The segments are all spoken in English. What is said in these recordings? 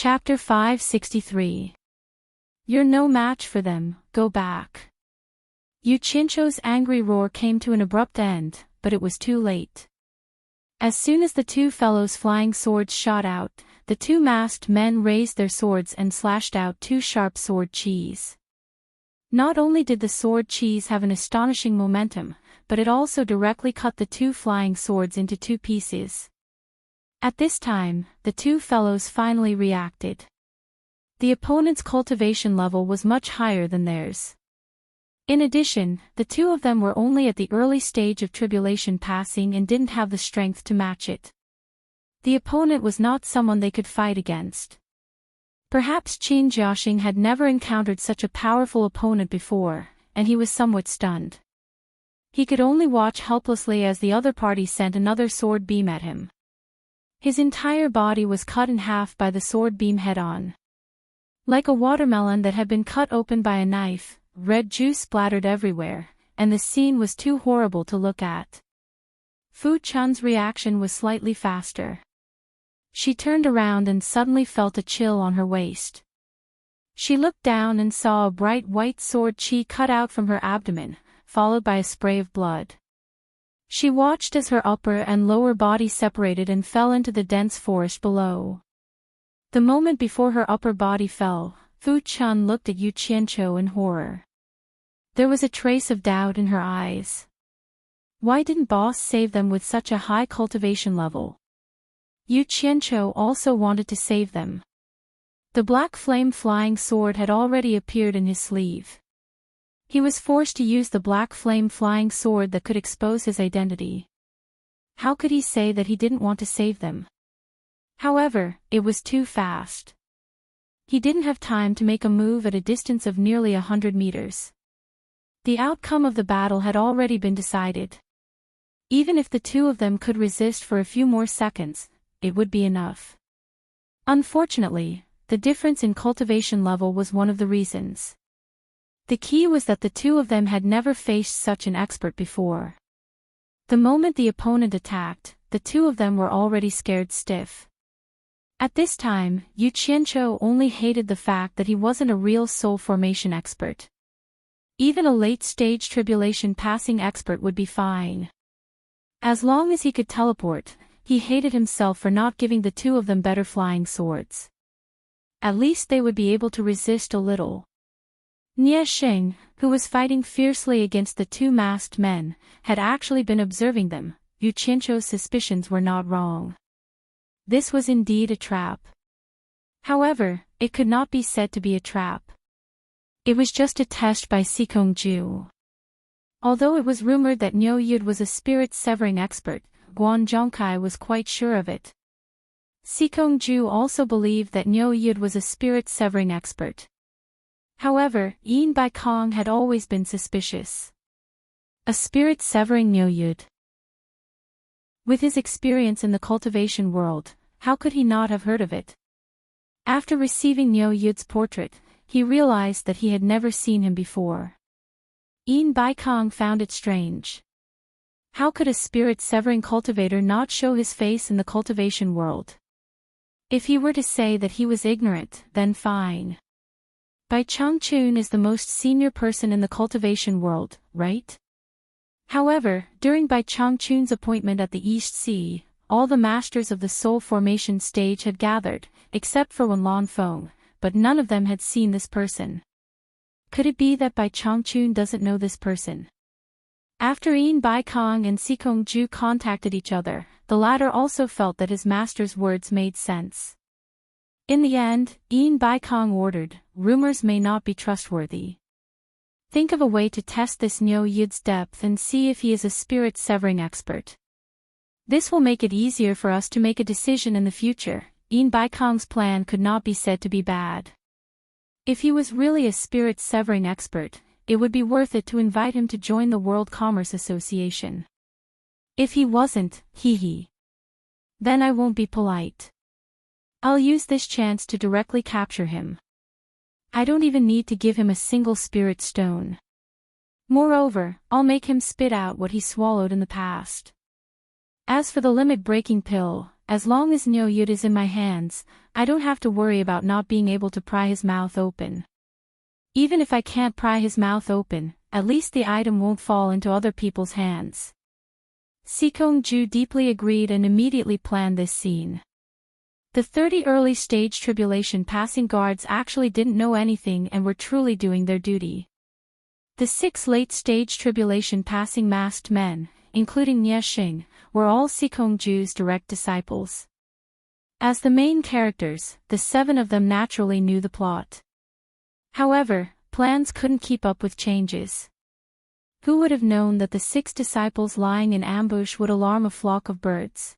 Chapter 563. You're no match for them, go back. Yuchincho's angry roar came to an abrupt end, but it was too late. As soon as the two fellows' flying swords shot out, the two masked men raised their swords and slashed out two sharp sword cheese. Not only did the sword cheese have an astonishing momentum, but it also directly cut the two flying swords into two pieces. At this time, the two fellows finally reacted. The opponent's cultivation level was much higher than theirs. In addition, the two of them were only at the early stage of tribulation passing and didn't have the strength to match it. The opponent was not someone they could fight against. Perhaps Qin Jiaxing had never encountered such a powerful opponent before, and he was somewhat stunned. He could only watch helplessly as the other party sent another sword beam at him. His entire body was cut in half by the sword beam head-on. Like a watermelon that had been cut open by a knife, red juice splattered everywhere, and the scene was too horrible to look at. Fu Chun's reaction was slightly faster. She turned around and suddenly felt a chill on her waist. She looked down and saw a bright white sword chi cut out from her abdomen, followed by a spray of blood. She watched as her upper and lower body separated and fell into the dense forest below. The moment before her upper body fell, Fu Chun looked at Yuchincho in horror. There was a trace of doubt in her eyes. Why didn't Boss save them with such a high cultivation level? Yuchincho also wanted to save them. The black flame flying sword had already appeared in his sleeve. He was forced to use the black flame flying sword that could expose his identity. How could he say that he didn't want to save them? However, it was too fast. He didn't have time to make a move at a distance of nearly 100 meters. The outcome of the battle had already been decided. Even if the two of them could resist for a few more seconds, it would be enough. Unfortunately, the difference in cultivation level was one of the reasons. The key was that the two of them had never faced such an expert before. The moment the opponent attacked, the two of them were already scared stiff. At this time, Yuchincho only hated the fact that he wasn't a real soul formation expert. Even a late-stage tribulation passing expert would be fine. As long as he could teleport, he hated himself for not giving the two of them better flying swords. At least they would be able to resist a little. Nie Sheng, who was fighting fiercely against the two masked men, had actually been observing them. Yuchincho's suspicions were not wrong. This was indeed a trap. However, it could not be said to be a trap. It was just a test by Sikongju. Although it was rumored that Niu Yud was a spirit-severing expert, Guan Zhongkai was quite sure of it. Sikongju also believed that Niu Yud was a spirit-severing expert. However, Yin Baikong had always been suspicious. A spirit-severing Niu Yud. With his experience in the cultivation world, how could he not have heard of it? After receiving Niu Yud's portrait, he realized that he had never seen him before. Yin Baikong found it strange. How could a spirit-severing cultivator not show his face in the cultivation world? If he were to say that he was ignorant, then fine. Bai Changchun is the most senior person in the cultivation world, right? However, during Bai Changchun's appointment at the East Sea, all the masters of the soul formation stage had gathered, except for Wen Lanfeng, but none of them had seen this person. Could it be that Bai Changchun doesn't know this person? After Yin Baikong and Sikongju contacted each other, the latter also felt that his master's words made sense. In the end, Yin Baikong ordered, rumors may not be trustworthy. Think of a way to test this Niu Yud's depth and see if he is a spirit-severing expert. This will make it easier for us to make a decision in the future. Yin Baikong's plan could not be said to be bad. If he was really a spirit-severing expert, it would be worth it to invite him to join the World Commerce Association. If he wasn't, then I won't be polite. I'll use this chance to directly capture him. I don't even need to give him a single spirit stone. Moreover, I'll make him spit out what he swallowed in the past. As for the limit-breaking pill, as long as Nyo Yud is in my hands, I don't have to worry about not being able to pry his mouth open. Even if I can't pry his mouth open, at least the item won't fall into other people's hands. Sikong-ju deeply agreed and immediately planned this scene. The 30 early stage tribulation passing guards actually didn't know anything and were truly doing their duty. The 6 late stage tribulation passing masked men, including Nye-shing, were all Sikong-ju's direct disciples. As the main characters, the 7 of them naturally knew the plot. However, plans couldn't keep up with changes. Who would have known that the 6 disciples lying in ambush would alarm a flock of birds?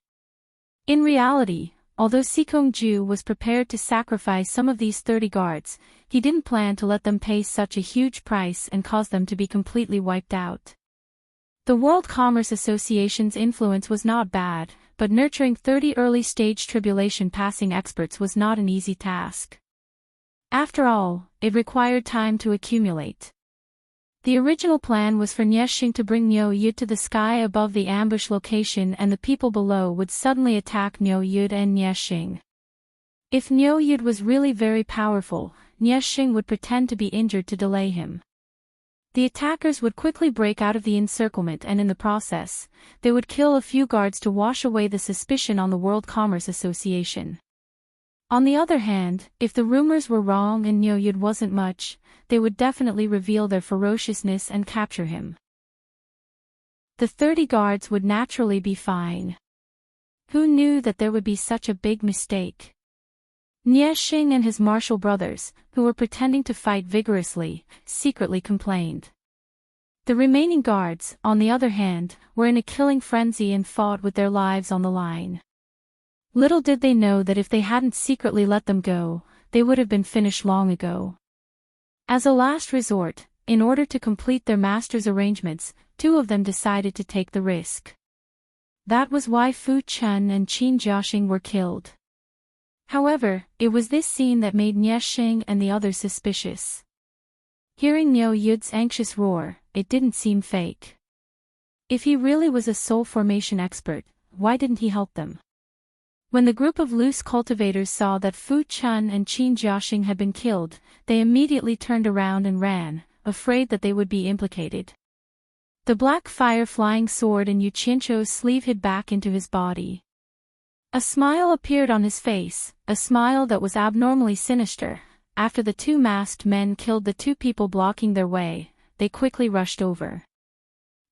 In reality, although Sikong-ju was prepared to sacrifice some of these 30 guards, he didn't plan to let them pay such a huge price and cause them to be completely wiped out. The World Commerce Association's influence was not bad, but nurturing 30 early-stage tribulation passing experts was not an easy task. After all, it required time to accumulate. The original plan was for Nye-shing to bring Nyo Yud to the sky above the ambush location and the people below would suddenly attack Nyo Yud and Nye-shing. If Nyo Yud was really very powerful, Nye-shing would pretend to be injured to delay him. The attackers would quickly break out of the encirclement and in the process, they would kill a few guards to wash away the suspicion on the World Commerce Association. On the other hand, if the rumors were wrong and Nyo Yud wasn't much, they would definitely reveal their ferociousness and capture him. The 30 guards would naturally be fine. Who knew that there would be such a big mistake? Nye-shing and his martial brothers, who were pretending to fight vigorously, secretly complained. The remaining guards, on the other hand, were in a killing frenzy and fought with their lives on the line. Little did they know that if they hadn't secretly let them go, they would have been finished long ago. As a last resort, in order to complete their master's arrangements, 2 of them decided to take the risk. That was why Fu Chun and Qin Jiaxing were killed. However, it was this scene that made Nye-shing and the others suspicious. Hearing Nyo Yud's anxious roar, it didn't seem fake. If he really was a soul formation expert, why didn't he help them? When the group of loose cultivators saw that Fu Chun and Qin Jiaxing had been killed, they immediately turned around and ran, afraid that they would be implicated. The black fire-flying sword in Yu Qianzhou's sleeve hid back into his body. A smile appeared on his face, a smile that was abnormally sinister. After the 2 masked men killed the 2 people blocking their way, they quickly rushed over.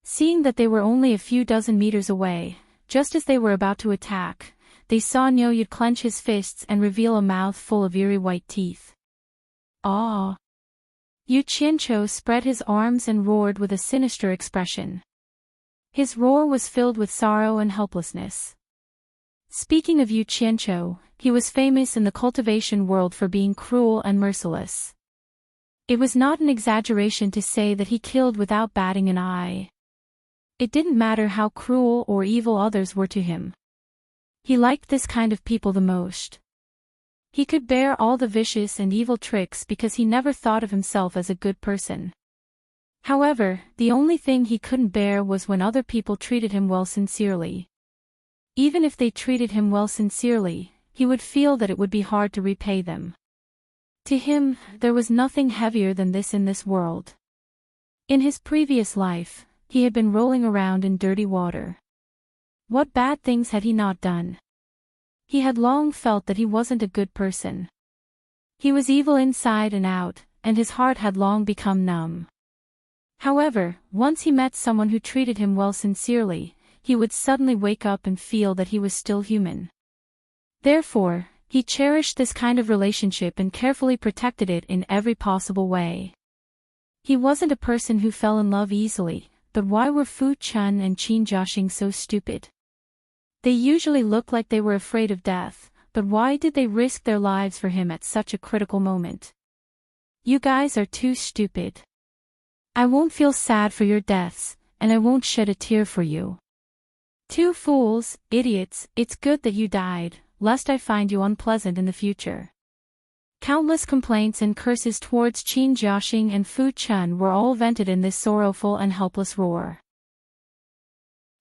Seeing that they were only a few dozen meters away, just as they were about to attack, they saw Nyo Yud clench his fists and reveal a mouth full of eerie white teeth. "Ah!" Yu Qianzhou spread his arms and roared with a sinister expression. His roar was filled with sorrow and helplessness. Speaking of Yu Qianzhou, he was famous in the cultivation world for being cruel and merciless. It was not an exaggeration to say that he killed without batting an eye. It didn't matter how cruel or evil others were to him. He liked this kind of people the most. He could bear all the vicious and evil tricks because he never thought of himself as a good person. However, the only thing he couldn't bear was when other people treated him well sincerely. Even if they treated him well sincerely, he would feel that it would be hard to repay them. To him, there was nothing heavier than this in this world. In his previous life, he had been rolling around in dirty water. What bad things had he not done? He had long felt that he wasn't a good person. He was evil inside and out, and his heart had long become numb. However, once he met someone who treated him well sincerely, he would suddenly wake up and feel that he was still human. Therefore, he cherished this kind of relationship and carefully protected it in every possible way. He wasn't a person who fell in love easily, but why were Fu Chun and Qin Jiaxing so stupid? They usually looked like they were afraid of death, but why did they risk their lives for him at such a critical moment? You guys are too stupid. I won't feel sad for your deaths, and I won't shed a tear for you. 2 fools, idiots, it's good that you died, lest I find you unpleasant in the future. Countless complaints and curses towards Qin Jiaxing and Fu Chun were all vented in this sorrowful and helpless roar.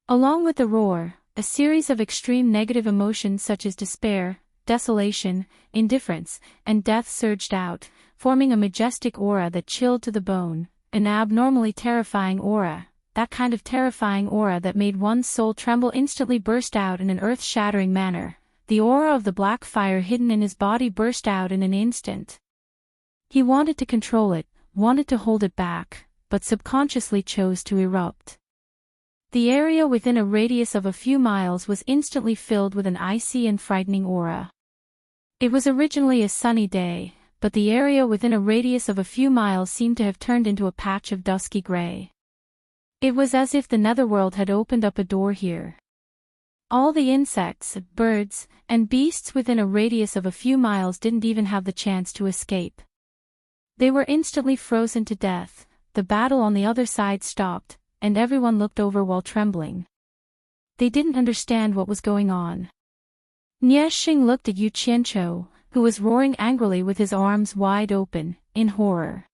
Along with the roar, a series of extreme negative emotions such as despair, desolation, indifference, and death surged out, forming a majestic aura that chilled to the bone, an abnormally terrifying aura, that kind of terrifying aura that made one's soul tremble instantly burst out in an earth-shattering manner. The aura of the black fire hidden in his body burst out in an instant. He wanted to control it, wanted to hold it back, but subconsciously chose to erupt. The area within a radius of a few miles was instantly filled with an icy and frightening aura. It was originally a sunny day, but the area within a radius of a few miles seemed to have turned into a patch of dusky gray. It was as if the netherworld had opened up a door here. All the insects, birds, and beasts within a radius of a few miles didn't even have the chance to escape. They were instantly frozen to death. The battle on the other side stopped, and everyone looked over while trembling. They didn't understand what was going on. Nieshing looked at Yu Qianzhou, who was roaring angrily with his arms wide open, in horror.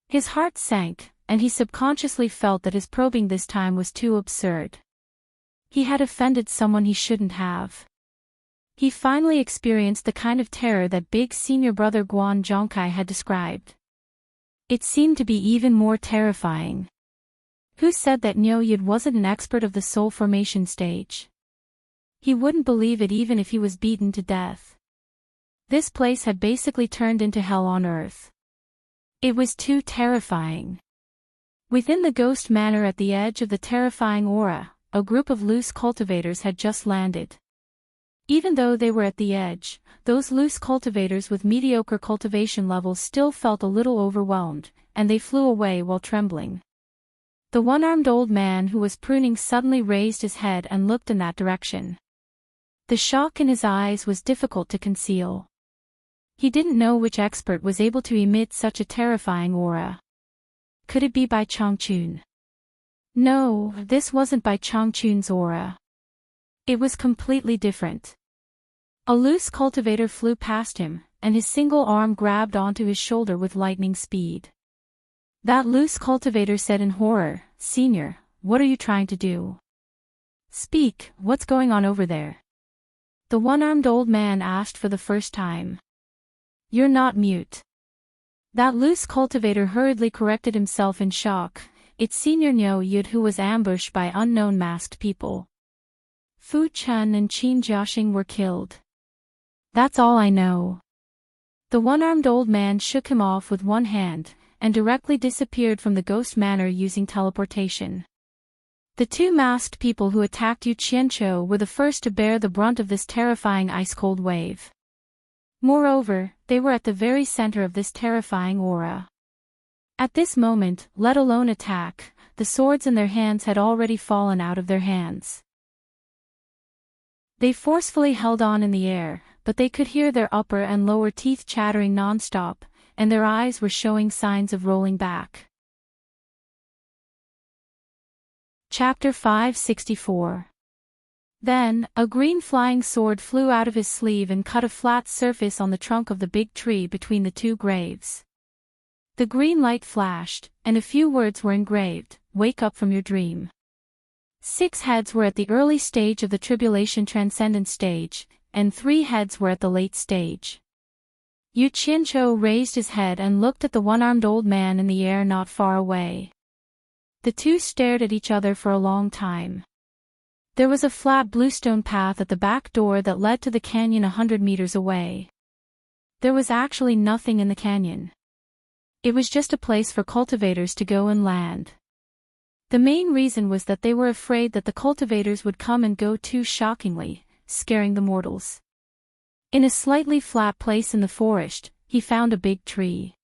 His heart sank, and he subconsciously felt that his probing this time was too absurd. He had offended someone he shouldn't have. He finally experienced the kind of terror that big senior brother Guan Zhongkai had described. It seemed to be even more terrifying. Who said that Niu Yud wasn't an expert of the soul formation stage? He wouldn't believe it even if he was beaten to death. This place had basically turned into hell on earth. It was too terrifying. Within the ghost manor at the edge of the terrifying aura, a group of loose cultivators had just landed. Even though they were at the edge, those loose cultivators with mediocre cultivation levels still felt a little overwhelmed, and they flew away while trembling. The one-armed old man who was pruning suddenly raised his head and looked in that direction. The shock in his eyes was difficult to conceal. He didn't know which expert was able to emit such a terrifying aura. Could it be Bai Changchun? No, this wasn't Bai Changchun's aura. It was completely different. A loose cultivator flew past him, and his single arm grabbed onto his shoulder with lightning speed. That loose cultivator said in horror, "Senior, what are you trying to do? Speak, what's going on over there?" The one-armed old man asked for the first time. "You're not mute." That loose cultivator hurriedly corrected himself in shock. It's Senior Niu Yud who was ambushed by unknown masked people. Fu Chun and Qin Jiaxing were killed. That's all I know. The one-armed old man shook him off with one hand, and directly disappeared from the ghost manor using teleportation. The two masked people who attacked Yu Qianzhou were the first to bear the brunt of this terrifying ice-cold wave. Moreover, they were at the very center of this terrifying aura. At this moment, let alone attack, the swords in their hands had already fallen out of their hands. They forcefully held on in the air, but they could hear their upper and lower teeth chattering non-stop, and their eyes were showing signs of rolling back. Chapter 564. Then, a green flying sword flew out of his sleeve and cut a flat surface on the trunk of the big tree between the two graves. The green light flashed, and a few words were engraved: "Wake up from your dream." 6 heads were at the early stage of the tribulation transcendent stage, and 3 heads were at the late stage. Yu Qianzhou raised his head and looked at the one-armed old man in the air not far away. The two stared at each other for a long time. There was a flat bluestone path at the back door that led to the canyon 100 meters away. There was actually nothing in the canyon. It was just a place for cultivators to go and land. The main reason was that they were afraid that the cultivators would come and go too shockingly, scaring the mortals. In a slightly flat place in the forest, he found a big tree.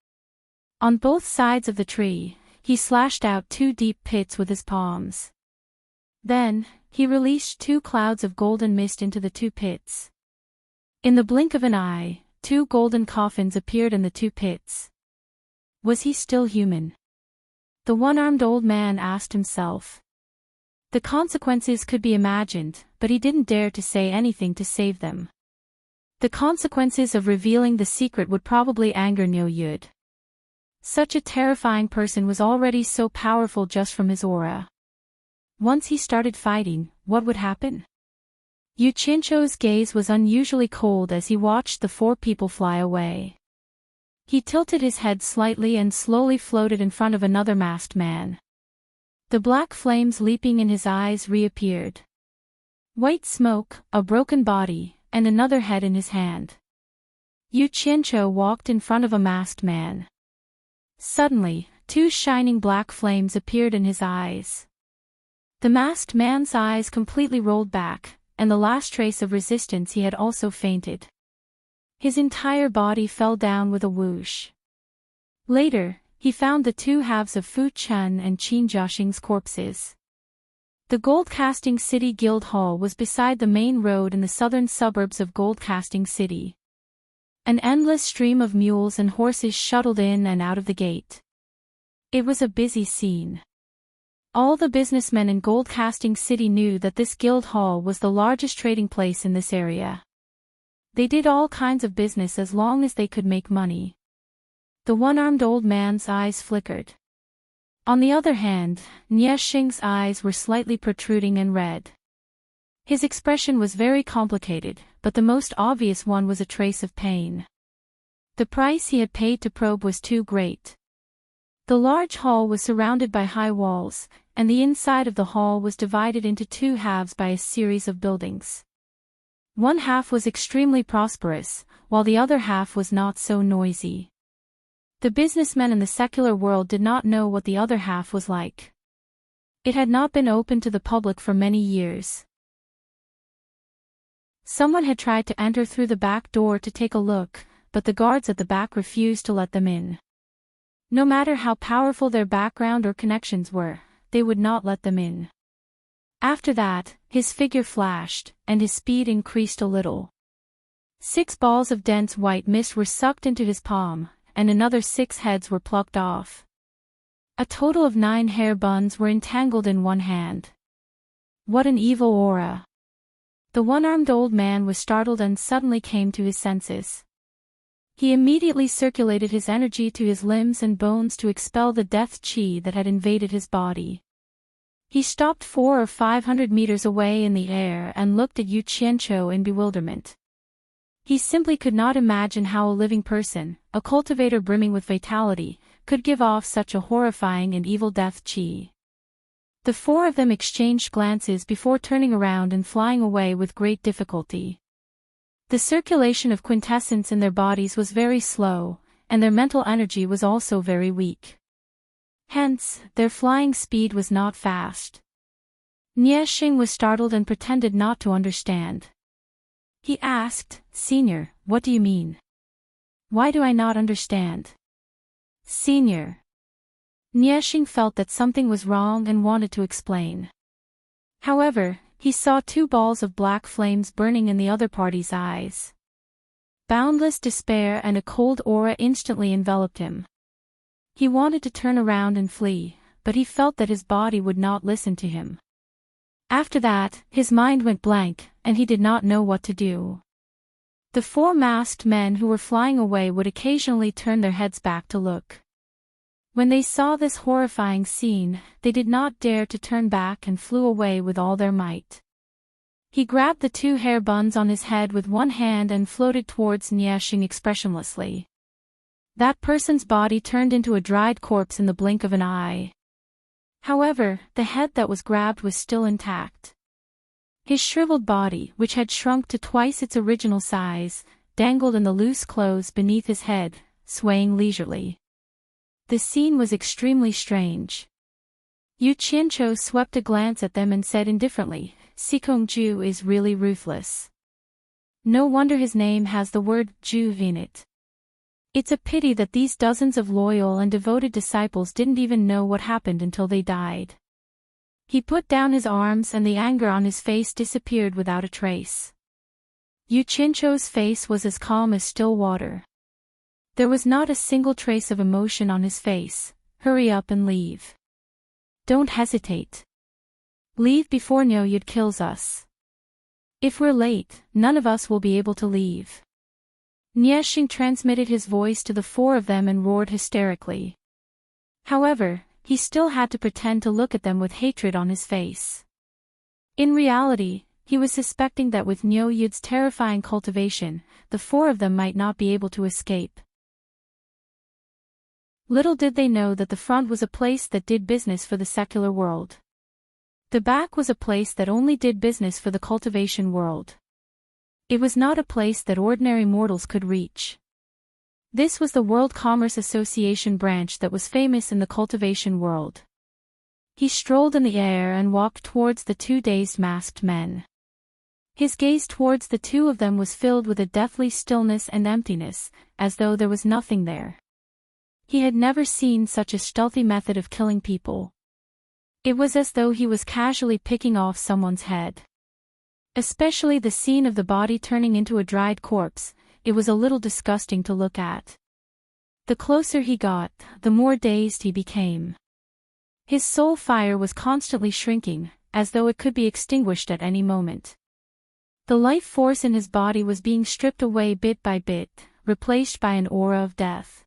On both sides of the tree, he slashed out 2 deep pits with his palms. Then, he released 2 clouds of golden mist into the 2 pits. In the blink of an eye, 2 golden coffins appeared in the 2 pits. Was he still human? The one-armed old man asked himself. The consequences could be imagined, but he didn't dare to say anything to save them. The consequences of revealing the secret would probably anger Niu Yud. Such a terrifying person was already so powerful just from his aura. Once he started fighting, what would happen? Yu Qianzhou's gaze was unusually cold as he watched the four people fly away. He tilted his head slightly and slowly floated in front of another masked man. The black flames leaping in his eyes reappeared. White smoke, a broken body, and another head in his hand. Yu Qianzhou walked in front of a masked man. Suddenly, two shining black flames appeared in his eyes. The masked man's eyes completely rolled back, and the last trace of resistance he had also fainted. His entire body fell down with a whoosh. Later, he found the two halves of Fu Chun and Qin Jiaxing's corpses. The Gold-Casting City Guild Hall was beside the main road in the southern suburbs of Gold-Casting City. An endless stream of mules and horses shuttled in and out of the gate. It was a busy scene. All the businessmen in Gold-Casting City knew that this guild hall was the largest trading place in this area. They did all kinds of business as long as they could make money. The one-armed old man's eyes flickered. On the other hand, Nieshing's eyes were slightly protruding and red. His expression was very complicated, but the most obvious one was a trace of pain. The price he had paid to probe was too great. The large hall was surrounded by high walls, and the inside of the hall was divided into two halves by a series of buildings. One half was extremely prosperous, while the other half was not so noisy. The businessmen in the secular world did not know what the other half was like. It had not been open to the public for many years. Someone had tried to enter through the back door to take a look, but the guards at the back refused to let them in. No matter how powerful their background or connections were, they would not let them in. After that, his figure flashed, and his speed increased a little. 6 balls of dense white mist were sucked into his palm, and another 6 heads were plucked off. A total of 9 hair buns were entangled in one hand. What an evil aura! The one-armed old man was startled and suddenly came to his senses. He immediately circulated his energy to his limbs and bones to expel the death qi that had invaded his body. He stopped 400 or 500 meters away in the air and looked at Yu Qianzhou in bewilderment. He simply could not imagine how a living person, a cultivator brimming with vitality, could give off such a horrifying and evil death qi. The 4 of them exchanged glances before turning around and flying away with great difficulty. The circulation of quintessence in their bodies was very slow, and their mental energy was also very weak. Hence, their flying speed was not fast. Nieshing was startled and pretended not to understand. He asked, "Senior, what do you mean? Why do I not understand?" "Senior." Nieshing felt that something was wrong and wanted to explain. However, he saw 2 balls of black flames burning in the other party's eyes. Boundless despair and a cold aura instantly enveloped him. He wanted to turn around and flee, but he felt that his body would not listen to him. After that, his mind went blank, and he did not know what to do. The 4 masked men who were flying away would occasionally turn their heads back to look. When they saw this horrifying scene, they did not dare to turn back and flew away with all their might. He grabbed the 2 hair buns on his head with one hand and floated towards Nieshing expressionlessly. That person's body turned into a dried corpse in the blink of an eye. However, the head that was grabbed was still intact. His shriveled body, which had shrunk to twice its original size, dangled in the loose clothes beneath his head, swaying leisurely. The scene was extremely strange. Yu Qianzhou swept a glance at them and said indifferently, "Sikongju is really ruthless. No wonder his name has the word Ju in it. It's a pity that these dozens of loyal and devoted disciples didn't even know what happened until they died." He put down his arms and the anger on his face disappeared without a trace. Yu Qianzhou's face was as calm as still water. There was not a single trace of emotion on his face. "Hurry up and leave. Don't hesitate. Leave before Nyoyud kills us. If we're late, none of us will be able to leave." Nieshing transmitted his voice to the 4 of them and roared hysterically. However, he still had to pretend to look at them with hatred on his face. In reality, He was suspecting that with Nyo Yud's terrifying cultivation, the four of them might not be able to escape. Little did they know that the front was a place that did business for the secular world. The back was a place that only did business for the cultivation world. It was not a place that ordinary mortals could reach. This was the World Commerce Association branch that was famous in the cultivation world. He strolled in the air and walked towards the two dazed masked men. His gaze towards the two of them was filled with a deathly stillness and emptiness, as though there was nothing there. He had never seen such a stealthy method of killing people. It was as though he was casually picking off someone's head. Especially the scene of the body turning into a dried corpse, it was a little disgusting to look at. The closer he got, the more dazed he became. His soul fire was constantly shrinking, as though it could be extinguished at any moment. The life force in his body was being stripped away bit by bit, replaced by an aura of death.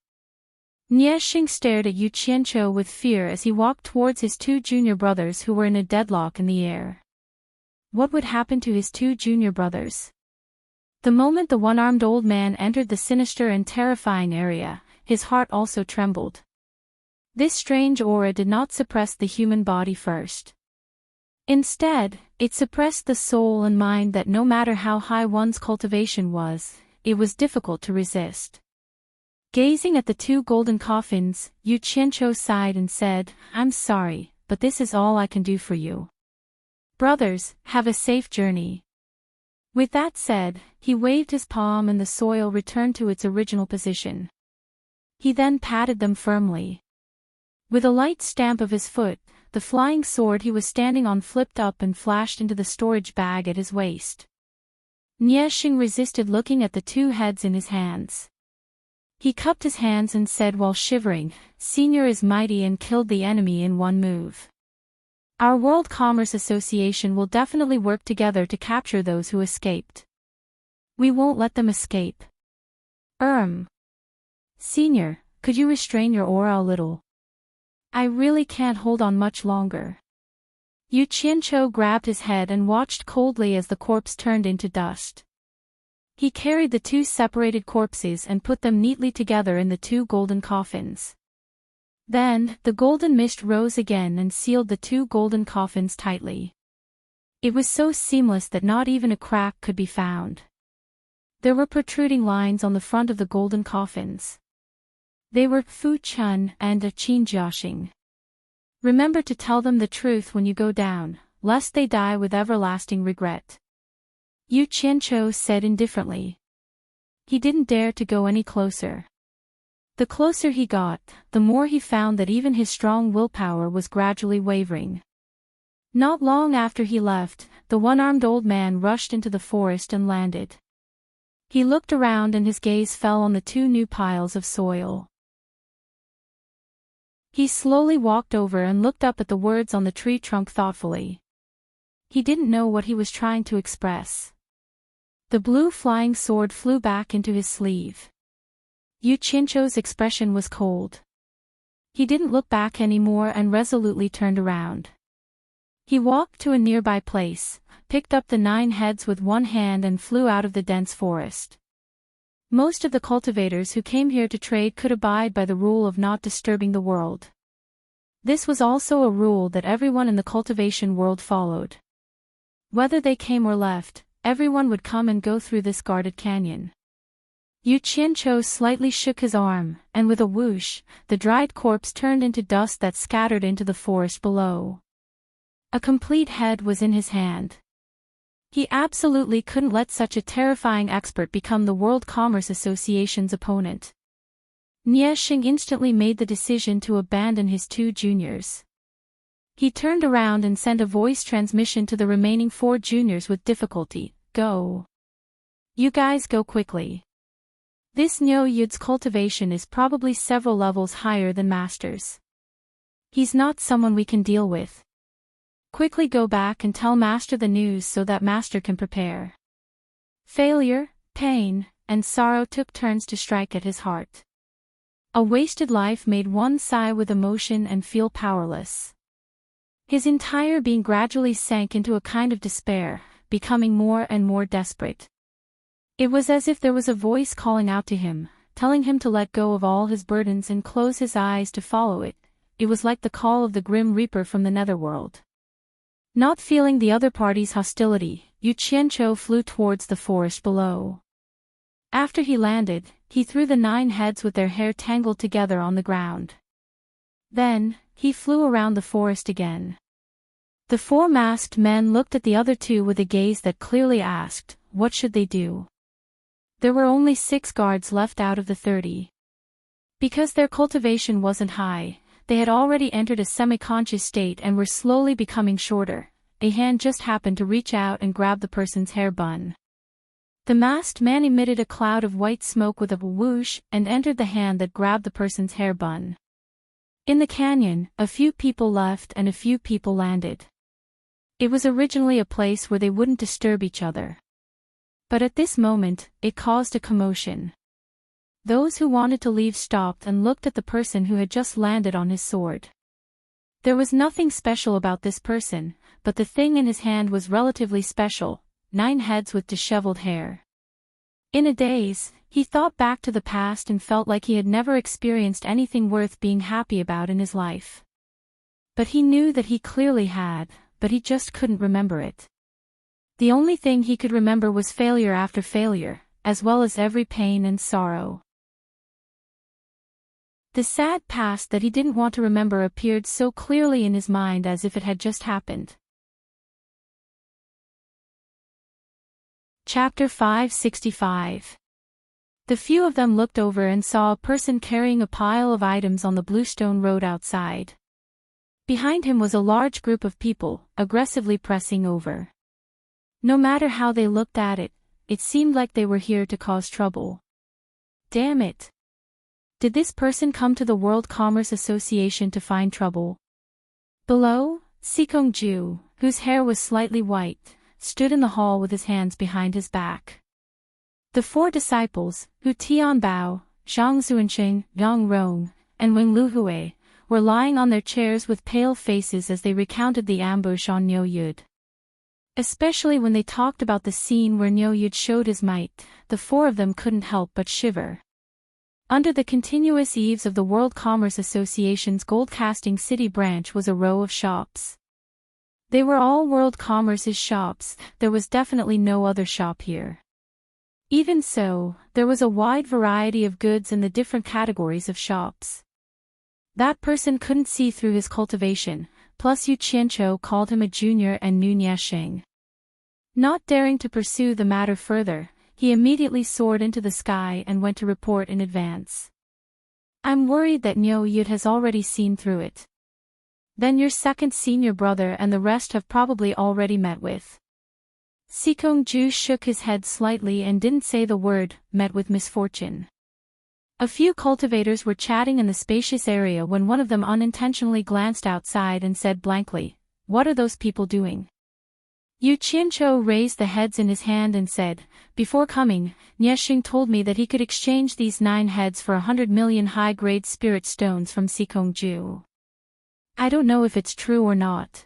Nieshing stared at Yu Qianqiu with fear as he walked towards his two junior brothers who were in a deadlock in the air. What would happen to his two junior brothers? The moment the one-armed old man entered the sinister and terrifying area, his heart also trembled. This strange aura did not suppress the human body first. Instead, it suppressed the soul and mind that no matter how high one's cultivation was, it was difficult to resist. Gazing at the two golden coffins, Yu Qianqiu sighed and said, "I'm sorry, but this is all I can do for you. Brothers, have a safe journey." With that said, he waved his palm and the soil returned to its original position. He then patted them firmly. With a light stamp of his foot, the flying sword he was standing on flipped up and flashed into the storage bag at his waist. Nieshing resisted looking at the two heads in his hands. He cupped his hands and said while shivering, "Senior is mighty and killed the enemy in one move. Our World Commerce Association will definitely work together to capture those who escaped. We won't let them escape." Senior, could you restrain your aura a little? I really can't hold on much longer." Yu Qianqiu grabbed his head and watched coldly as the corpse turned into dust. He carried the two separated corpses and put them neatly together in the two golden coffins. Then, the golden mist rose again and sealed the two golden coffins tightly. It was so seamless that not even a crack could be found. There were protruding lines on the front of the golden coffins. They were Fu Chun and Qin Jiaxing. Remember to tell them the truth when you go down, lest they die with everlasting regret. Yu Qianqiu said indifferently. He didn't dare to go any closer. The closer he got, the more he found that even his strong willpower was gradually wavering. Not long after he left, the one-armed old man rushed into the forest and landed. He looked around and his gaze fell on the two new piles of soil. He slowly walked over and looked up at the words on the tree trunk thoughtfully. He didn't know what he was trying to express. The blue flying sword flew back into his sleeve. Yu Qianqiu's expression was cold. He didn't look back anymore and resolutely turned around. He walked to a nearby place, picked up the 9 heads with one hand and flew out of the dense forest. Most of the cultivators who came here to trade could abide by the rule of not disturbing the world. This was also a rule that everyone in the cultivation world followed. Whether they came or left, everyone would come and go through this guarded canyon. Yu Qianqiu slightly shook his arm, and with a whoosh, the dried corpse turned into dust that scattered into the forest below. A complete head was in his hand. He absolutely couldn't let such a terrifying expert become the World Commerce Association's opponent. Nieshing instantly made the decision to abandon his 2 juniors. He turned around and sent a voice transmission to the remaining 4 juniors with difficulty. "Go. You guys go quickly. This Nyo Yud's cultivation is probably several levels higher than Master's. He's not someone we can deal with. Quickly go back and tell Master the news so that Master can prepare." Failure, pain, and sorrow took turns to strike at his heart. A wasted life made one sigh with emotion and feel powerless. His entire being gradually sank into a kind of despair, becoming more and more desperate. It was as if there was a voice calling out to him, telling him to let go of all his burdens and close his eyes to follow it. It was like the call of the Grim Reaper from the netherworld. Not feeling the other party's hostility, Yu Qianqiu flew towards the forest below. After he landed, he threw the 9 heads with their hair tangled together on the ground. Then, he flew around the forest again. The 4 masked men looked at the other 2 with a gaze that clearly asked, what should they do? There were only 6 guards left out of the 30. Because their cultivation wasn't high, they had already entered a semi-conscious state and were slowly becoming shorter. A hand just happened to reach out and grab the person's hair bun. The masked man emitted a cloud of white smoke with a whoosh and entered the hand that grabbed the person's hair bun. In the canyon, a few people left and a few people landed. It was originally a place where they wouldn't disturb each other. But at this moment, it caused a commotion. Those who wanted to leave stopped and looked at the person who had just landed on his sword. There was nothing special about this person, but the thing in his hand was relatively special, 9 heads with disheveled hair. In a daze, he thought back to the past and felt like he had never experienced anything worth being happy about in his life. But he knew that he clearly had, but he just couldn't remember it. The only thing he could remember was failure after failure, as well as every pain and sorrow. The sad past that he didn't want to remember appeared so clearly in his mind as if it had just happened. Chapter 565. The few of them looked over and saw a person carrying a pile of items on the bluestone road outside. Behind him was a large group of people, aggressively pressing over. No matter how they looked at it, it seemed like they were here to cause trouble. Damn it! Did this person come to the World Commerce Association to find trouble? Below, Sikongju, whose hair was slightly white, stood in the hall with his hands behind his back. The 4 disciples, Hu Tianbao, Zhang Zuanqing, Yang Rong, and Wing Luhui, were lying on their chairs with pale faces as they recounted the ambush on Niu Yud. Especially when they talked about the scene where Niu Yud showed his might, the 4 of them couldn't help but shiver. Under the continuous eaves of the World Commerce Association's gold-casting city branch was a row of shops. They were all World Commerce's shops, there was definitely no other shop here. Even so, there was a wide variety of goods in the different categories of shops. That person couldn't see through his cultivation, plus Yu Qianqiu called him a junior and knew Niesheng. Not daring to pursue the matter further, he immediately soared into the sky and went to report in advance. I'm worried that Niu Yud has already seen through it. Then your second senior brother and the rest have probably already met with. Sikongju shook his head slightly and didn't say the word, met with misfortune. A few cultivators were chatting in the spacious area when one of them unintentionally glanced outside and said blankly, "What are those people doing?" Yu Qianqiu raised the heads in his hand and said, "Before coming, Niesheng told me that he could exchange these 9 heads for 100 million high-grade spirit stones from Sikongju. I don't know if it's true or not."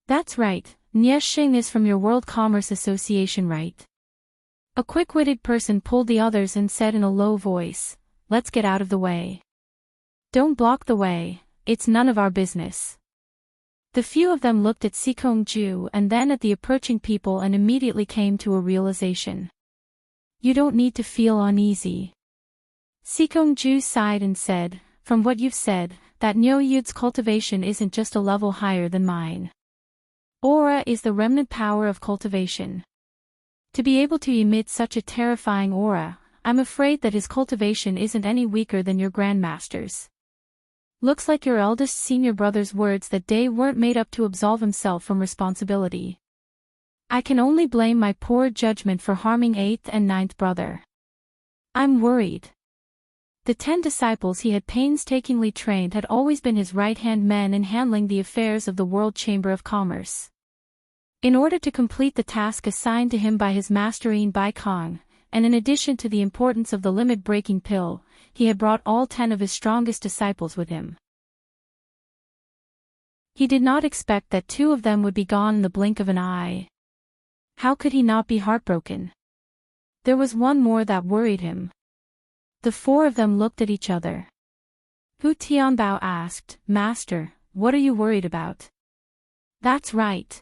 "That's right, Niesheng is from your World Commerce Association, right?" A quick-witted person pulled the others and said in a low voice, "Let's get out of the way. Don't block the way, it's none of our business." The few of them looked at Sikongju and then at the approaching people and immediately came to a realization. "You don't need to feel uneasy." Sikongju sighed and said, "From what you've said, that Niu Yud's cultivation isn't just a level higher than mine. Aura is the remnant power of cultivation. To be able to emit such a terrifying aura, I'm afraid that his cultivation isn't any weaker than your grandmaster's. Looks like your eldest senior brother's words that day weren't made up to absolve himself from responsibility. I can only blame my poor judgment for harming 8th and 9th brother. I'm worried." The 10 disciples he had painstakingly trained had always been his right-hand men in handling the affairs of the World Chamber of Commerce. In order to complete the task assigned to him by his master Yin Bai Kong, and in addition to the importance of the limit-breaking pill, he had brought all 10 of his strongest disciples with him. He did not expect that 2 of them would be gone in the blink of an eye. How could he not be heartbroken? There was one more that worried him. The four of them looked at each other. Hu Tianbao asked, Master, what are you worried about? That's right.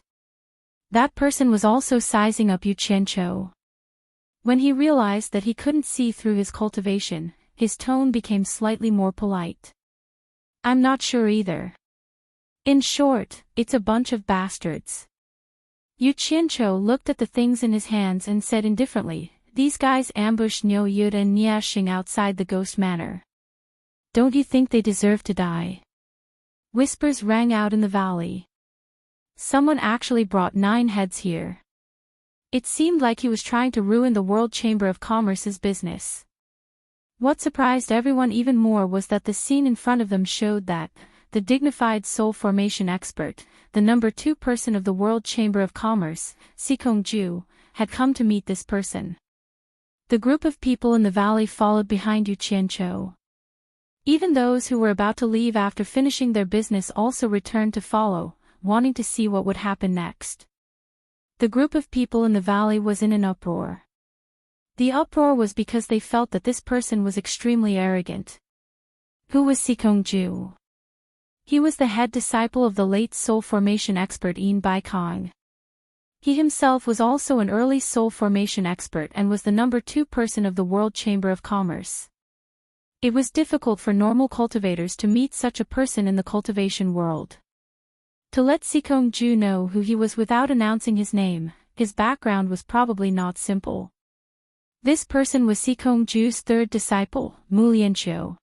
That person was also sizing up Yu Qianqiu. When he realized that he couldn't see through his cultivation, his tone became slightly more polite. I'm not sure either. In short, it's a bunch of bastards. Yu Qianqiu looked at the things in his hands and said indifferently, these guys ambushed Niu Yud and Niaxing outside the Ghost Manor. Don't you think they deserve to die? Whispers rang out in the valley. Someone actually brought 9 heads here. It seemed like he was trying to ruin the World Chamber of Commerce's business. What surprised everyone even more was that the scene in front of them showed that the dignified soul formation expert, the number 2 person of the World Chamber of Commerce, Sikongju, had come to meet this person. The group of people in the valley followed behind Yu Qianqiu. Even those who were about to leave after finishing their business also returned to follow, wanting to see what would happen next. The group of people in the valley was in an uproar. The uproar was because they felt that this person was extremely arrogant. Who was Sikongju? He was the head disciple of the late soul formation expert Yin Baikong. He himself was also an early soul formation expert and was the number 2 person of the World Chamber of Commerce. It was difficult for normal cultivators to meet such a person in the cultivation world. To let Sikongju know who he was without announcing his name, his background was probably not simple. This person was Sikongju's 3rd disciple, Mu Lianqiu.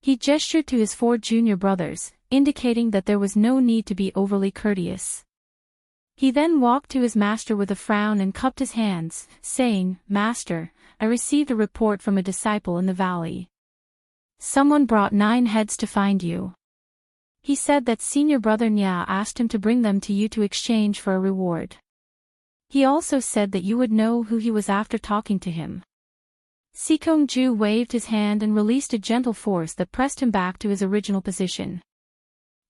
He gestured to his 4 junior brothers, indicating that there was no need to be overly courteous. He then walked to his master with a frown and cupped his hands, saying, Master, I received a report from a disciple in the valley. Someone brought 9 heads to find you. He said that senior brother Nya asked him to bring them to you to exchange for a reward. He also said that you would know who he was after talking to him. Sikongju waved his hand and released a gentle force that pressed him back to his original position.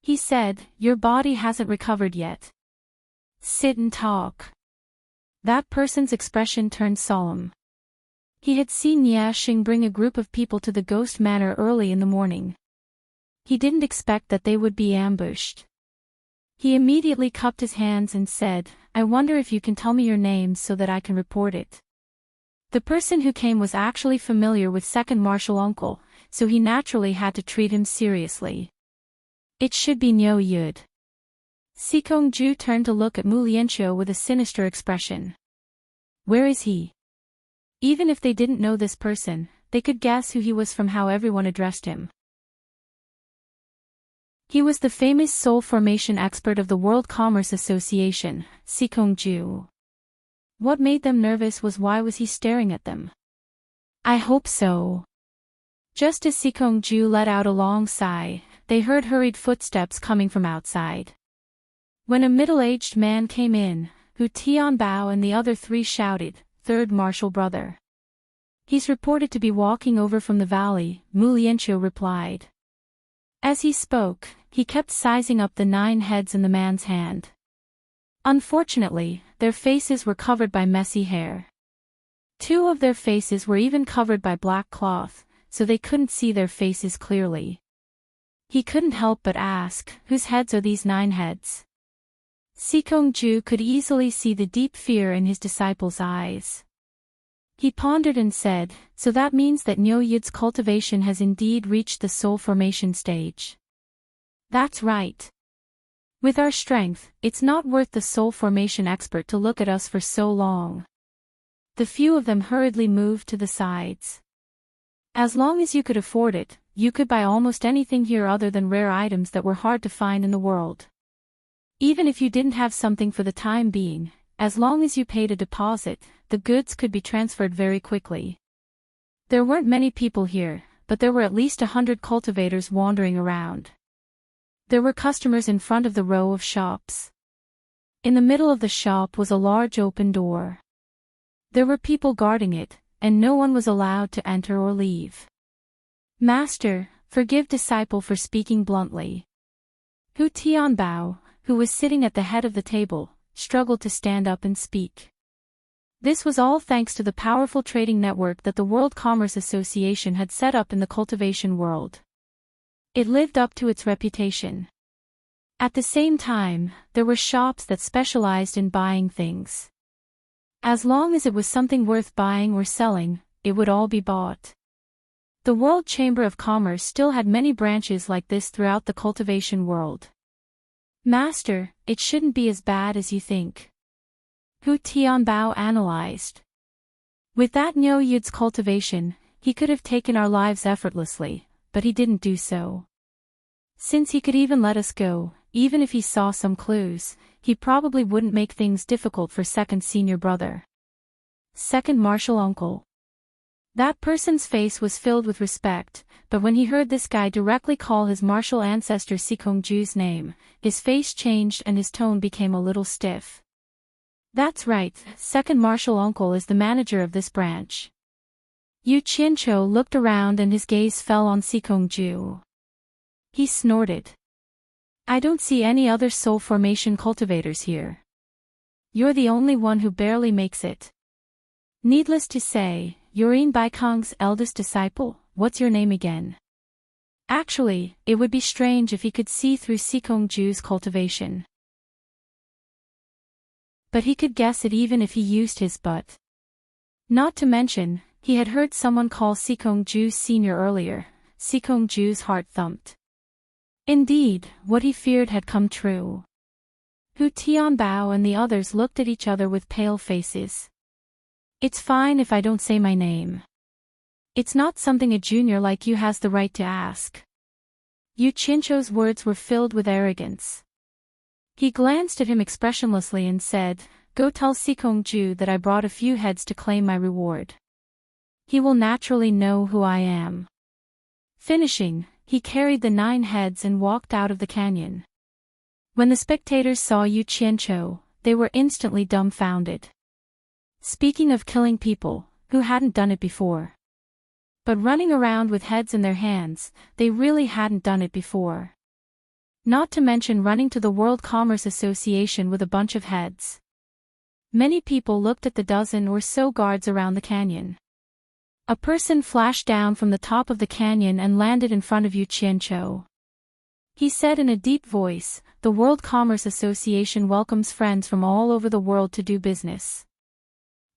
He said, Your body hasn't recovered yet. Sit and talk. That person's expression turned solemn. He had seen Niaxing bring a group of people to the Ghost Manor early in the morning. He didn't expect that they would be ambushed. He immediately cupped his hands and said, I wonder if you can tell me your names so that I can report it. The person who came was actually familiar with Second Martial Uncle, so he naturally had to treat him seriously. It should be Niu Yud. Sikongju turned to look at Mu Lianqiu with a sinister expression. Where is he? Even if they didn't know this person, they could guess who he was from how everyone addressed him. He was the famous soul formation expert of the World Commerce Association, Sikongju. What made them nervous was why was he staring at them? I hope so. Just as Sikongju let out a long sigh, they heard hurried footsteps coming from outside. When a middle-aged man came in, Hu Tianbao and the other 3 shouted, 3rd Martial Brother. He's reported to be walking over from the valley, Mu Lianqiu replied. As he spoke, he kept sizing up the 9 heads in the man's hand. Unfortunately, their faces were covered by messy hair. 2 of their faces were even covered by black cloth, so they couldn't see their faces clearly. He couldn't help but ask, whose heads are these 9 heads? Sikongju could easily see the deep fear in his disciple's eyes. He pondered and said, so that means that Niu Yud's cultivation has indeed reached the soul formation stage. That's right. With our strength, it's not worth the soul formation expert to look at us for so long. The few of them hurriedly moved to the sides. As long as you could afford it, you could buy almost anything here other than rare items that were hard to find in the world. Even if you didn't have something for the time being, as long as you paid a deposit, the goods could be transferred very quickly. There weren't many people here, but there were at least 100 cultivators wandering around. There were customers in front of the row of shops. In the middle of the shop was a large open door. There were people guarding it, and no one was allowed to enter or leave. Master, forgive disciple for speaking bluntly. Hu Tianbao, who was sitting at the head of the table, struggled to stand up and speak. This was all thanks to the powerful trading network that the World Commerce Association had set up in the cultivation world. It lived up to its reputation. At the same time, there were shops that specialized in buying things. As long as it was something worth buying or selling, it would all be bought. The World Chamber of Commerce still had many branches like this throughout the cultivation world. Master, it shouldn't be as bad as you think. Hu Tianbao analyzed. With that Niu Yud's cultivation, he could have taken our lives effortlessly, but he didn't do so. Since he could even let us go, even if he saw some clues, he probably wouldn't make things difficult for second senior brother. Second martial uncle. That person's face was filled with respect, but when he heard this guy directly call his martial ancestor Sikongju's name, his face changed and his tone became a little stiff. That's right, second martial uncle is the manager of this branch. Yu Qianqiu looked around and his gaze fell on Sikongju. He snorted. I don't see any other soul formation cultivators here. You're the only one who barely makes it. Needless to say, you're Yin Baikong's eldest disciple. What's your name again? Actually, it would be strange if he could see through Sikongju's cultivation. But he could guess it even if he used his butt. Not to mention, he had heard someone call Sikongju senior earlier. Sikongju's heart thumped. Indeed, what he feared had come true. Hu Tianbao and the others looked at each other with pale faces. It's fine if I don't say my name. It's not something a junior like you has the right to ask. Yu Qianqiu's words were filled with arrogance. He glanced at him expressionlessly and said, Go tell Sikongju that I brought a few heads to claim my reward. He will naturally know who I am. Finishing, he carried the 9 heads and walked out of the canyon. When the spectators saw Yu Qianqiu, they were instantly dumbfounded. Speaking of killing people, who hadn't done it before? But running around with heads in their hands, they really hadn't done it before. Not to mention running to the World Commerce Association with a bunch of heads. Many people looked at the dozen or so guards around the canyon. A person flashed down from the top of the canyon and landed in front of Yu Qianqiu. He said in a deep voice, The World Commerce Association welcomes friends from all over the world to do business.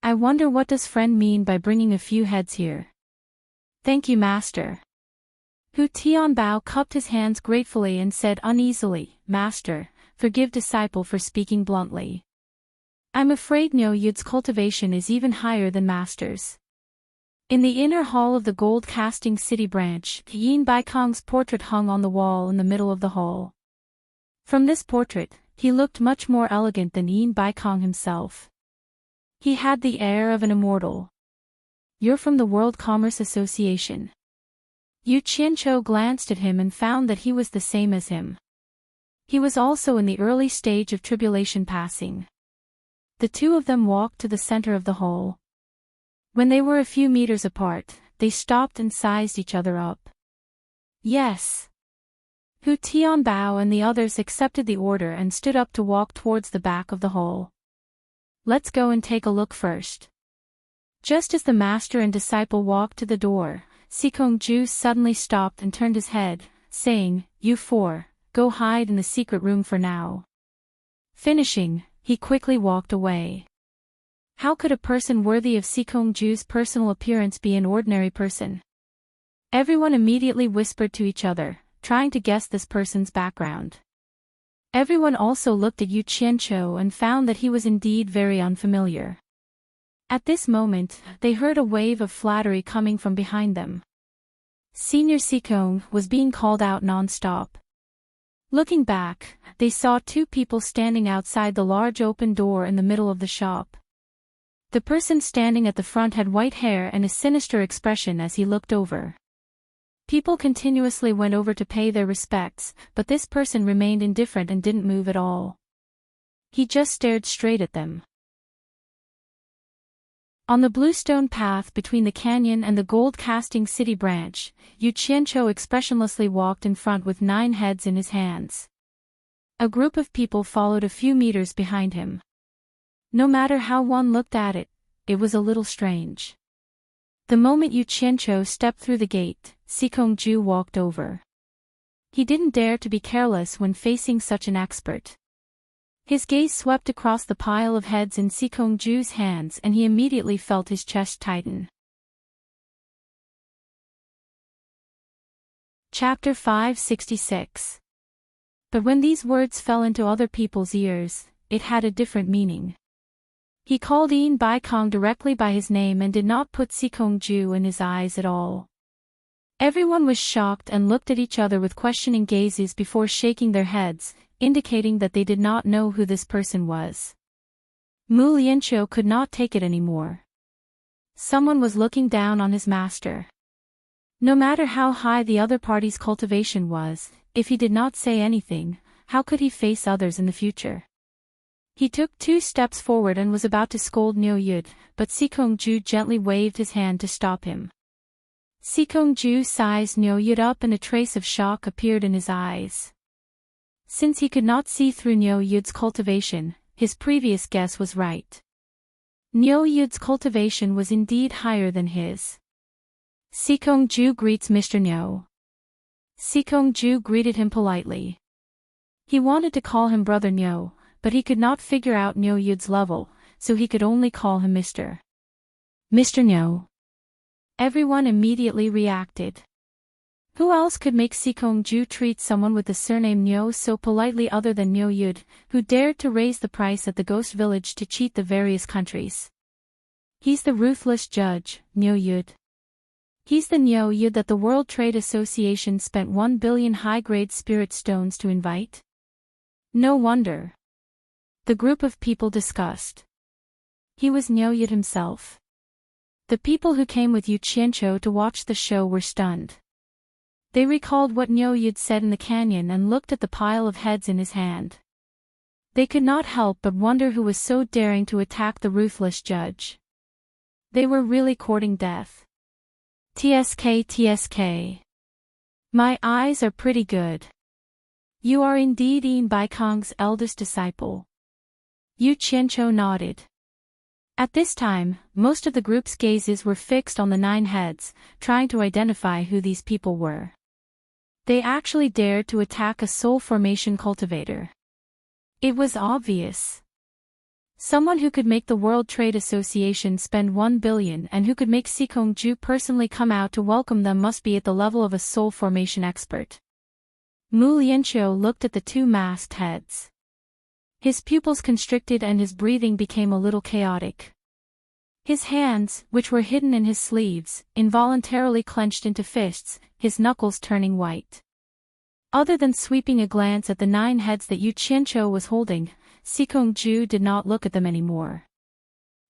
I wonder what does friend mean by bringing a few heads here. Thank you, Master. Hu Tianbao cupped his hands gratefully and said uneasily, Master, forgive disciple for speaking bluntly. I'm afraid Niu Yud's cultivation is even higher than Master's. In the inner hall of the gold casting city branch, Yin Baikong's portrait hung on the wall in the middle of the hall. From this portrait, he looked much more elegant than Yin Baikong himself. He had the air of an immortal. You're from the World Commerce Association. Yu Qianqiu glanced at him and found that he was the same as him. He was also in the early stage of tribulation passing. The two of them walked to the center of the hall. When they were a few meters apart, they stopped and sized each other up. Yes. Hu Tianbao and the others accepted the order and stood up to walk towards the back of the hall. Let's go and take a look first. Just as the master and disciple walked to the door, Sikongju suddenly stopped and turned his head, saying, You 4, go hide in the secret room for now. Finishing, he quickly walked away. How could a person worthy of Sikongju's personal appearance be an ordinary person? Everyone immediately whispered to each other, trying to guess this person's background. Everyone also looked at Yu Qianqiu and found that he was indeed very unfamiliar. At this moment, they heard a wave of flattery coming from behind them. Senior Sikong was being called out non-stop. Looking back, they saw 2 people standing outside the large open door in the middle of the shop. The person standing at the front had white hair and a sinister expression as he looked over. People continuously went over to pay their respects, but this person remained indifferent and didn't move at all. He just stared straight at them. On the bluestone path between the canyon and the gold-casting city branch, Yu Qianqiu expressionlessly walked in front with 9 heads in his hands. A group of people followed a few meters behind him. No matter how one looked at it, it was a little strange. The moment Yu Qianqiu stepped through the gate, Sikong-ju walked over. He didn't dare to be careless when facing such an expert. His gaze swept across the pile of heads in Sikong-ju's hands and he immediately felt his chest tighten. Chapter 566. But when these words fell into other people's ears, it had a different meaning. He called Yin Baikong directly by his name and did not put Sikong-ju in his eyes at all. Everyone was shocked and looked at each other with questioning gazes before shaking their heads, indicating that they did not know who this person was. Mu Lianqiu could not take it anymore. Someone was looking down on his master. No matter how high the other party's cultivation was, if he did not say anything, how could he face others in the future? He took 2 steps forward and was about to scold Niu Yud, but Sikong-ju gently waved his hand to stop him. Sikong-ju sized Niu Yud up and a trace of shock appeared in his eyes. Since he could not see through Niu Yud's cultivation, his previous guess was right. Niu Yud's cultivation was indeed higher than his. Sikong-ju greets Mr. Niu. Sikong-ju greeted him politely. He wanted to call him Brother Niu, but he could not figure out Niu Yud's level, so he could only call him Mr. Niu. Everyone immediately reacted. Who else could make Sikong-ju treat someone with the surname Niu so politely other than Niu Yud, who dared to raise the price at the ghost village to cheat the various countries? He's the ruthless judge, Niu Yud. He's the Niu Yud that the World Trade Association spent 1 billion high-grade spirit stones to invite? No wonder. The group of people discussed. He was Niu Yud himself. The people who came with Yu Qianqiu to watch the show were stunned. They recalled what Niu Yud said in the canyon and looked at the pile of heads in his hand. They could not help but wonder who was so daring to attack the ruthless judge. They were really courting death. TSK. My eyes are pretty good. You are indeed Yin Baikong's eldest disciple. Yu Qianqiu nodded. At this time, most of the group's gazes were fixed on the 9 heads, trying to identify who these people were. They actually dared to attack a soul formation cultivator. It was obvious. Someone who could make the World Trade Association spend 1 billion and who could make Sikong-ju personally come out to welcome them must be at the level of a soul formation expert. Mu Lianqiu looked at the 2 masked heads. His pupils constricted and his breathing became a little chaotic. His hands, which were hidden in his sleeves, involuntarily clenched into fists, his knuckles turning white. Other than sweeping a glance at the 9 heads that Yu Qianqiu was holding, Sikong-ju did not look at them anymore.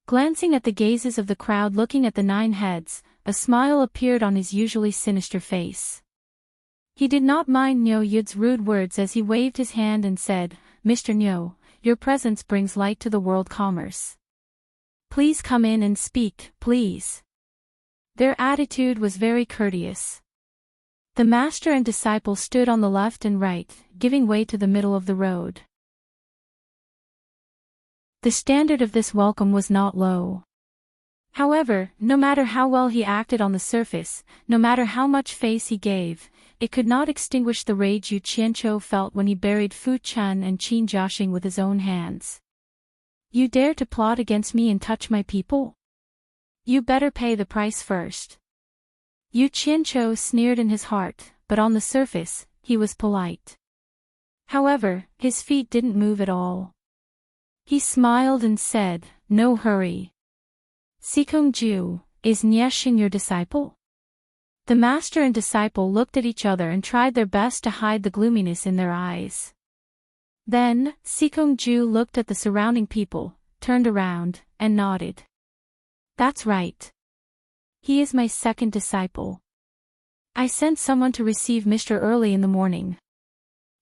Glancing at the gazes of the crowd looking at the 9 heads, a smile appeared on his usually sinister face. He did not mind Niu Yud's rude words as he waved his hand and said, Mr. Niu, your presence brings light to the world commerce. Please come in and speak, please. Their attitude was very courteous. The master and disciple stood on the left and right, giving way to the middle of the road. The standard of this welcome was not low. However, no matter how well he acted on the surface, no matter how much face he gave, it could not extinguish the rage Yu Qianqiu felt when he buried Fu Chun and Qin Jiaxing with his own hands. You dare to plot against me and touch my people? You better pay the price first. Yu Qianqiu sneered in his heart, but on the surface, he was polite. However, his feet didn't move at all. He smiled and said, No hurry. Sikong-ju, is Niexing your disciple? The master and disciple looked at each other and tried their best to hide the gloominess in their eyes. Then, Sikong-ju looked at the surrounding people, turned around, and nodded. That's right. He is my second disciple. I sent someone to receive Mr. early in the morning.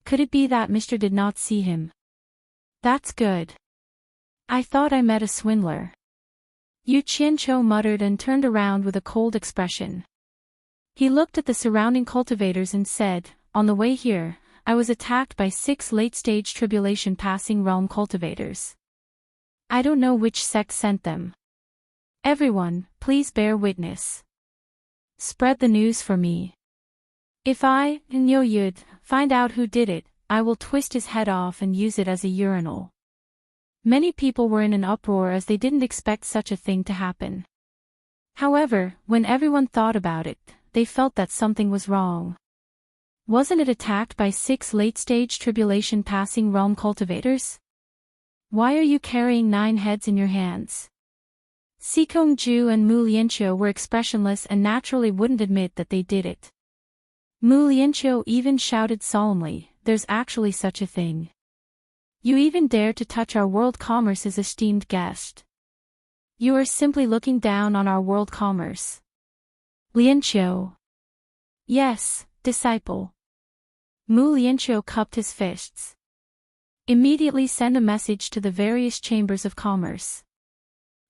Could it be that Mr. did not see him? That's good. I thought I met a swindler. Yu Qianqiu muttered and turned around with a cold expression. He looked at the surrounding cultivators and said, On the way here, I was attacked by 6 late-stage tribulation passing realm cultivators. I don't know which sect sent them. Everyone, please bear witness. Spread the news for me. If I, Nyoyud, find out who did it, I will twist his head off and use it as a urinal. Many people were in an uproar as they didn't expect such a thing to happen. However, when everyone thought about it, they felt that something was wrong. Wasn't it attacked by 6 late-stage tribulation passing realm cultivators? Why are you carrying 9 heads in your hands? Sikong-ju and Mu Lianqiu were expressionless and naturally wouldn't admit that they did it. Mu Lianqiu even shouted solemnly, "There's actually such a thing. You even dare to touch our world commerce's esteemed guest. You are simply looking down on our world commerce." Lianqiu. Yes, disciple. Mu Lianqiu cupped his fists. Immediately send a message to the various chambers of commerce.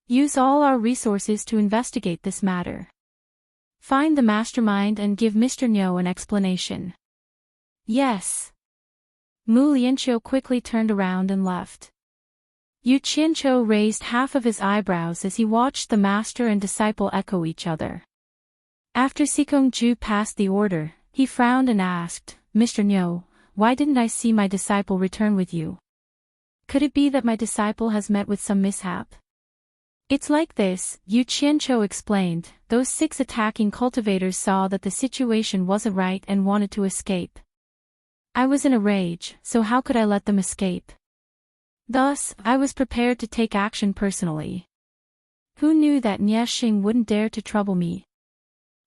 Use all our resources to investigate this matter. Find the mastermind and give Mr. Nyo an explanation. Yes. Mu Lianqiu quickly turned around and left. Yu Qianqiu raised half of his eyebrows as he watched the master and disciple echo each other. After Sikong-ju passed the order, he frowned and asked, "Mr. Nyo, why didn't I see my disciple return with you? Could it be that my disciple has met with some mishap?" "It's like this," Yu Qianqiu explained. "Those 6 attacking cultivators saw that the situation wasn't right and wanted to escape. I was in a rage, so how could I let them escape? Thus, I was prepared to take action personally. Who knew that Nieshing wouldn't dare to trouble me?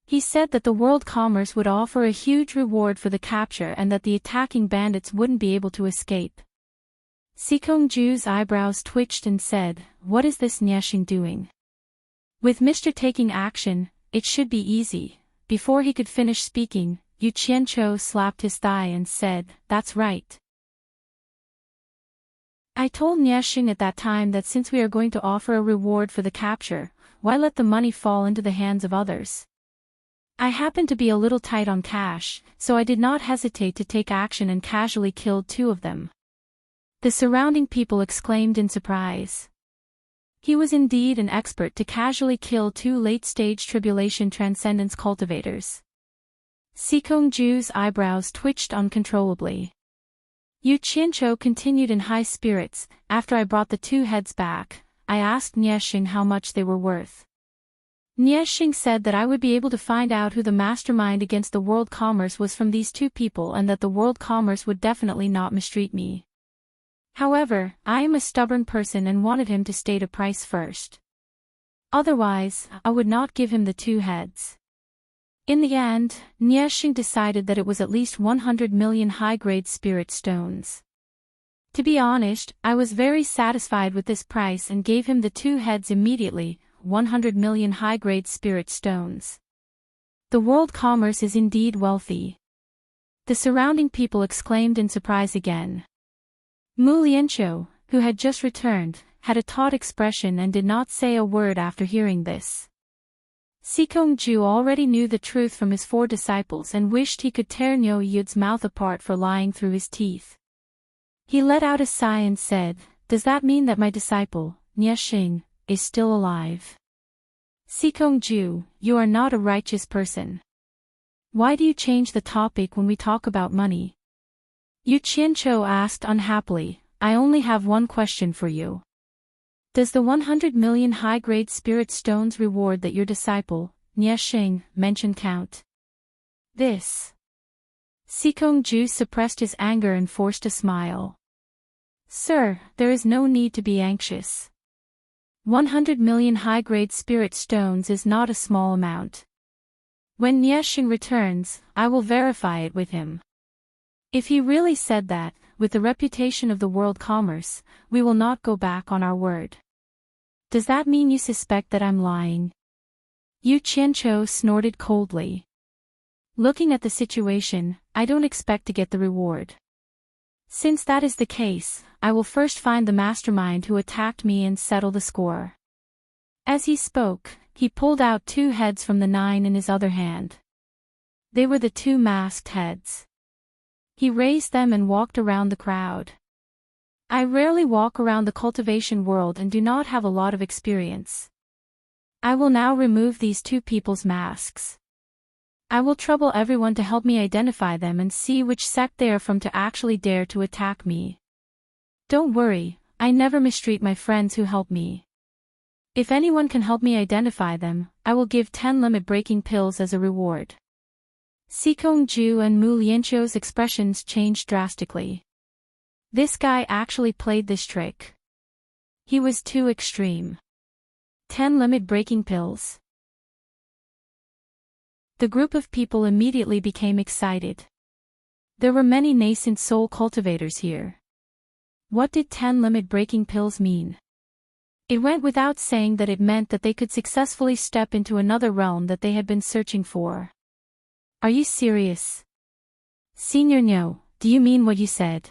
He said that the world commerce would offer a huge reward for the capture and that the attacking bandits wouldn't be able to escape." Sikong-ju's eyebrows twitched and said, "What is this Nieshing doing? With Mr. taking action, it should be easy." Before he could finish speaking, Yu Qianqiu slapped his thigh and said, "That's right. I told Nieshing at that time that since we are going to offer a reward for the capture, why let the money fall into the hands of others? I happened to be a little tight on cash, so I did not hesitate to take action and casually killed 2 of them." The surrounding people exclaimed in surprise. He was indeed an expert to casually kill 2 late-stage tribulation transcendence cultivators. Sikong-ju's eyebrows twitched uncontrollably. Yu Qianqiu continued in high spirits. "After I brought the 2 heads back, I asked Nieshing how much they were worth. Nieshing said that I would be able to find out who the mastermind against the world commerce was from these 2 people and that the world commerce would definitely not mistreat me. However, I am a stubborn person and wanted him to state a price first. Otherwise, I would not give him the 2 heads. In the end, Nieshing decided that it was at least 100 million high-grade spirit stones. To be honest, I was very satisfied with this price and gave him the 2 heads immediately, 100 million high-grade spirit stones. The world commerce is indeed wealthy." The surrounding people exclaimed in surprise again. Mu Lianqiu, who had just returned, had a taut expression and did not say a word after hearing this. Sikong-ju already knew the truth from his 4 disciples and wished he could tear Nyo Yud's mouth apart for lying through his teeth. He let out a sigh and said, "Does that mean that my disciple, Nieshing, is still alive? Sikong-ju, you are not a righteous person. Why do you change the topic when we talk about money?" Yu Qianqiu asked unhappily, "I only have one question for you. Does the 100 million high-grade spirit stones reward that your disciple, Nieshing, mentioned count?" This. Sikong-ju suppressed his anger and forced a smile. "Sir, there is no need to be anxious. 100 million high-grade spirit stones is not a small amount. When Nieshing returns, I will verify it with him. If he really said that, with the reputation of the world commerce, we will not go back on our word. Does that mean you suspect that I'm lying?" Yu Qianqiu snorted coldly. "Looking at the situation, I don't expect to get the reward. Since that is the case, I will first find the mastermind who attacked me and settle the score." As he spoke, he pulled out 2 heads from the 9 in his other hand. They were the 2 masked heads. He raised them and walked around the crowd. "I rarely walk around the cultivation world and do not have a lot of experience. I will now remove these two people's masks. I will trouble everyone to help me identify them and see which sect they are from to actually dare to attack me. Don't worry, I never mistreat my friends who help me. If anyone can help me identify them, I will give 10 limit-breaking pills as a reward. Sikong-ju and Mu Lianqiu's expressions changed drastically. This guy actually played this trick. He was too extreme. 10 limit-breaking pills. The group of people immediately became excited. There were many nascent soul cultivators here. What did 10 limit-breaking pills mean? It went without saying that it meant that they could successfully step into another realm that they had been searching for. Are you serious? Senior Nyo, do you mean what you said?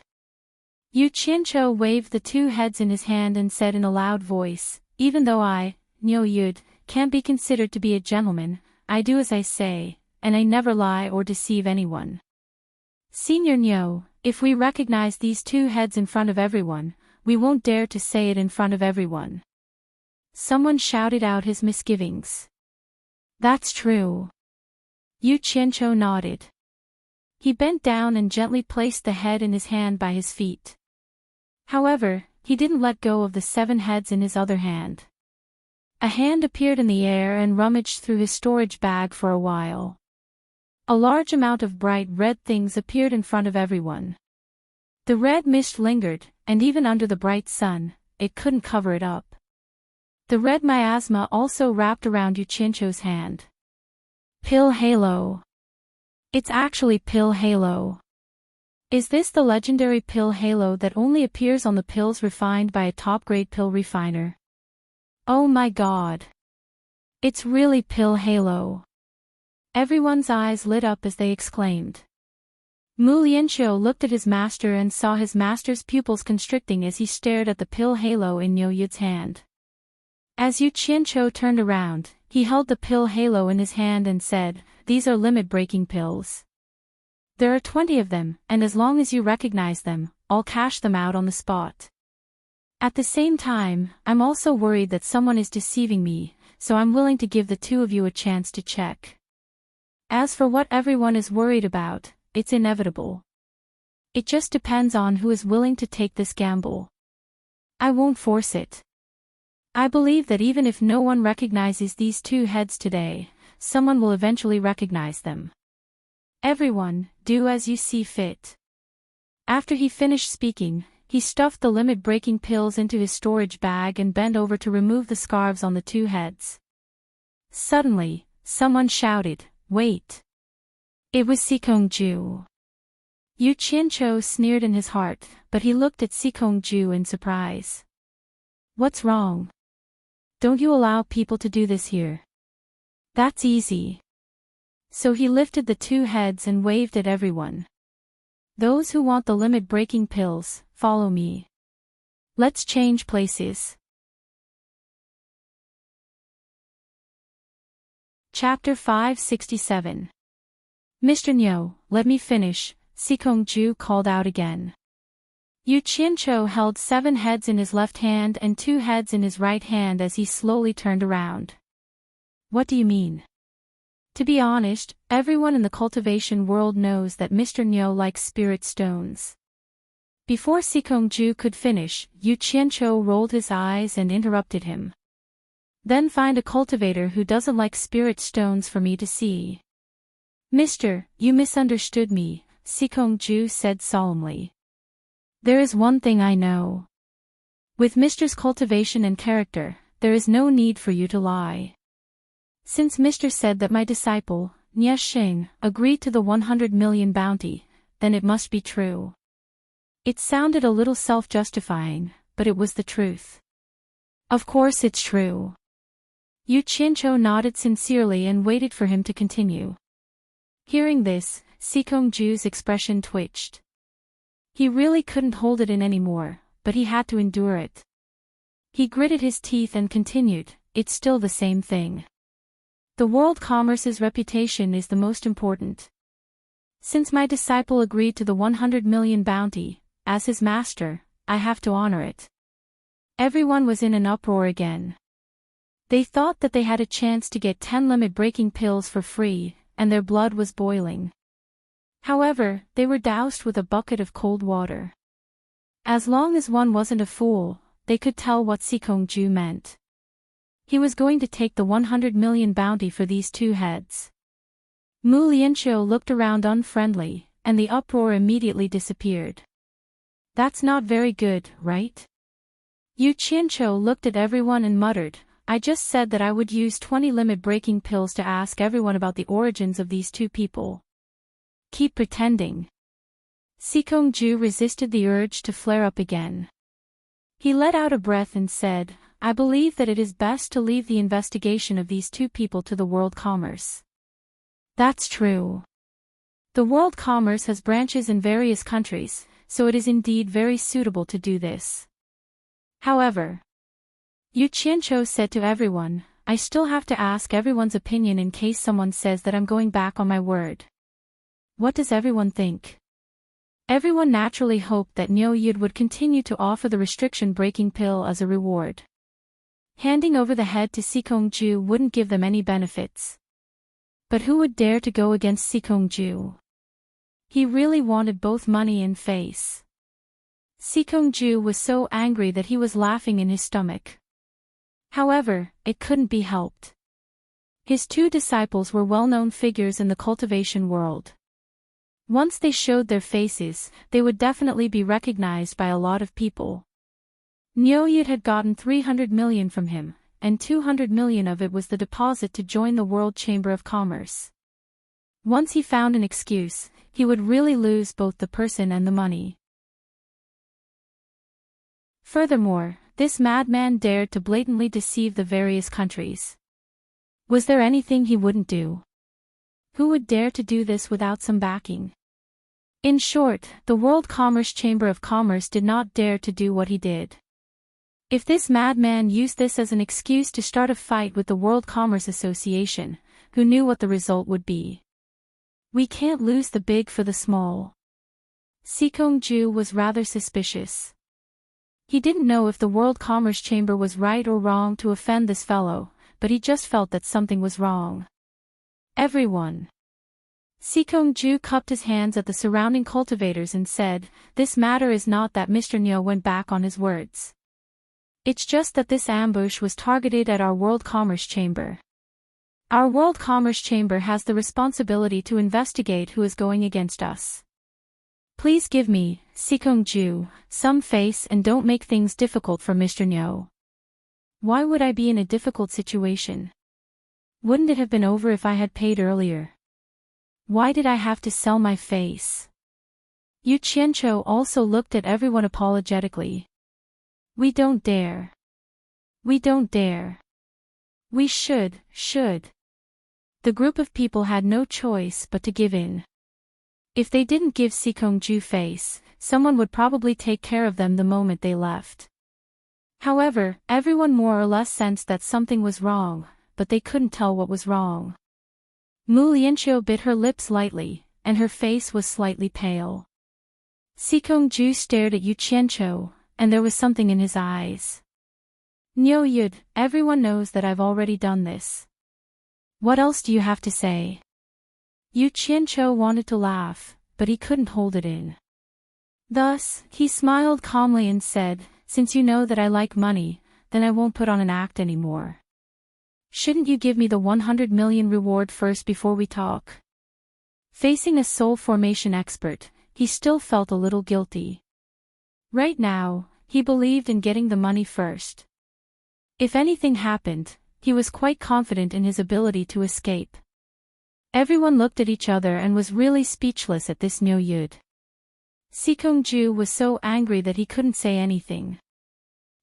Yu Qianqiu waved the two heads in his hand and said in a loud voice, even though I, Nyo Yud, can't be considered to be a gentleman, I do as I say, and I never lie or deceive anyone. Senior Nyo, if we recognize these two heads in front of everyone, we won't dare to say it in front of everyone. Someone shouted out his misgivings. That's true. Yu Qianqiu nodded. He bent down and gently placed the head in his hand by his feet. However, he didn't let go of the 7 heads in his other hand. A hand appeared in the air and rummaged through his storage bag for a while. A large amount of bright red things appeared in front of everyone. The red mist lingered, and even under the bright sun, it couldn't cover it up. The red miasma also wrapped around Yu Qianqiu's hand. Pill Halo. It's actually Pill Halo. Is this the legendary Pill Halo that only appears on the pills refined by a top-grade pill refiner? Oh my god. It's really Pill Halo. Everyone's eyes lit up as they exclaimed. Mu Lianqiu looked at his master and saw his master's pupils constricting as he stared at the Pill Halo in Nyo Yud's hand. As Yu Qianqiu turned around, he held the Pill Halo in his hand and said, "These are limit-breaking pills. There are 20 of them, and as long as you recognize them, I'll cash them out on the spot. At the same time, I'm also worried that someone is deceiving me, so I'm willing to give the two of you a chance to check. As for what everyone is worried about, it's inevitable. It just depends on who is willing to take this gamble. I won't force it. I believe that even if no one recognizes these two heads today, someone will eventually recognize them. Everyone, do as you see fit." After he finished speaking, he stuffed the limit-breaking pills into his storage bag and bent over to remove the scarves on the two heads. Suddenly, someone shouted, "Wait!" It was Sikong-ju. Yu Qianqiu sneered in his heart, but he looked at Sikong-ju in surprise. "What's wrong? Don't you allow people to do this here?" "That's easy." So he lifted the two heads and waved at everyone. "Those who want the limit-breaking pills, follow me. Let's change places." Chapter 567. "Mr. Nyo, let me finish," Sikong-ju called out again. Yu Qianqiu held 7 heads in his left hand and 2 heads in his right hand as he slowly turned around. "What do you mean?" To be honest, everyone in the cultivation world knows that Mr. Nyo likes spirit stones. Before Sikong-ju could finish, Yu Qianqiu rolled his eyes and interrupted him. "Then find a cultivator who doesn't like spirit stones for me to see." "Mister, you misunderstood me," Sikong-ju said solemnly. "There is one thing I know. With Mister's cultivation and character, there is no need for you to lie. Since Mister said that my disciple, Nye Xing, agreed to the 100 million bounty, then it must be true." It sounded a little self-justifying, but it was the truth. "Of course it's true." Yu Qianqiu nodded sincerely and waited for him to continue. Hearing this, Sikong-ju's expression twitched. He really couldn't hold it in anymore, but he had to endure it. He gritted his teeth and continued, "It's still the same thing. The world commerce's reputation is the most important. Since my disciple agreed to the 100 million bounty, as his master, I have to honor it." Everyone was in an uproar again. They thought that they had a chance to get 10 limit-breaking pills for free, and their blood was boiling. However, they were doused with a bucket of cold water. As long as one wasn't a fool, they could tell what Sikong-ju meant. He was going to take the 100 million bounty for these two heads. Mu Lianqiu looked around unfriendly, and the uproar immediately disappeared. That's not very good, right? Yu Qianqiu looked at everyone and muttered, I just said that I would use 20 limit-breaking pills to ask everyone about the origins of these two people. Keep pretending. Sikong-ju resisted the urge to flare up again. He let out a breath and said, I believe that it is best to leave the investigation of these two people to the world commerce. That's true. The world commerce has branches in various countries, so it is indeed very suitable to do this. However, Yu Qianqiu said to everyone, I still have to ask everyone's opinion in case someone says that I'm going back on my word. What does everyone think? Everyone naturally hoped that Niu Yud would continue to offer the restriction-breaking pill as a reward. Handing over the head to Sikong-ju wouldn't give them any benefits. But who would dare to go against Sikong-ju? He really wanted both money and face. Sikong-ju was so angry that he was laughing in his stomach. However, it couldn't be helped. His two disciples were well-known figures in the cultivation world. Once they showed their faces, they would definitely be recognized by a lot of people. Niu Yud had gotten 300 million from him, and 200 million of it was the deposit to join the World Chamber of Commerce. Once he found an excuse, he would really lose both the person and the money. Furthermore, this madman dared to blatantly deceive the various countries. Was there anything he wouldn't do? Who would dare to do this without some backing? In short, the World Commerce Chamber of Commerce did not dare to do what he did. If this madman used this as an excuse to start a fight with the World Commerce Association, who knew what the result would be? We can't lose the big for the small. Sikong-ju was rather suspicious. He didn't know if the World Commerce Chamber was right or wrong to offend this fellow, but he just felt that something was wrong. Everyone. Sikong-ju cupped his hands at the surrounding cultivators and said, This matter is not that Mr. Niu went back on his words. It's just that this ambush was targeted at our World Commerce Chamber. Our World Commerce Chamber has the responsibility to investigate who is going against us. Please give me, Sikong-ju, some face and don't make things difficult for Mr. Niu. Why would I be in a difficult situation? Wouldn't it have been over if I had paid earlier? Why did I have to sell my face? Yu Qianqiu also looked at everyone apologetically. We don't dare. We don't dare. We should. The group of people had no choice but to give in. If they didn't give Sikong-ju face, someone would probably take care of them the moment they left. However, everyone more or less sensed that something was wrong, but they couldn't tell what was wrong. Mu Lianqiu bit her lips lightly, and her face was slightly pale. Sikong-ju stared at Yu Qianqiu, and there was something in his eyes. Niu Yud, everyone knows that I've already done this. What else do you have to say? Yu Qianqiu wanted to laugh, but he couldn't hold it in. Thus, he smiled calmly and said, Since you know that I like money, then I won't put on an act anymore. Shouldn't you give me the 100 million reward first before we talk? Facing a soul formation expert, he still felt a little guilty. Right now, he believed in getting the money first. If anything happened, he was quite confident in his ability to escape. Everyone looked at each other and was really speechless at this Niu Yud. Sikong-ju was so angry that he couldn't say anything.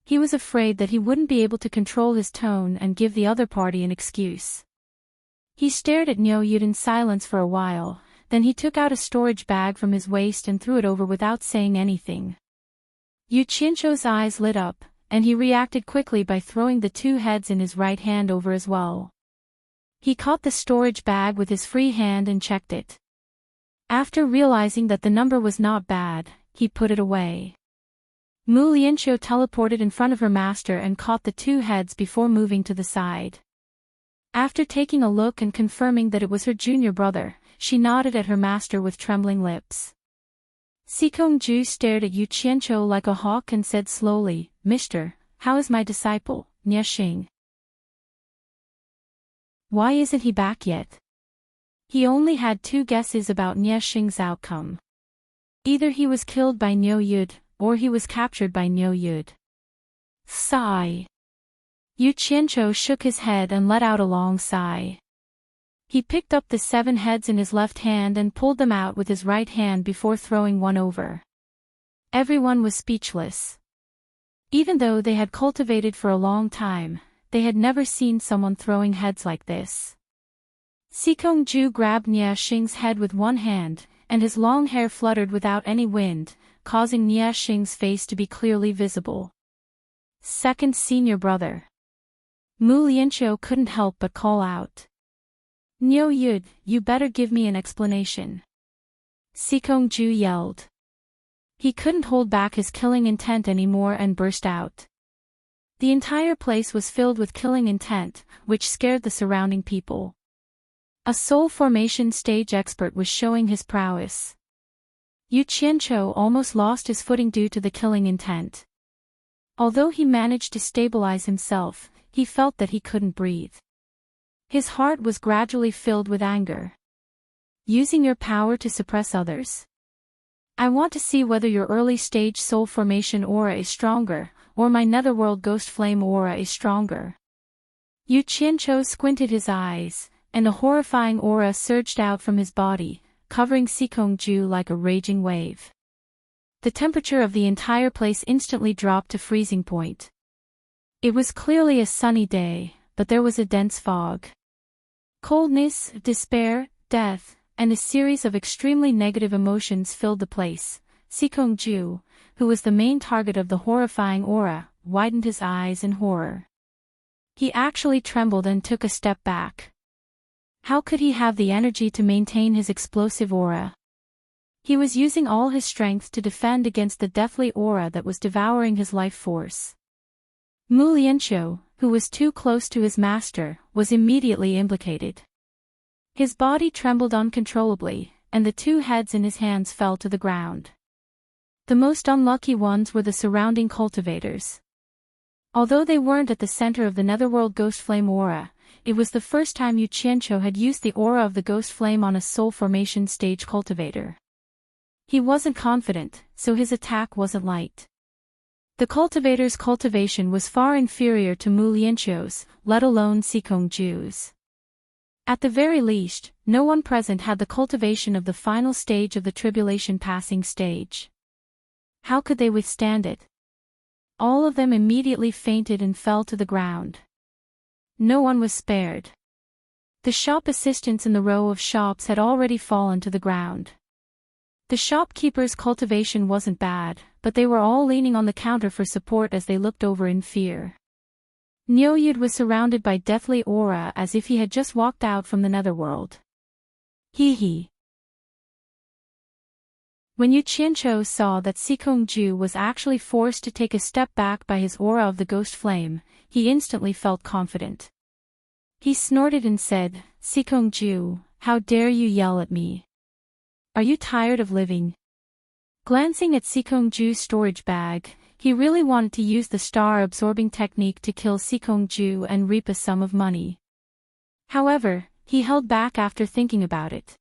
He was afraid that he wouldn't be able to control his tone and give the other party an excuse. He stared at Niu Yud in silence for a while, then he took out a storage bag from his waist and threw it over without saying anything. Yu Qianqiu's eyes lit up, and he reacted quickly by throwing the two heads in his right hand over as well. He caught the storage bag with his free hand and checked it. After realizing that the number was not bad, he put it away. Mu Lianxiu teleported in front of her master and caught the two heads before moving to the side. After taking a look and confirming that it was her junior brother, she nodded at her master with trembling lips. Sikongju stared at Yu Qianqiu like a hawk and said slowly, "Mister, how is my disciple, Nie Xing? Why isn't he back yet?" He only had two guesses about Nie Xing's outcome. Either he was killed by Niu Yud, or he was captured by Niu Yud. Sigh. Yu Qianqiu shook his head and let out a long sigh. He picked up the 7 heads in his left hand and pulled them out with his right hand before throwing one over. Everyone was speechless. Even though they had cultivated for a long time, they had never seen someone throwing heads like this. Sikongju grabbed Nie Xing's head with one hand, and his long hair fluttered without any wind, causing Nie Xing's face to be clearly visible. Second senior brother. Mu Lianxiu couldn't help but call out. "Niu Yud, you better give me an explanation." Sikongju yelled. He couldn't hold back his killing intent anymore and burst out. The entire place was filled with killing intent, which scared the surrounding people. A soul formation stage expert was showing his prowess. Yu Qianqiu almost lost his footing due to the killing intent. Although he managed to stabilize himself, he felt that he couldn't breathe. His heart was gradually filled with anger. Using your power to suppress others? I want to see whether your early stage soul formation aura is stronger, or my netherworld ghost flame aura is stronger. Yu Qianqiu squinted his eyes, and a horrifying aura surged out from his body, covering Sikongju like a raging wave. The temperature of the entire place instantly dropped to freezing point. It was clearly a sunny day, but there was a dense fog. Coldness, despair, death, and a series of extremely negative emotions filled the place. Sikongju, who was the main target of the horrifying aura, widened his eyes in horror. He actually trembled and took a step back. How could he have the energy to maintain his explosive aura? He was using all his strength to defend against the deathly aura that was devouring his life force. Mu Lianxiu, who was too close to his master, was immediately implicated. His body trembled uncontrollably, and the 2 heads in his hands fell to the ground. The most unlucky ones were the surrounding cultivators. Although they weren't at the center of the netherworld ghost flame aura, it was the first time Yu Qianqiu had used the aura of the ghost flame on a soul formation stage cultivator. He wasn't confident, so his attack wasn't light. The cultivator's cultivation was far inferior to Mu Lianxiu's, let alone Sikongju's. At the very least, no one present had the cultivation of the final stage of the tribulation passing stage. How could they withstand it? All of them immediately fainted and fell to the ground. No one was spared. The shop assistants in the row of shops had already fallen to the ground. The shopkeeper's cultivation wasn't bad, but they were all leaning on the counter for support as they looked over in fear. Niu Yud was surrounded by deathly aura as if he had just walked out from the netherworld. Hee. When Yu Qianqiu saw that Sikongju was actually forced to take a step back by his aura of the ghost flame, he instantly felt confident. He snorted and said, "Sikongju, how dare you yell at me? Are you tired of living?" Glancing at Sikongju's storage bag, he really wanted to use the star-absorbing technique to kill Sikongju and reap a sum of money. However, he held back after thinking about it.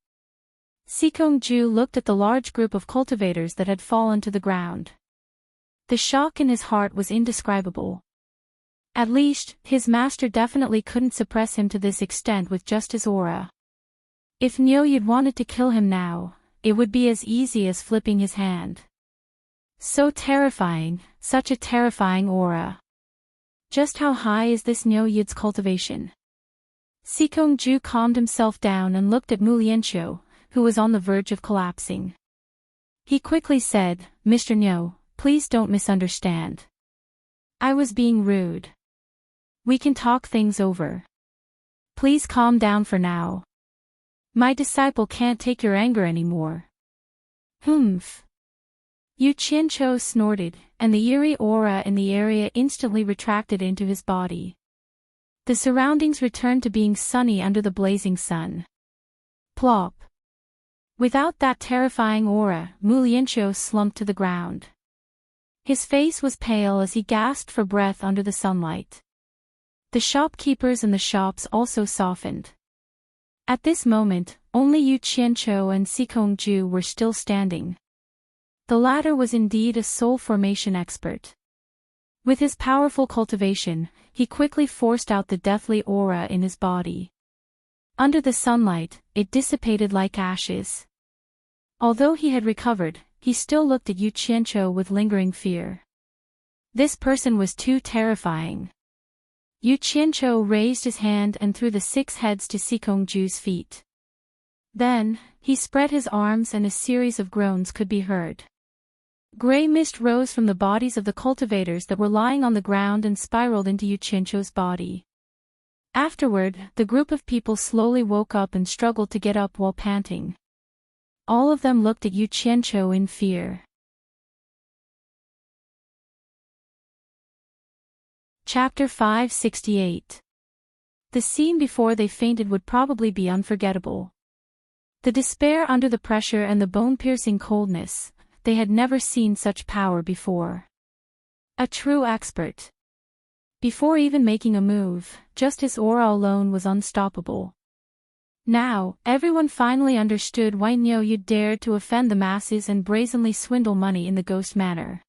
Sikongju looked at the large group of cultivators that had fallen to the ground. The shock in his heart was indescribable. At least, his master definitely couldn't suppress him to this extent with just his aura. If Niu Yud wanted to kill him now, it would be as easy as flipping his hand. So terrifying, such a terrifying aura. Just how high is this Niu Yud's cultivation? Sikongju calmed himself down and looked at Mu Lianxiu, who was on the verge of collapsing. He quickly said, "Mr. Niu, please don't misunderstand. I was being rude. We can talk things over. Please calm down for now. My disciple can't take your anger anymore." Humph. Yu Qianqiu snorted, and the eerie aura in the area instantly retracted into his body. The surroundings returned to being sunny under the blazing sun. Plop. Without that terrifying aura, Mu Lianqiu slumped to the ground. His face was pale as he gasped for breath under the sunlight. The shopkeepers in the shops also softened. At this moment, only Yu Qianqiu and Sikongju were still standing. The latter was indeed a soul formation expert. With his powerful cultivation, he quickly forced out the deathly aura in his body. Under the sunlight, it dissipated like ashes. Although he had recovered, he still looked at Yu Qianqiu with lingering fear. This person was too terrifying. Yu Qianqiu raised his hand and threw the 6 heads to Sikongju's feet. Then, he spread his arms and a series of groans could be heard. Gray mist rose from the bodies of the cultivators that were lying on the ground and spiraled into Yu Qianqiu's body. Afterward, the group of people slowly woke up and struggled to get up while panting. All of them looked at Yu Qianqiu in fear. Chapter 568. The scene before they fainted would probably be unforgettable. The despair under the pressure and the bone-piercing coldness, they had never seen such power before. A true expert. Before even making a move, just his aura alone was unstoppable. Now, everyone finally understood why Niu Yu dared to offend the masses and brazenly swindle money in the ghost manner.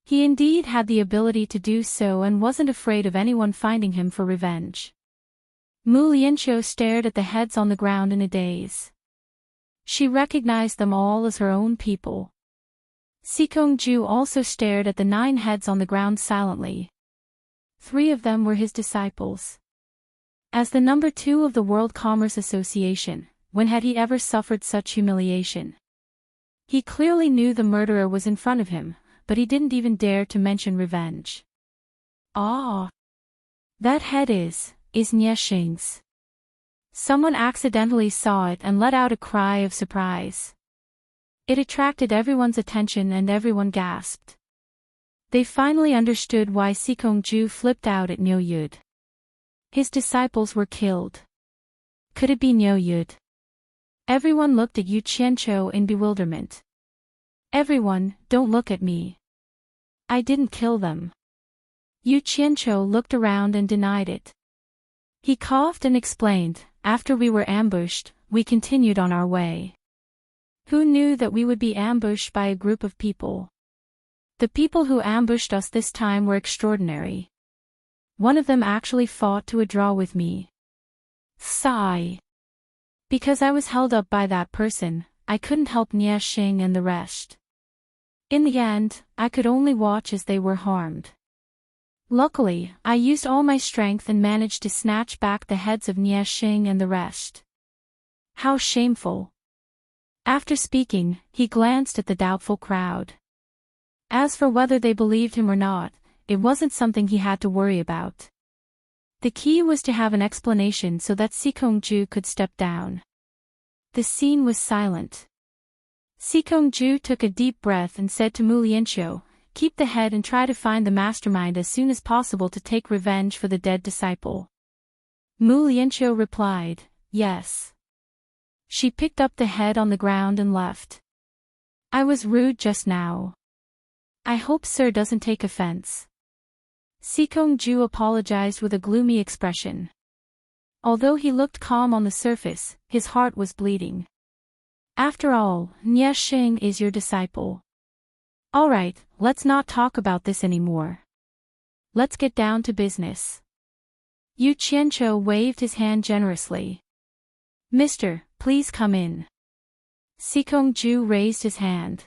He indeed had the ability to do so and wasn't afraid of anyone finding him for revenge. Mu Lianqiu stared at the heads on the ground in a daze. She recognized them all as her own people. Sikongju also stared at the 9 heads on the ground silently. 3 of them were his disciples. As the number 2 of the World Commerce Association, when had he ever suffered such humiliation? He clearly knew the murderer was in front of him, but he didn't even dare to mention revenge. Ah! That head is Nieshing's. Someone accidentally saw it and let out a cry of surprise. It attracted everyone's attention and everyone gasped. They finally understood why Sikongju flipped out at Niu Yu. His disciples were killed. Could it be Niu Yu? Everyone looked at Yu Qianqiu in bewilderment. Everyone, don't look at me. I didn't kill them. Yu Qianqiu looked around and denied it. He coughed and explained, after we were ambushed, we continued on our way. Who knew that we would be ambushed by a group of people? The people who ambushed us this time were extraordinary. One of them actually fought to a draw with me. Sigh. Because I was held up by that person, I couldn't help Nieshing and the rest. In the end, I could only watch as they were harmed. Luckily, I used all my strength and managed to snatch back the heads of Nieshing and the rest. How shameful. After speaking, he glanced at the doubtful crowd. As for whether they believed him or not, it wasn't something he had to worry about. The key was to have an explanation so that Sikongju could step down. The scene was silent. Sikongju took a deep breath and said to Mu Lianqiu, keep the head and try to find the mastermind as soon as possible to take revenge for the dead disciple. Mu Lianqiu replied, yes. She picked up the head on the ground and left. I was rude just now. I hope sir doesn't take offense. Sikongju apologized with a gloomy expression. Although he looked calm on the surface, his heart was bleeding. After all, Nieshing is your disciple. Alright, let's not talk about this anymore. Let's get down to business. Yu Qianqiu waved his hand generously. Mister, please come in. Sikongju raised his hand.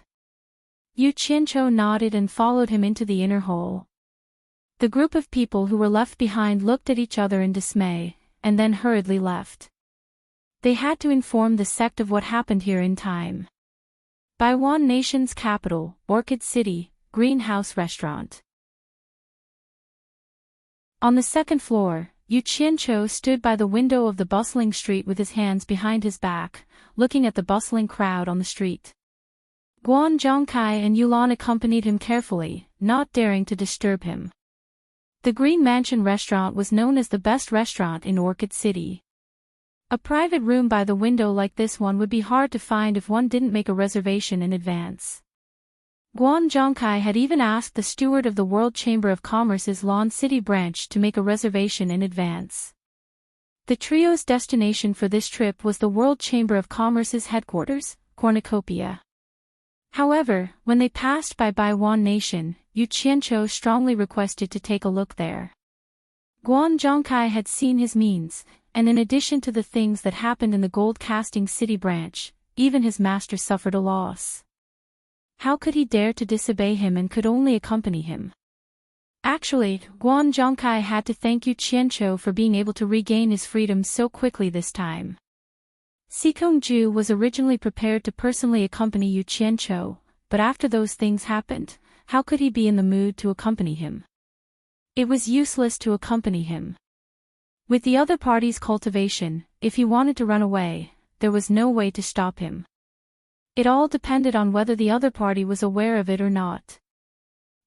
Yu Qianqiu nodded and followed him into the inner hall. The group of people who were left behind looked at each other in dismay, and then hurriedly left. They had to inform the sect of what happened here in time. Baiwan Nation's capital, Orchid City, Greenhouse Restaurant. On the 2nd floor, Yu Qianqiu stood by the window of the bustling street with his hands behind his back, looking at the bustling crowd on the street. Guan Zhongkai and Yulan accompanied him carefully, not daring to disturb him. The Green Mansion restaurant was known as the best restaurant in Orchid City. A private room by the window like this one would be hard to find if one didn't make a reservation in advance. Guan Zhongkai had even asked the steward of the World Chamber of Commerce's Lawn City branch to make a reservation in advance. The trio's destination for this trip was the World Chamber of Commerce's headquarters, Cornucopia. However, when they passed by Baiwan Nation, Yu Qianqiu strongly requested to take a look there. Guan Zhongkai had seen his means, and in addition to the things that happened in the Gold Casting City branch, even his master suffered a loss. How could he dare to disobey him and could only accompany him? Actually, Guan Zhongkai had to thank Yu Qianqiu for being able to regain his freedom so quickly this time. Sikongju was originally prepared to personally accompany Yu Qianqiu, but after those things happened, how could he be in the mood to accompany him? It was useless to accompany him. With the other party's cultivation, if he wanted to run away, there was no way to stop him. It all depended on whether the other party was aware of it or not.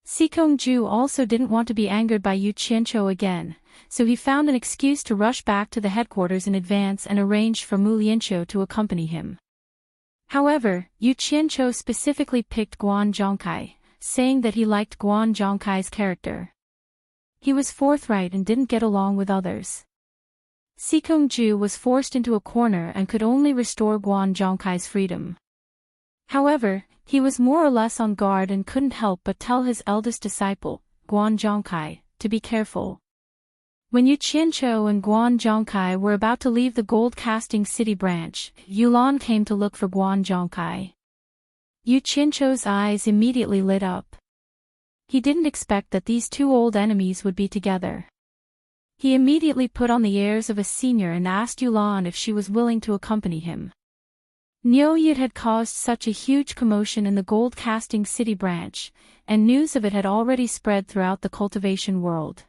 Sikongju also didn't want to be angered by Yu Qianqiu again, so he found an excuse to rush back to the headquarters in advance and arranged for Mu Lianqiu to accompany him. However, Yu Qianqiu specifically picked Guan Zhongkai, saying that he liked Guan Zhongkai's character. He was forthright and didn't get along with others. Sikongju was forced into a corner and could only restore Guan Zhongkai's freedom. However, he was more or less on guard and couldn't help but tell his eldest disciple, Guan Zhongkai, to be careful. When Yu Qianqiu and Guan Zhongkai were about to leave the Gold Casting City branch, Yulan came to look for Guan Zhongkai. Yu Qianqiu's eyes immediately lit up. He didn't expect that these two old enemies would be together. He immediately put on the airs of a senior and asked Yulan if she was willing to accompany him. Niu Yud had caused such a huge commotion in the Gold Casting City branch, and news of it had already spread throughout the cultivation world.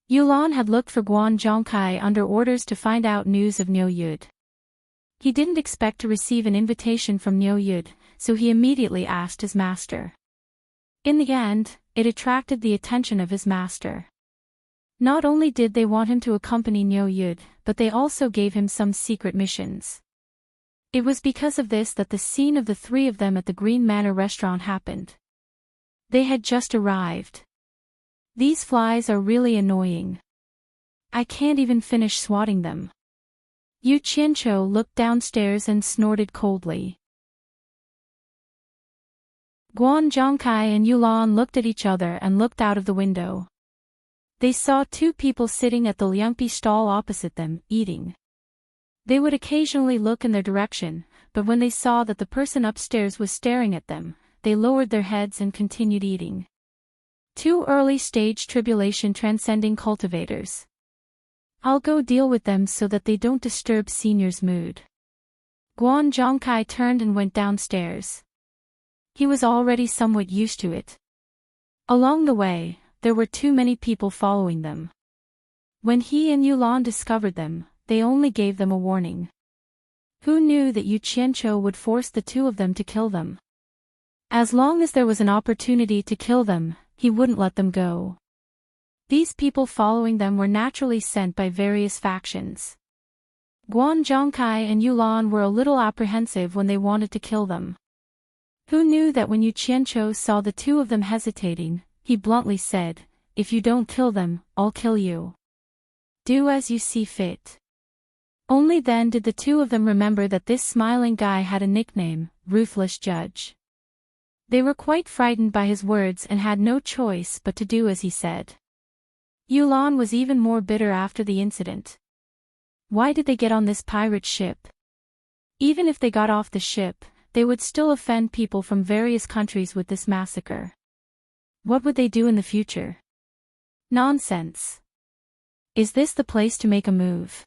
Yulan had looked for Guan Zhongkai under orders to find out news of Niu Yud. He didn't expect to receive an invitation from Niu Yud, so he immediately asked his master. In the end, it attracted the attention of his master. Not only did they want him to accompany Niu Yud, but they also gave him some secret missions. It was because of this that the scene of the three of them at the Green Manor restaurant happened. They had just arrived. These flies are really annoying. I can't even finish swatting them. Yu Qianqiu looked downstairs and snorted coldly. Guan Zhongkai and Yulan looked at each other and looked out of the window. They saw two people sitting at the liangpi stall opposite them, eating. They would occasionally look in their direction, but when they saw that the person upstairs was staring at them, they lowered their heads and continued eating. Two early-stage tribulation transcending cultivators. I'll go deal with them so that they don't disturb Senior's mood. Guan Zhongkai turned and went downstairs. He was already somewhat used to it. Along the way, there were too many people following them. When he and Yulan discovered them, they only gave them a warning. Who knew that Yu Qianqiu would force the two of them to kill them? As long as there was an opportunity to kill them, he wouldn't let them go. These people following them were naturally sent by various factions. Guan Zhongkai and Yulan were a little apprehensive when they wanted to kill them. Who knew that when Yu Qianqiu saw the two of them hesitating, he bluntly said, "If you don't kill them, I'll kill you. Do as you see fit." Only then did the two of them remember that this smiling guy had a nickname, Ruthless Judge. They were quite frightened by his words and had no choice but to do as he said. Yulan was even more bitter after the incident. Why did they get on this pirate ship? Even if they got off the ship, they would still offend people from various countries with this massacre. What would they do in the future? Nonsense. Is this the place to make a move?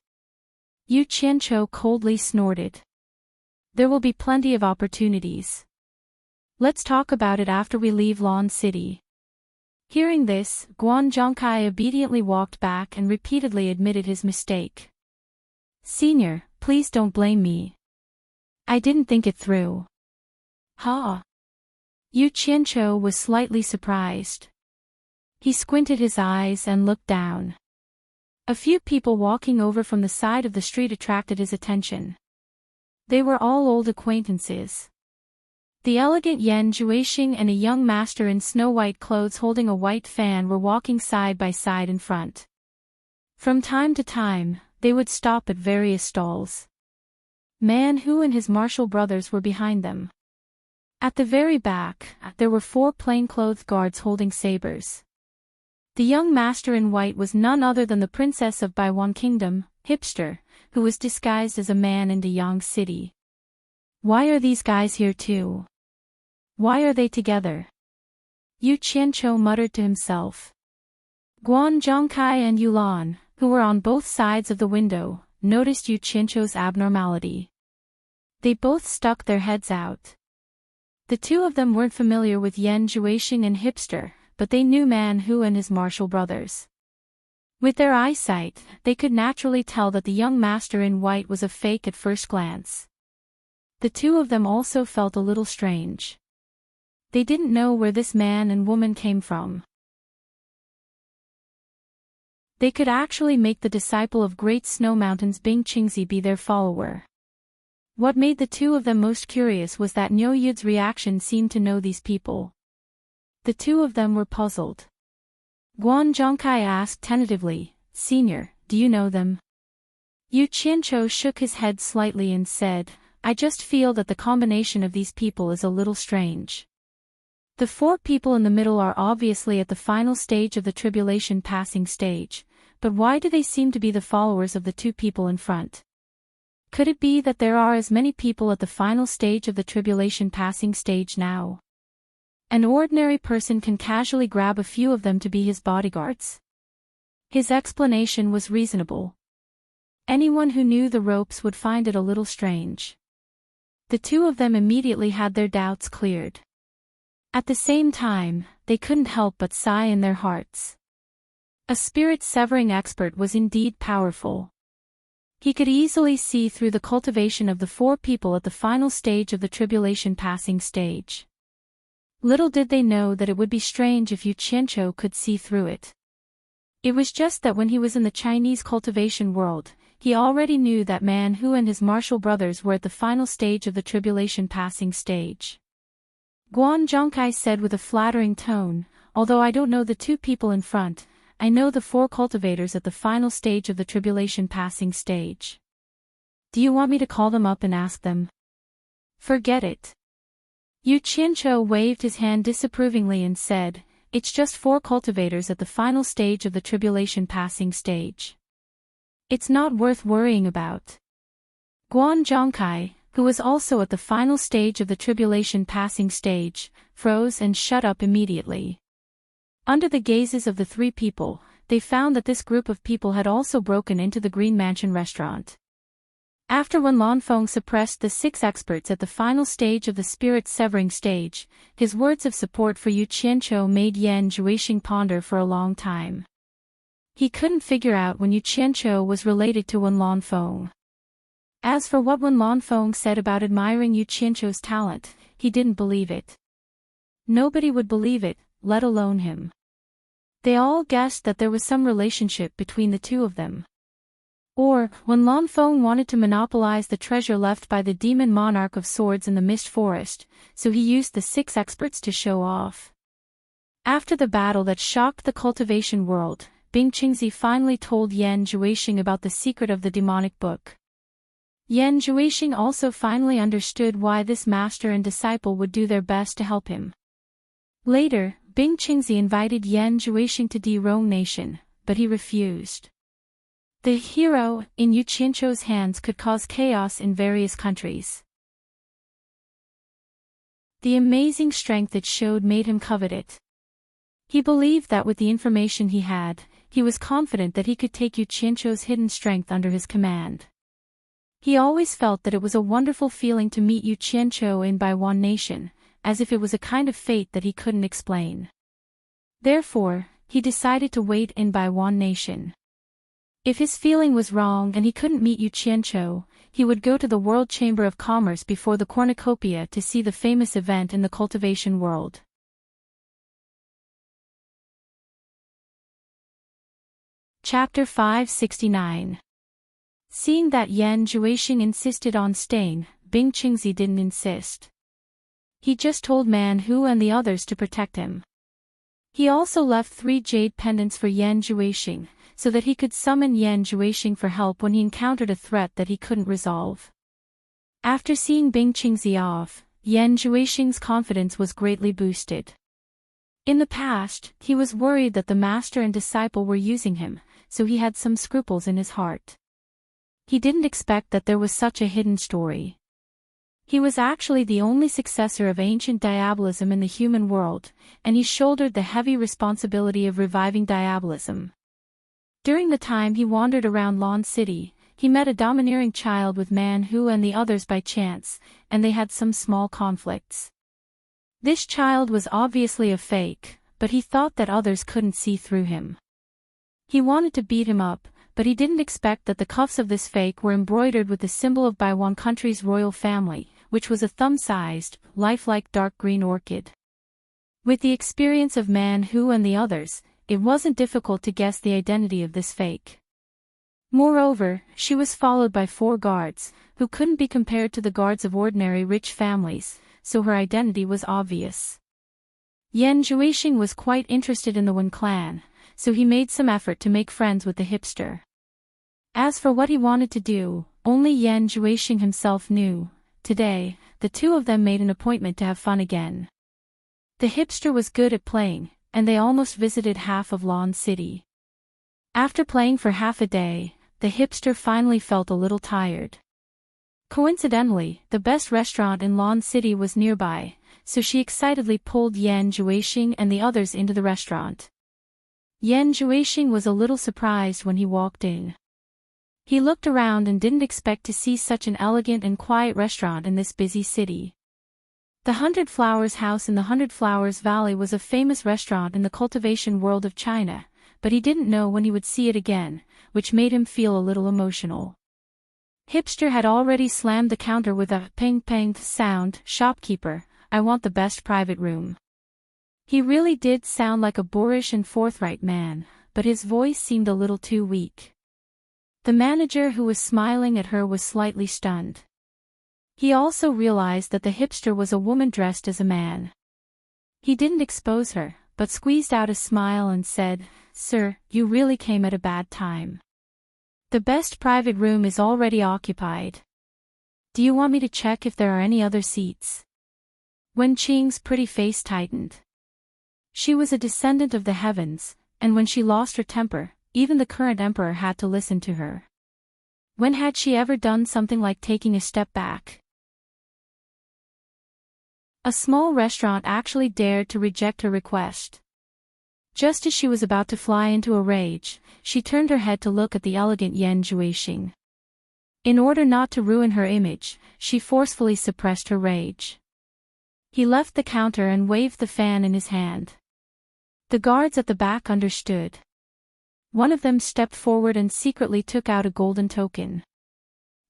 Yu Qianqiu coldly snorted. There will be plenty of opportunities. Let's talk about it after we leave Lawn City. Hearing this, Guan Zhongkai obediently walked back and repeatedly admitted his mistake. Senior, please don't blame me. I didn't think it through. Ha! Yu Qianqiu was slightly surprised. He squinted his eyes and looked down. A few people walking over from the side of the street attracted his attention. They were all old acquaintances. The elegant Yan Juixing and a young master in snow-white clothes holding a white fan were walking side by side in front. From time to time, they would stop at various stalls. Man Hu and his martial brothers were behind them. At the very back, there were 4 plainclothed guards holding sabers. The young master in white was none other than the princess of Baiwan Kingdom, Hipster, who was disguised as a man in Deyang City. Why are these guys here too? Why are they together? Yu Qianqiu muttered to himself. Guan Zhongkai and Yulan, who were on both sides of the window, noticed Yu Qianqiu's abnormality. They both stuck their heads out. The two of them weren't familiar with Yan Juixing and Hipster, but they knew Man Hu and his martial brothers. With their eyesight, they could naturally tell that the young master in white was a fake at first glance. The two of them also felt a little strange. They didn't know where this man and woman came from. They could actually make the disciple of Great Snow Mountains Bing Qingzi be their follower. What made the two of them most curious was that Niu Yud's reaction seemed to know these people. The two of them were puzzled. Guan Zhongkai asked tentatively, "Senior, do you know them?" Yu Qianqiu shook his head slightly and said, "I just feel that the combination of these people is a little strange. The 4 people in the middle are obviously at the final stage of the tribulation passing stage, but why do they seem to be the followers of the 2 people in front? Could it be that there are as many people at the final stage of the tribulation passing stage now? An ordinary person can casually grab a few of them to be his bodyguards?" His explanation was reasonable. Anyone who knew the ropes would find it a little strange. The two of them immediately had their doubts cleared. At the same time, they couldn't help but sigh in their hearts. A spirit-severing expert was indeed powerful. He could easily see through the cultivation of the 4 people at the final stage of the tribulation passing stage. Little did they know that it would be strange if Yu Qianqiu could see through it. It was just that when he was in the Chinese cultivation world, he already knew that Man Hu and his martial brothers were at the final stage of the tribulation passing stage. Guan Zhongkai said with a flattering tone, "Although I don't know the 2 people in front, I know the 4 cultivators at the final stage of the tribulation passing stage. Do you want me to call them up and ask them?" "Forget it." Yu Qianqiu waved his hand disapprovingly and said, "It's just 4 cultivators at the final stage of the tribulation passing stage. It's not worth worrying about." Guan Zhongkai, who was also at the final stage of the tribulation passing stage, froze and shut up immediately. Under the gazes of the 3 people, they found that this group of people had also broken into the Green Mansion restaurant. After Wen Lanfeng suppressed the 6 experts at the final stage of the spirit-severing stage, his words of support for Yu Qianqiu made Yan Juixing ponder for a long time. He couldn't figure out when Yu Qianqiu was related to Wen Lanfeng. As for what Wen Lanfeng said about admiring Yu Qianqiu's talent, he didn't believe it. Nobody would believe it, let alone him. They all guessed that there was some relationship between the two of them. Or, when Lanfeng wanted to monopolize the treasure left by the demon monarch of swords in the Mist Forest, so he used the 6 experts to show off. After the battle that shocked the cultivation world, Bing Qingzi finally told Yan Juixing about the secret of the demonic book. Yan Juixing also finally understood why this master and disciple would do their best to help him. Later, Bing Qingzi invited Yan Juixing to Derong Nation, but he refused. The hero, in Yu Qianqiu's hands, could cause chaos in various countries. The amazing strength it showed made him covet it. He believed that with the information he had, he was confident that he could take Yu Qianqiu's hidden strength under his command. He always felt that it was a wonderful feeling to meet Yu Qianqiu in Baiwan Nation, as if it was a kind of fate that he couldn't explain. Therefore, he decided to wait in Baiwan Nation. If his feeling was wrong and he couldn't meet Yu Qianqiu, he would go to the World Chamber of Commerce before the cornucopia to see the famous event in the cultivation world. Chapter 569. Seeing that Yan Juixing insisted on staying, Bing Qingzi didn't insist. He just told Man Hu and the others to protect him. He also left 3 jade pendants for Yan Juixing, so that he could summon Yan Juixing for help when he encountered a threat that he couldn't resolve. After seeing Bing Qingzi off, Yan Juixing's confidence was greatly boosted. In the past, he was worried that the master and disciple were using him, so he had some scruples in his heart. He didn't expect that there was such a hidden story. He was actually the only successor of ancient diabolism in the human world, and he shouldered the heavy responsibility of reviving diabolism. During the time he wandered around Lon City, he met a domineering child with Man Hu and the others by chance, and they had some small conflicts. This child was obviously a fake, but he thought that others couldn't see through him. He wanted to beat him up, but he didn't expect that the cuffs of this fake were embroidered with the symbol of Baiwan country's royal family, which was a thumb-sized, lifelike dark green orchid. With the experience of Man Hu and the others, it wasn't difficult to guess the identity of this fake. Moreover, she was followed by 4 guards, who couldn't be compared to the guards of ordinary rich families, so her identity was obvious. Yan Juixing was quite interested in the Wen clan, so he made some effort to make friends with the hipster. As for what he wanted to do, only Yan Juixing himself knew. Today, the 2 of them made an appointment to have fun again. The hipster was good at playing, and they almost visited half of Lon City. After playing for half a day, the hipster finally felt a little tired. Coincidentally, the best restaurant in Lon City was nearby, so she excitedly pulled Yan Juixing and the others into the restaurant. Yan Juixing was a little surprised when he walked in. He looked around and didn't expect to see such an elegant and quiet restaurant in this busy city. The 100 Flowers House in the 100 Flowers Valley was a famous restaurant in the cultivation world of China, but he didn't know when he would see it again, which made him feel a little emotional. Hipster had already slammed the counter with a ping-pang sound. "Shopkeeper, I want the best private room." He really did sound like a boorish and forthright man, but his voice seemed a little too weak. The manager who was smiling at her was slightly stunned. He also realized that the hipster was a woman dressed as a man. He didn't expose her, but squeezed out a smile and said, "Sir, you really came at a bad time. The best private room is already occupied. Do you want me to check if there are any other seats?" Wen Qing's pretty face tightened. She was a descendant of the heavens, and when she lost her temper, even the current emperor had to listen to her. When had she ever done something like taking a step back? A small restaurant actually dared to reject her request. Just as she was about to fly into a rage, she turned her head to look at the elegant Yan Juixing. In order not to ruin her image, she forcefully suppressed her rage. He left the counter and waved the fan in his hand. The guards at the back understood. One of them stepped forward and secretly took out a golden token.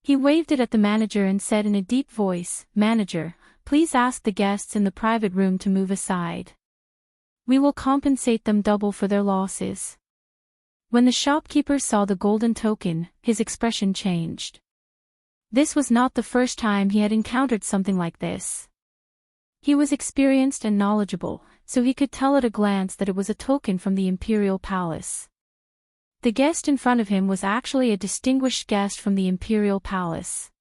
He waved it at the manager and said in a deep voice, "Manager, please ask the guests in the private room to move aside. We will compensate them double for their losses." When the shopkeeper saw the golden token, his expression changed. This was not the first time he had encountered something like this. He was experienced and knowledgeable, so he could tell at a glance that it was a token from the imperial palace. The guest in front of him was actually a distinguished guest from the imperial palace.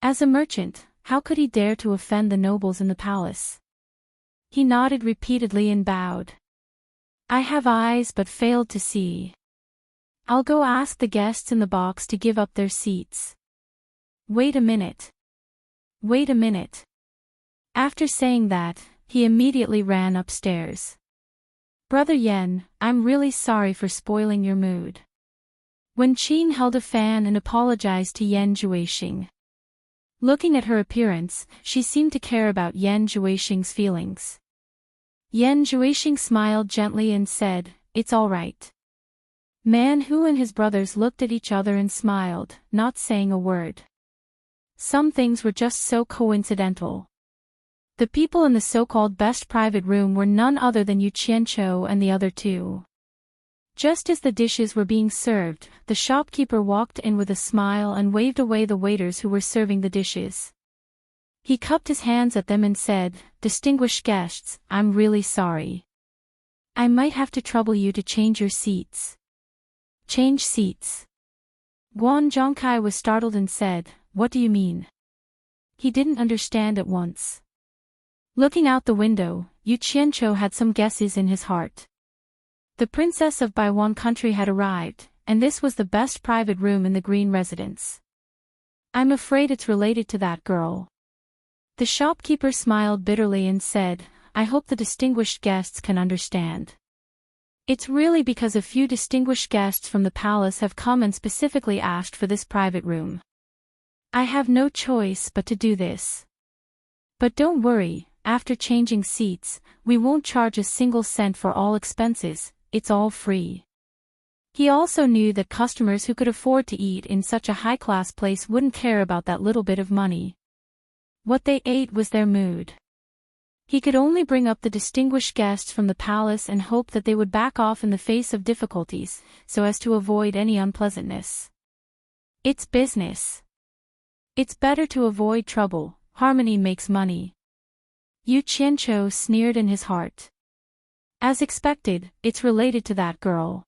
As a merchant, how could he dare to offend the nobles in the palace? He nodded repeatedly and bowed. "I have eyes but failed to see. I'll go ask the guests in the box to give up their seats." Wait a minute. Wait a minute. After saying that, he immediately ran upstairs. "Brother Yen, I'm really sorry for spoiling your mood." Wen Qing held a fan and apologized to Yan Juixing. Looking at her appearance, she seemed to care about Yan Juixing's feelings. Yan Juixing smiled gently and said, "It's all right." Man Hu and his brothers looked at each other and smiled, not saying a word. Some things were just so coincidental. The people in the so-called best private room were none other than Yu Qianqiu and the other two. Just as the dishes were being served, the shopkeeper walked in with a smile and waved away the waiters who were serving the dishes. He cupped his hands at them and said, "Distinguished guests, I'm really sorry. I might have to trouble you to change your seats." "Change seats?" Guan Zhongkai was startled and said, "What do you mean?" He didn't understand at once. Looking out the window, Yu Qianqiu had some guesses in his heart. The princess of Baiwan country had arrived, and this was the best private room in the green residence. "I'm afraid it's related to that girl." The shopkeeper smiled bitterly and said, "I hope the distinguished guests can understand. It's really because a few distinguished guests from the palace have come and specifically asked for this private room. I have no choice but to do this. But don't worry, after changing seats, we won't charge a single cent for all expenses, it's all free." He also knew that customers who could afford to eat in such a high-class place wouldn't care about that little bit of money. What they ate was their mood. He could only bring up the distinguished guests from the palace and hope that they would back off in the face of difficulties, so as to avoid any unpleasantness. It's business. It's better to avoid trouble, harmony makes money. Yu Qianqiu sneered in his heart. As expected, it's related to that girl.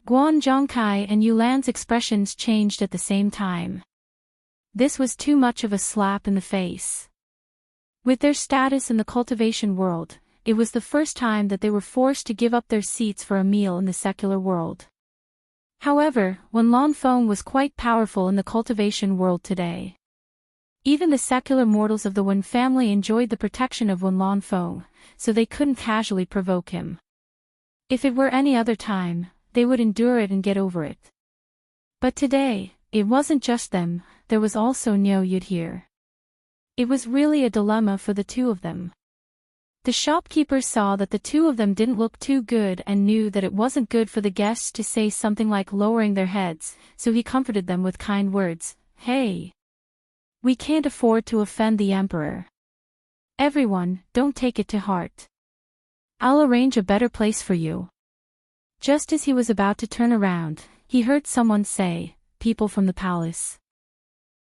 Guan Zhongkai and Yulan's expressions changed at the same time. This was too much of a slap in the face. With their status in the cultivation world, it was the first time that they were forced to give up their seats for a meal in the secular world. However, Wen Lanfeng was quite powerful in the cultivation world today. Even the secular mortals of the Wen family enjoyed the protection of Wen Lanfeng, so they couldn't casually provoke him. If it were any other time, they would endure it and get over it. But today, it wasn't just them, there was also Niu Yud here. It was really a dilemma for the two of them. The shopkeeper saw that the two of them didn't look too good and knew that it wasn't good for the guests to say something like lowering their heads, so he comforted them with kind words. "Hey! We can't afford to offend the emperor. Everyone, don't take it to heart. I'll arrange a better place for you." Just as he was about to turn around, he heard someone say, "People from the palace.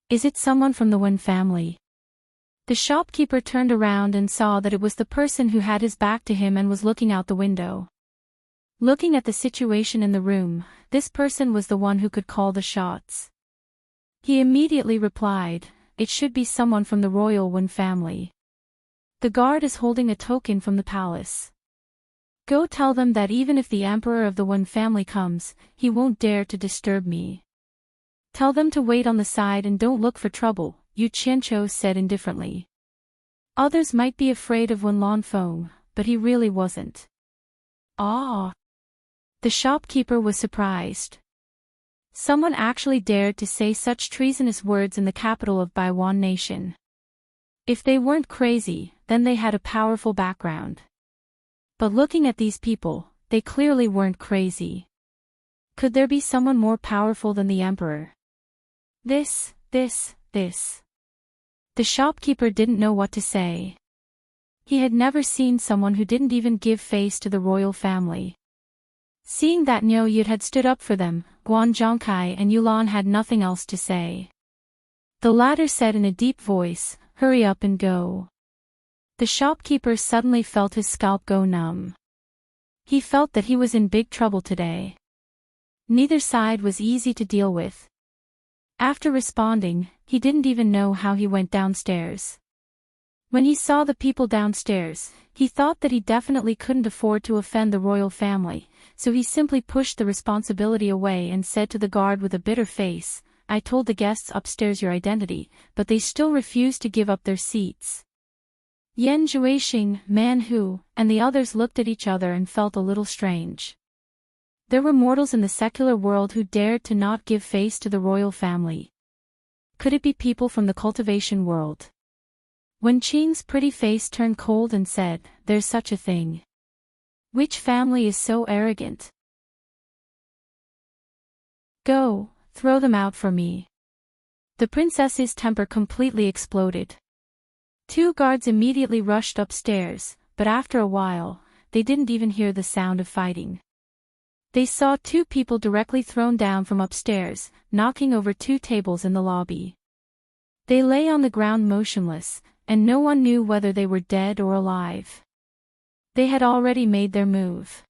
Is it someone from the Wen family?" The shopkeeper turned around and saw that it was the person who had his back to him and was looking out the window. Looking at the situation in the room, this person was the one who could call the shots. He immediately replied, "It should be someone from the royal Wen family. The guard is holding a token from the palace. Go tell them that even if the emperor of the Wen family comes, he won't dare to disturb me. Tell them to wait on the side and don't look for trouble," Yu Qianqiu said indifferently. Others might be afraid of Wen Lanfeng, but he really wasn't. Ah! The shopkeeper was surprised. Someone actually dared to say such treasonous words in the capital of Baiwan nation. If they weren't crazy, then they had a powerful background. But looking at these people, they clearly weren't crazy. Could there be someone more powerful than the emperor? This. The shopkeeper didn't know what to say. He had never seen someone who didn't even give face to the royal family. Seeing that Niu Yud had stood up for them, Guan Zhongkai and Yulan had nothing else to say. The latter said in a deep voice, "Hurry up and go." The shopkeeper suddenly felt his scalp go numb. He felt that he was in big trouble today. Neither side was easy to deal with. After responding, he didn't even know how he went downstairs. When he saw the people downstairs, he thought that he definitely couldn't afford to offend the royal family, so he simply pushed the responsibility away and said to the guard with a bitter face, "I told the guests upstairs your identity, but they still refused to give up their seats." Yan Zhuixing, Man Hu, and the others looked at each other and felt a little strange. There were mortals in the secular world who dared to not give face to the royal family. Could it be people from the cultivation world? Wen Qing's pretty face turned cold and said, "There's such a thing. Which family is so arrogant? Go, Throw them out for me. The princess's temper completely exploded. 2 guards immediately rushed upstairs, but after a while, they didn't even hear the sound of fighting. They saw 2 people directly thrown down from upstairs, knocking over 2 tables in the lobby. They lay on the ground motionless, and no one knew whether they were dead or alive. They had already made their move.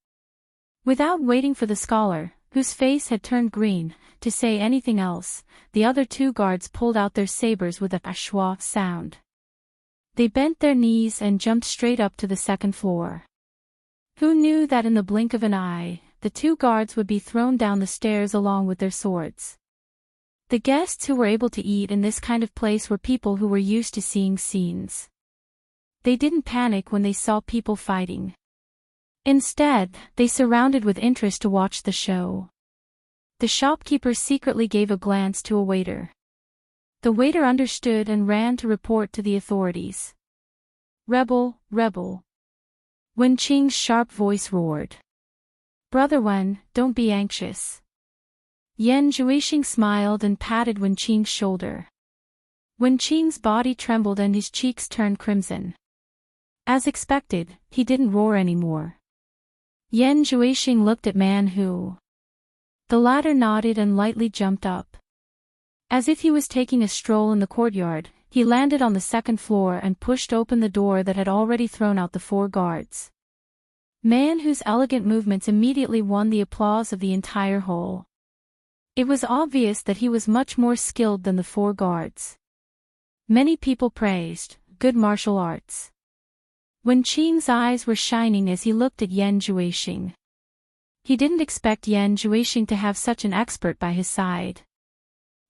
Without waiting for the scholar, whose face had turned green, to say anything else, the other 2 guards pulled out their sabers with a schwa sound. They bent their knees and jumped straight up to the 2nd floor. Who knew that in the blink of an eye, the 2 guards would be thrown down the stairs along with their swords? The guests who were able to eat in this kind of place were people who were used to seeing scenes. They didn't panic when they saw people fighting. Instead, they surrounded with interest to watch the show. The shopkeeper secretly gave a glance to a waiter. The waiter understood and ran to report to the authorities. Rebel, rebel. Wen Qing's sharp voice roared. Brother Wen, don't be anxious. Yan Zhuixing smiled and patted Wen Qing's shoulder. Wen Qing's body trembled and his cheeks turned crimson. As expected, he didn't roar anymore. Yan Zhuixing looked at Man Hu. The latter nodded and lightly jumped up. As if he was taking a stroll in the courtyard, he landed on the 2nd floor and pushed open the door that had already thrown out the 4 guards. Man Hu's elegant movements immediately won the applause of the entire hall. It was obvious that he was much more skilled than the 4 guards. Many people praised good martial arts. Wen Qing's eyes were shining as he looked at Yan Zhuixing. He didn't expect Yan Zhuixing to have such an expert by his side.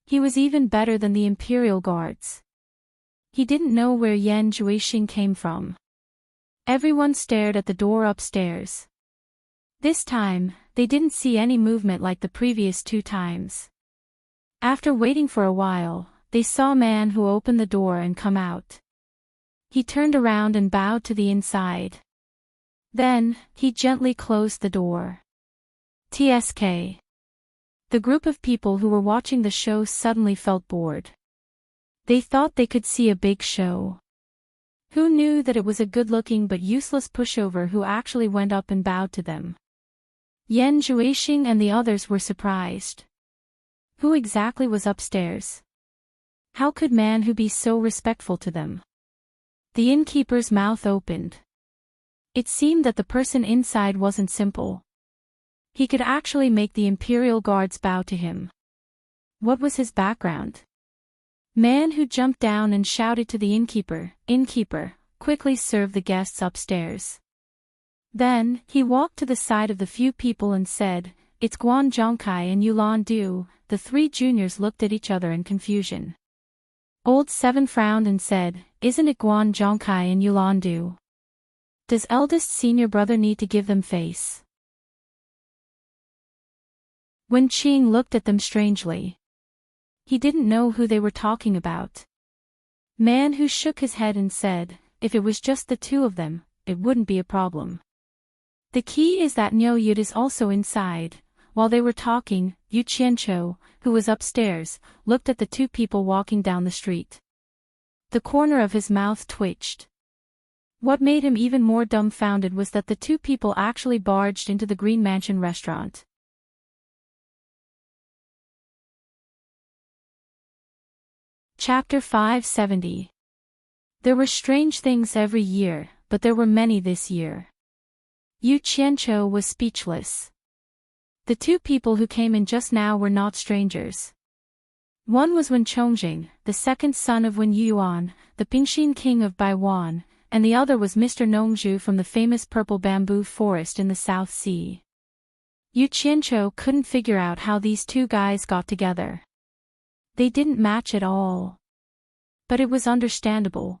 He was even better than the Imperial Guards. He didn't know where Yan Zhuixing came from. Everyone stared at the door upstairs. This time, they didn't see any movement like the previous 2 times. After waiting for a while, they saw Man Hu open the door and come out. He turned around and bowed to the inside. Then, he gently closed the door. TSK. The group of people who were watching the show suddenly felt bored. They thought they could see a big show. Who knew that it was a good-looking but useless pushover who actually went up and bowed to them? Yan Zhuixing and the others were surprised. Who exactly was upstairs? How could Man Hu be so respectful to them? The innkeeper's mouth opened. It seemed that the person inside wasn't simple. He could actually make the Imperial Guards bow to him. What was his background? Man Hu jumped down and shouted to the innkeeper, "Innkeeper, quickly serve the guests upstairs." Then, he walked to the side of the few people and said, "It's Guan Zhongkai and Yulan Du." The 3 juniors looked at each other in confusion. Old 7 frowned and said, "Isn't it Guan Zhongkai and Yulan Du? Does eldest senior brother need to give them face?" Wen Qing looked at them strangely. He didn't know who they were talking about. Man Hu shook his head and said, "If it was just the 2 of them, it wouldn't be a problem. The key is that Niu Yud is also inside." While they were talking, Yu Qianqiu, who was upstairs, looked at the 2 people walking down the street. The corner of his mouth twitched. What made him even more dumbfounded was that the 2 people actually barged into the Green Mansion restaurant. Chapter 570. There were strange things every year, but there were many this year. Yu Qianqiu was speechless. The 2 people who came in just now were not strangers. One was Wen Chongjing, the 2nd son of Wen Yuan, the Pingxin king of Baiwan, and the other was Mr. Nongzhu from the famous purple bamboo forest in the South Sea. Yu Qianqiu couldn't figure out how these 2 guys got together. They didn't match at all. But it was understandable.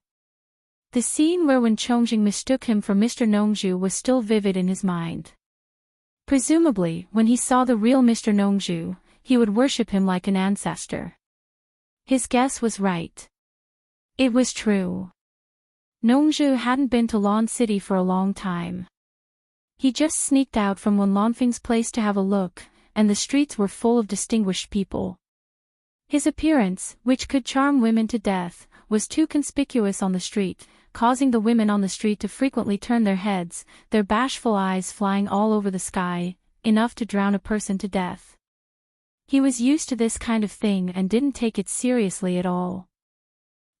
The scene where Wen Chongjing mistook him for Mr. Nongzhu was still vivid in his mind. Presumably, when he saw the real Mr. Nongzhu, he would worship him like an ancestor. His guess was right. It was true. Nongzhu hadn't been to Lan City for a long time. He just sneaked out from Wen Lanfeng's place to have a look, and the streets were full of distinguished people. His appearance, which could charm women to death, was too conspicuous on the street, causing the women on the street to frequently turn their heads, their bashful eyes flying all over the sky, enough to drown a person to death. He was used to this kind of thing and didn't take it seriously at all.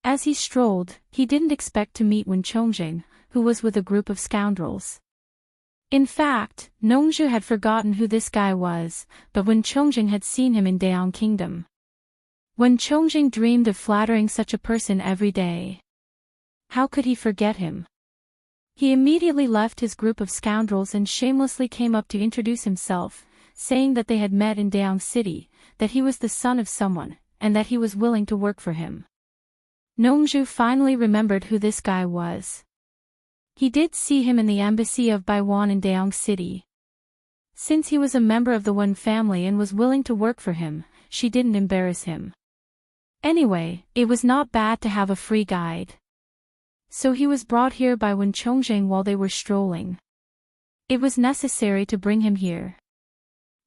As he strolled, he didn't expect to meet Wen Chongjing, who was with a group of scoundrels. In fact, Nongzhu had forgotten who this guy was, but Wen Chongjing had seen him in Daong Kingdom. Wen Chongjing dreamed of flattering such a person every day. How could he forget him? He immediately left his group of scoundrels and shamelessly came up to introduce himself, saying that they had met in Daong City, that he was the son of someone, and that he was willing to work for him. Nongzhu finally remembered who this guy was. He did see him in the embassy of Baiwan in Daong City. Since he was a member of the Wen family and was willing to work for him, she didn't embarrass him. Anyway, it was not bad to have a free guide. So he was brought here by Wen Chongjing while they were strolling. It was necessary to bring him here.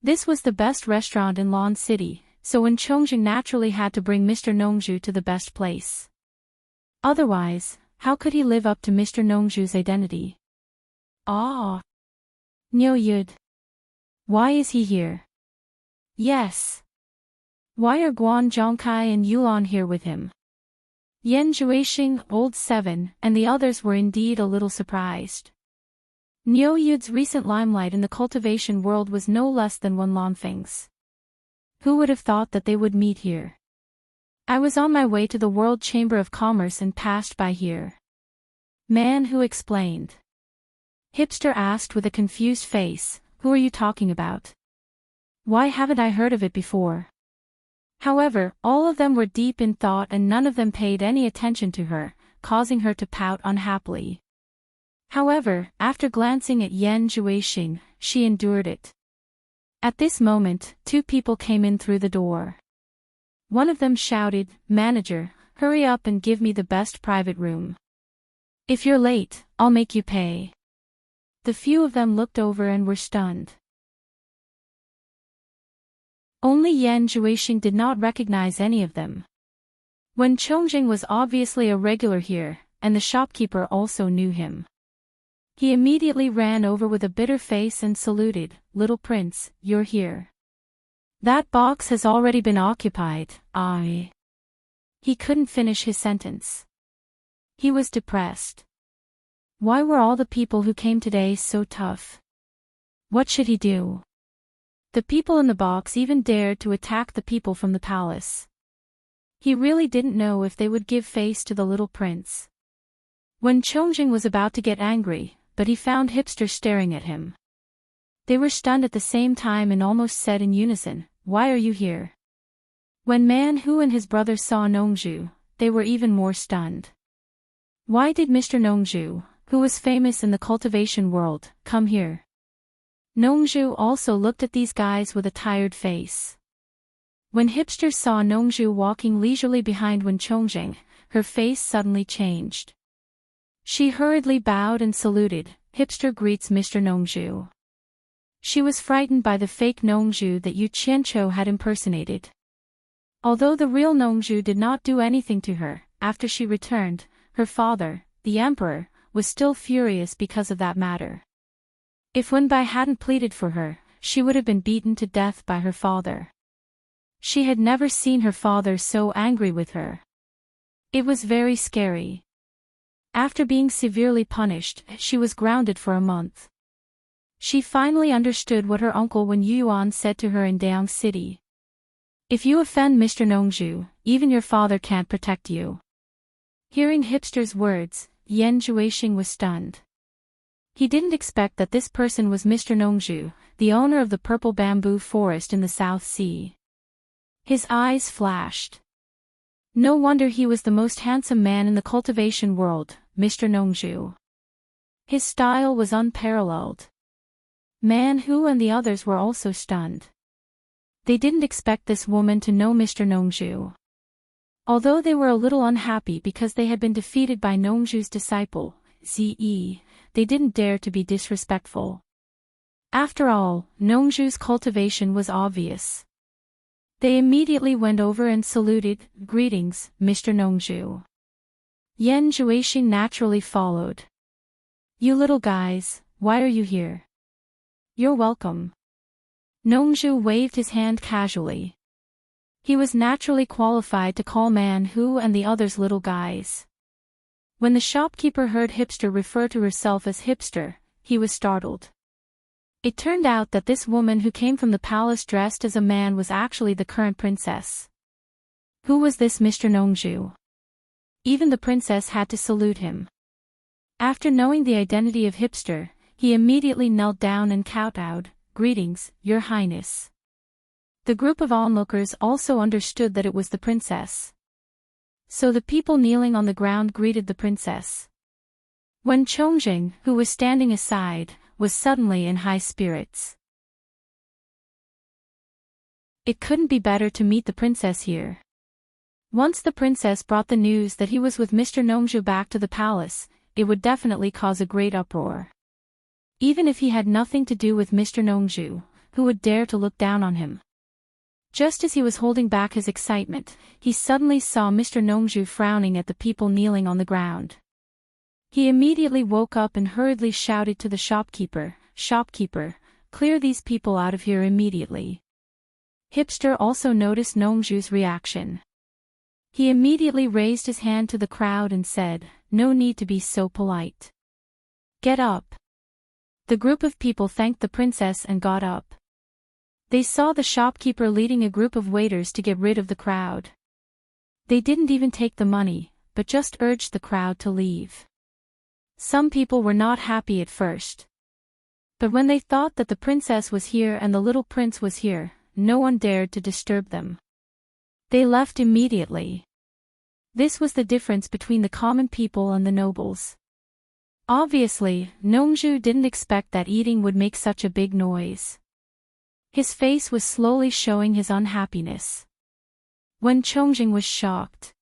This was the best restaurant in Lon City, so Wen Chongjing naturally had to bring Mr. Nongzhu to the best place. Otherwise, how could he live up to Mr. Nongzhu's identity? Ah! Niu Yud. Why is he here? Yes. Why are Guan Zhongkai and Yuan here with him? Yan Zhuixing, Old Seven, and the others were indeed a little surprised. Niu Yud's recent limelight in the cultivation world was no less than Wen Lanfeng's. Who would have thought that they would meet here? I was on my way to the World Chamber of Commerce and passed by here. Man Who explained. Hipster asked with a confused face, who are you talking about? Why haven't I heard of it before? However, all of them were deep in thought and none of them paid any attention to her, causing her to pout unhappily. However, after glancing at Yan Zhuixing, she endured it. At this moment, two people came in through the door. One of them shouted, "Manager, hurry up and give me the best private room. If you're late, I'll make you pay." The few of them looked over and were stunned. Only Yan Zhuixing did not recognize any of them. Wen Chongjing was obviously a regular here, and the shopkeeper also knew him. He immediately ran over with a bitter face and saluted, "Little prince, you're here. That box has already been occupied, He couldn't finish his sentence. He was depressed. Why were all the people who came today so tough? What should he do? The people in the box even dared to attack the people from the palace. He really didn't know if they would give face to the little prince. Wen Chongjing was about to get angry, but he found Hipster staring at him. They were stunned at the same time and almost said in unison, "Why are you here?" When Man Hu and his brother saw Nongzhu, they were even more stunned. Why did Mr. Nongzhu, who was famous in the cultivation world, come here? Nongzhu also looked at these guys with a tired face. When Hipster saw Nongzhu walking leisurely behind Wen Chongjing, her face suddenly changed. She hurriedly bowed and saluted, "Hipster greets Mr. Nongzhu." She was frightened by the fake Nongzhu that Yu Qianqiu had impersonated. Although the real Nongzhu did not do anything to her, after she returned, her father, the emperor, was still furious because of that matter. If Wenbai hadn't pleaded for her, she would have been beaten to death by her father. She had never seen her father so angry with her. It was very scary. After being severely punished, she was grounded for a month. She finally understood what her uncle Wen Yuan said to her in Daong City. "If you offend Mr. Nongzhu, even your father can't protect you." Hearing Hipster's words, Yan Zhuixing was stunned. He didn't expect that this person was Mr. Nongzhu, the owner of the purple bamboo forest in the South Sea. His eyes flashed. No wonder he was the most handsome man in the cultivation world, Mr. Nongzhu. His style was unparalleled. Man Hu and the others were also stunned. They didn't expect this woman to know Mr. Nongzhu. Although they were a little unhappy because they had been defeated by Nongzhu's disciple, Ze, they didn't dare to be disrespectful. After all, Nongzhu's cultivation was obvious. They immediately went over and saluted. Greetings, Mr. Nongju. Yan Juexin naturally followed. You little guys, why are you here? You're welcome. Nongju waved his hand casually. He was naturally qualified to call Man Hu and the others little guys. When the shopkeeper heard Hipster refer to herself as Hipster, he was startled. It turned out that this woman who came from the palace dressed as a man was actually the current princess. Who was this Mr. Nongju? Even the princess had to salute him. After knowing the identity of Hipster, he immediately knelt down and kowtowed. Greetings, Your Highness. The group of onlookers also understood that it was the princess. So the people kneeling on the ground greeted the princess. When Chongjing, who was standing aside, was suddenly in high spirits. It couldn't be better to meet the princess here. Once the princess brought the news that he was with Mr. Nongju back to the palace, it would definitely cause a great uproar. Even if he had nothing to do with Mr. Nongju, who would dare to look down on him? Just as he was holding back his excitement, he suddenly saw Mr. Nongju frowning at the people kneeling on the ground. He immediately woke up and hurriedly shouted to the shopkeeper, "Shopkeeper, clear these people out of here immediately." Hipster also noticed Nongju's reaction. He immediately raised his hand to the crowd and said, "No need to be so polite. Get up." The group of people thanked the princess and got up. They saw the shopkeeper leading a group of waiters to get rid of the crowd. They didn't even take the money, but just urged the crowd to leave. Some people were not happy at first. But when they thought that the princess was here and the little prince was here, no one dared to disturb them. They left immediately. This was the difference between the common people and the nobles. Obviously, Nongju didn't expect that eating would make such a big noise. His face was slowly showing his unhappiness. When Chongjing was shocked,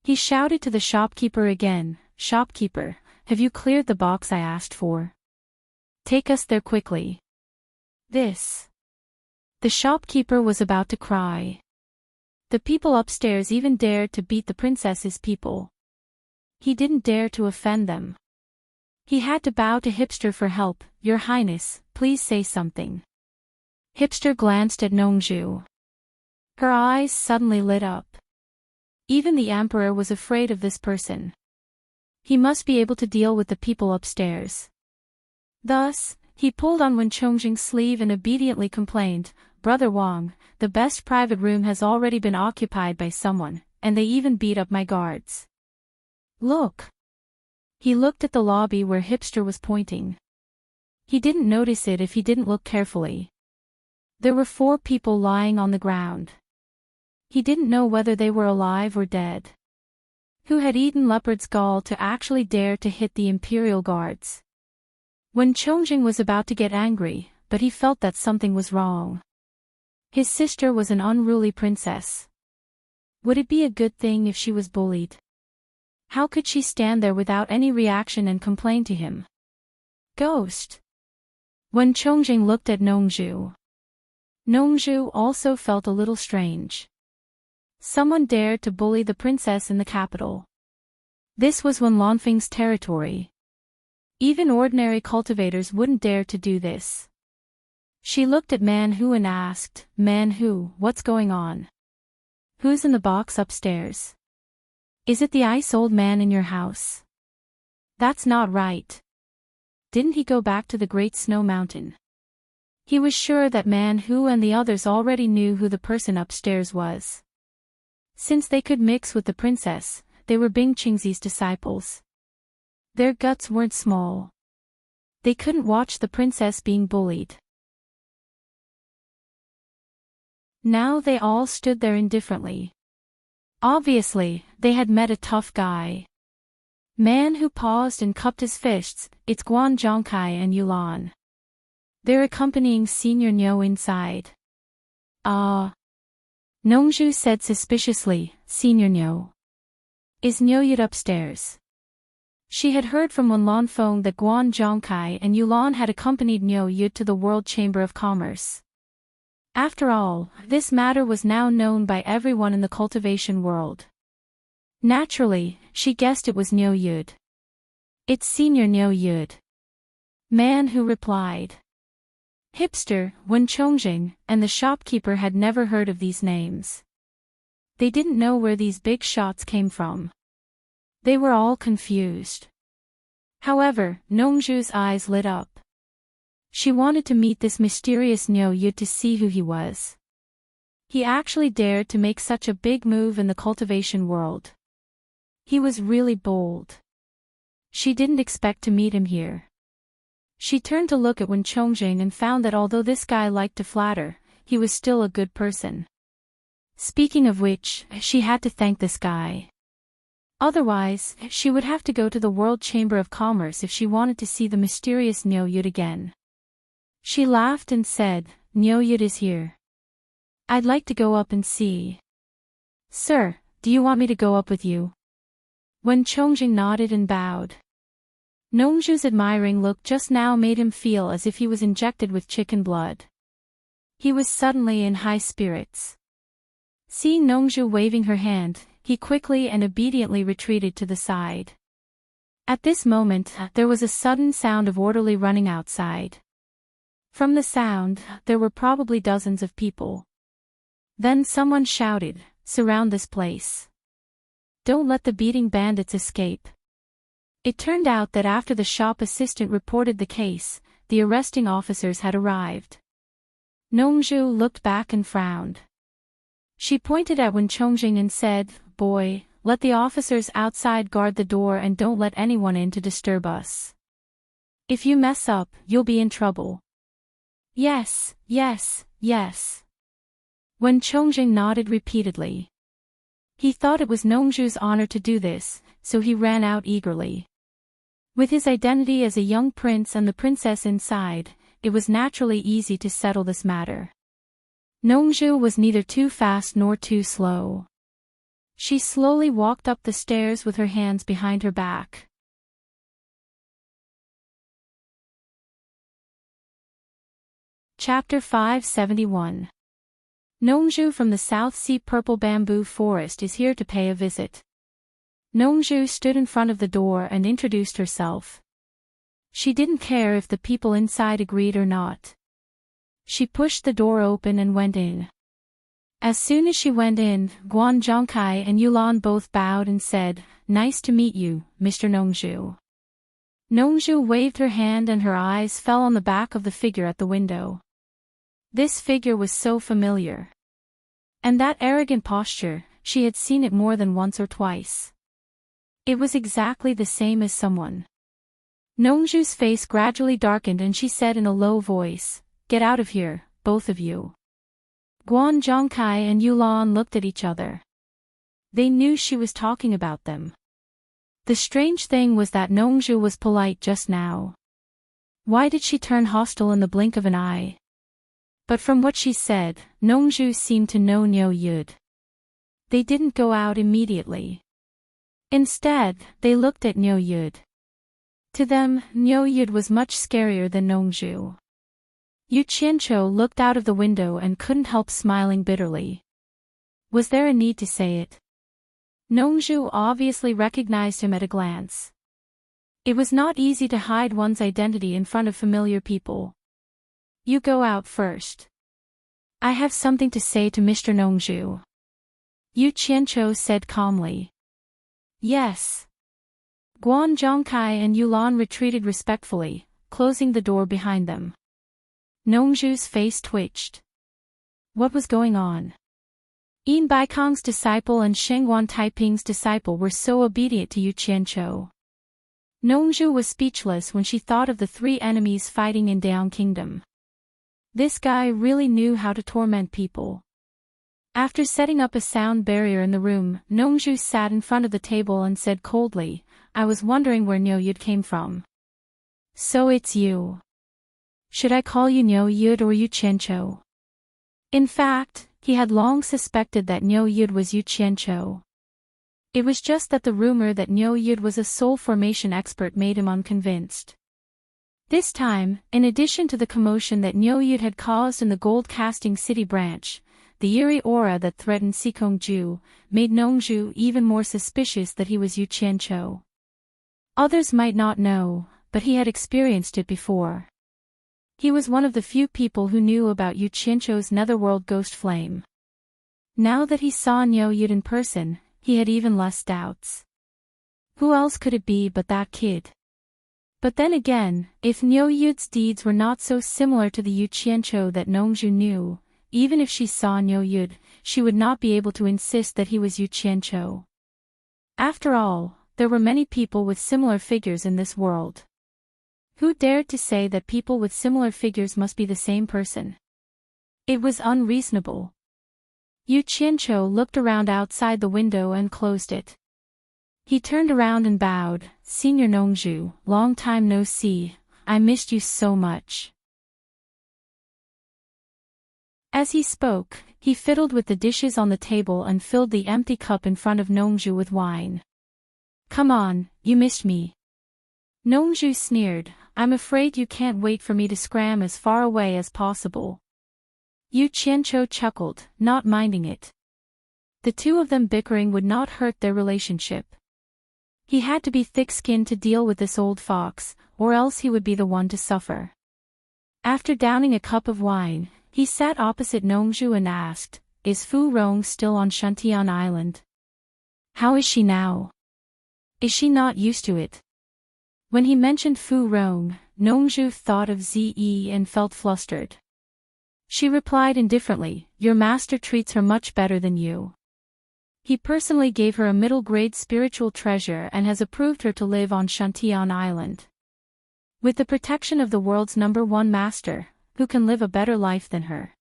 he shouted to the shopkeeper again, "Shopkeeper, have you cleared the box I asked for? Take us there quickly." This. The shopkeeper was about to cry. The people upstairs even dared to beat the princess's people. He didn't dare to offend them. He had to bow to Hipster for help. "Your Highness, please say something." Hipster glanced at Nongju. Her eyes suddenly lit up. Even the emperor was afraid of this person. He must be able to deal with the people upstairs. Thus, he pulled on Wen Chongjing's sleeve and obediently complained, "Brother Wang, the best private room has already been occupied by someone, and they even beat up my guards. Look." He looked at the lobby where Hipster was pointing. He didn't notice it if he didn't look carefully. There were 4 people lying on the ground. He didn't know whether they were alive or dead. Who had eaten leopard's gall to actually dare to hit the imperial guards? When Chongjing was about to get angry, but he felt that something was wrong. His sister was an unruly princess. Would it be a good thing if she was bullied? How could she stand there without any reaction and complain to him? Ghost. When Chongjing looked at Nongju, Nongju also felt a little strange. Someone dared to bully the princess in the capital. This was Wen Lanfeng's territory. Even ordinary cultivators wouldn't dare to do this. She looked at Man Hu and asked, "Man Hu, what's going on? Who's in the box upstairs? Is it the ice old man in your house? That's not right. Didn't he go back to the Great Snow Mountain?" He was sure that Man Hu and the others already knew who the person upstairs was. Since they could mix with the princess, they were Bing Qingzi's disciples. Their guts weren't small. They couldn't watch the princess being bullied. Now they all stood there indifferently. Obviously, they had met a tough guy. Man Hu paused and cupped his fists. "It's Guan Zhongkai and Yulan. They're accompanying Senior Nyo inside." Nongju said suspiciously, "Senior Nyo. Is Nyo yet upstairs?" She had heard from Wen Lanfeng that Guan Zhongkai and Yulan had accompanied Nyo Yud to the World Chamber of Commerce. After all, this matter was now known by everyone in the cultivation world. Naturally, she guessed it was Nyo Yud. It's Senior Nyo Yud. Man who replied. Hipster, Wen Chongjing, and the shopkeeper had never heard of these names. They didn't know where these big shots came from. They were all confused. However, Nongju's eyes lit up. She wanted to meet this mysterious Nyo Yud to see who he was. He actually dared to make such a big move in the cultivation world. He was really bold. She didn't expect to meet him here. She turned to look at Wen Chongjing and found that although this guy liked to flatter, he was still a good person. Speaking of which, she had to thank this guy. Otherwise, she would have to go to the World Chamber of Commerce if she wanted to see the mysterious Nyo Yud again. She laughed and said, Nyo Yud is here. I'd like to go up and see. Sir, do you want me to go up with you? Wen Chongjing nodded and bowed. Nongju's admiring look just now made him feel as if he was injected with chicken blood. He was suddenly in high spirits. Seeing Nongju waving her hand, he quickly and obediently retreated to the side. At this moment, there was a sudden sound of orderly running outside. From the sound, there were probably dozens of people. Then someone shouted, "Surround this place. Don't let the beating bandits escape." It turned out that after the shop assistant reported the case, the arresting officers had arrived. Nongju looked back and frowned. She pointed at Wen Chongjing and said, "Boy, let the officers outside guard the door and don't let anyone in to disturb us. If you mess up, you'll be in trouble." "Yes, yes, yes." Wen Chongjing nodded repeatedly. He thought it was Nongju's honor to do this, so he ran out eagerly. With his identity as a young prince and the princess inside, it was naturally easy to settle this matter. Nongju was neither too fast nor too slow. She slowly walked up the stairs with her hands behind her back. Chapter 571. Nongju from the South Sea Purple Bamboo Forest is here to pay a visit. Nongju stood in front of the door and introduced herself. She didn't care if the people inside agreed or not. She pushed the door open and went in. As soon as she went in, Guan Zhongkai and Yulan both bowed and said, "Nice to meet you, Mr. Nongju." Nongju waved her hand and her eyes fell on the back of the figure at the window. This figure was so familiar. And that arrogant posture, she had seen it more than once or twice. It was exactly the same as someone. Nongju's face gradually darkened and she said in a low voice, "Get out of here, both of you." Guan Zhongkai and Yulan looked at each other. They knew she was talking about them. The strange thing was that Nongju was polite just now. Why did she turn hostile in the blink of an eye? But from what she said, Nongju seemed to know Nyo Yud. They didn't go out immediately. Instead, they looked at Nyo Yud. To them, Nyo Yud was much scarier than Nongju. Yu Qianqiu looked out of the window and couldn't help smiling bitterly. Was there a need to say it? Nongju obviously recognized him at a glance. It was not easy to hide one's identity in front of familiar people. "You go out first. I have something to say to Mr. Nongju," Yu Qianqiu said calmly. "Yes." Guan Zhongkai and Yulan retreated respectfully, closing the door behind them. Nongju's face twitched. What was going on? Yin Baikong's disciple and Shengguan Taiping's disciple were so obedient to Yu Qianqiu. Nongju was speechless when she thought of the three enemies fighting in Daong Kingdom. This guy really knew how to torment people. After setting up a sound barrier in the room, Nongju sat in front of the table and said coldly, "I was wondering where Nyo Yud came from." "So it's you. Should I call you Nyo Yud or Yu Qianqiu?" In fact, he had long suspected that Nyo Yud was Yu Qianqiu. It was just that the rumor that Nyo Yud was a soul formation expert made him unconvinced. This time, in addition to the commotion that Nyoyud had caused in the gold-casting city branch, the eerie aura that threatened Sikongju made Nongju even more suspicious that he was Yu Qianqiu. Others might not know, but he had experienced it before. He was one of the few people who knew about Yu Qianqiu's netherworld ghost flame. Now that he saw Nyoyud in person, he had even less doubts. Who else could it be but that kid? But then again, if Nyoyud's deeds were not so similar to the Yu Qianqiu that Nongju knew, even if she saw Nyoyud, she would not be able to insist that he was Yu Qianqiu. After all, there were many people with similar figures in this world. Who dared to say that people with similar figures must be the same person? It was unreasonable. Yu Qianqiu looked around outside the window and closed it. He turned around and bowed. "Senior Nongju, long time no see, I missed you so much." As he spoke, he fiddled with the dishes on the table and filled the empty cup in front of Nongju with wine. "Come on, you missed me." Nongju sneered, "I'm afraid you can't wait for me to scram as far away as possible." Yu Qianqiu chuckled, not minding it. The two of them bickering would not hurt their relationship. He had to be thick-skinned to deal with this old fox, or else he would be the one to suffer. After downing a cup of wine, he sat opposite Nongju and asked, "Is Fu Rong still on Shantian Island? How is she now? Is she not used to it?" When he mentioned Fu Rong, Nongju thought of Ze and felt flustered. She replied indifferently, "Your master treats her much better than you. He personally gave her a middle-grade spiritual treasure and has approved her to live on Shantian Island. With the protection of the world's #1 master, who can live a better life than her?"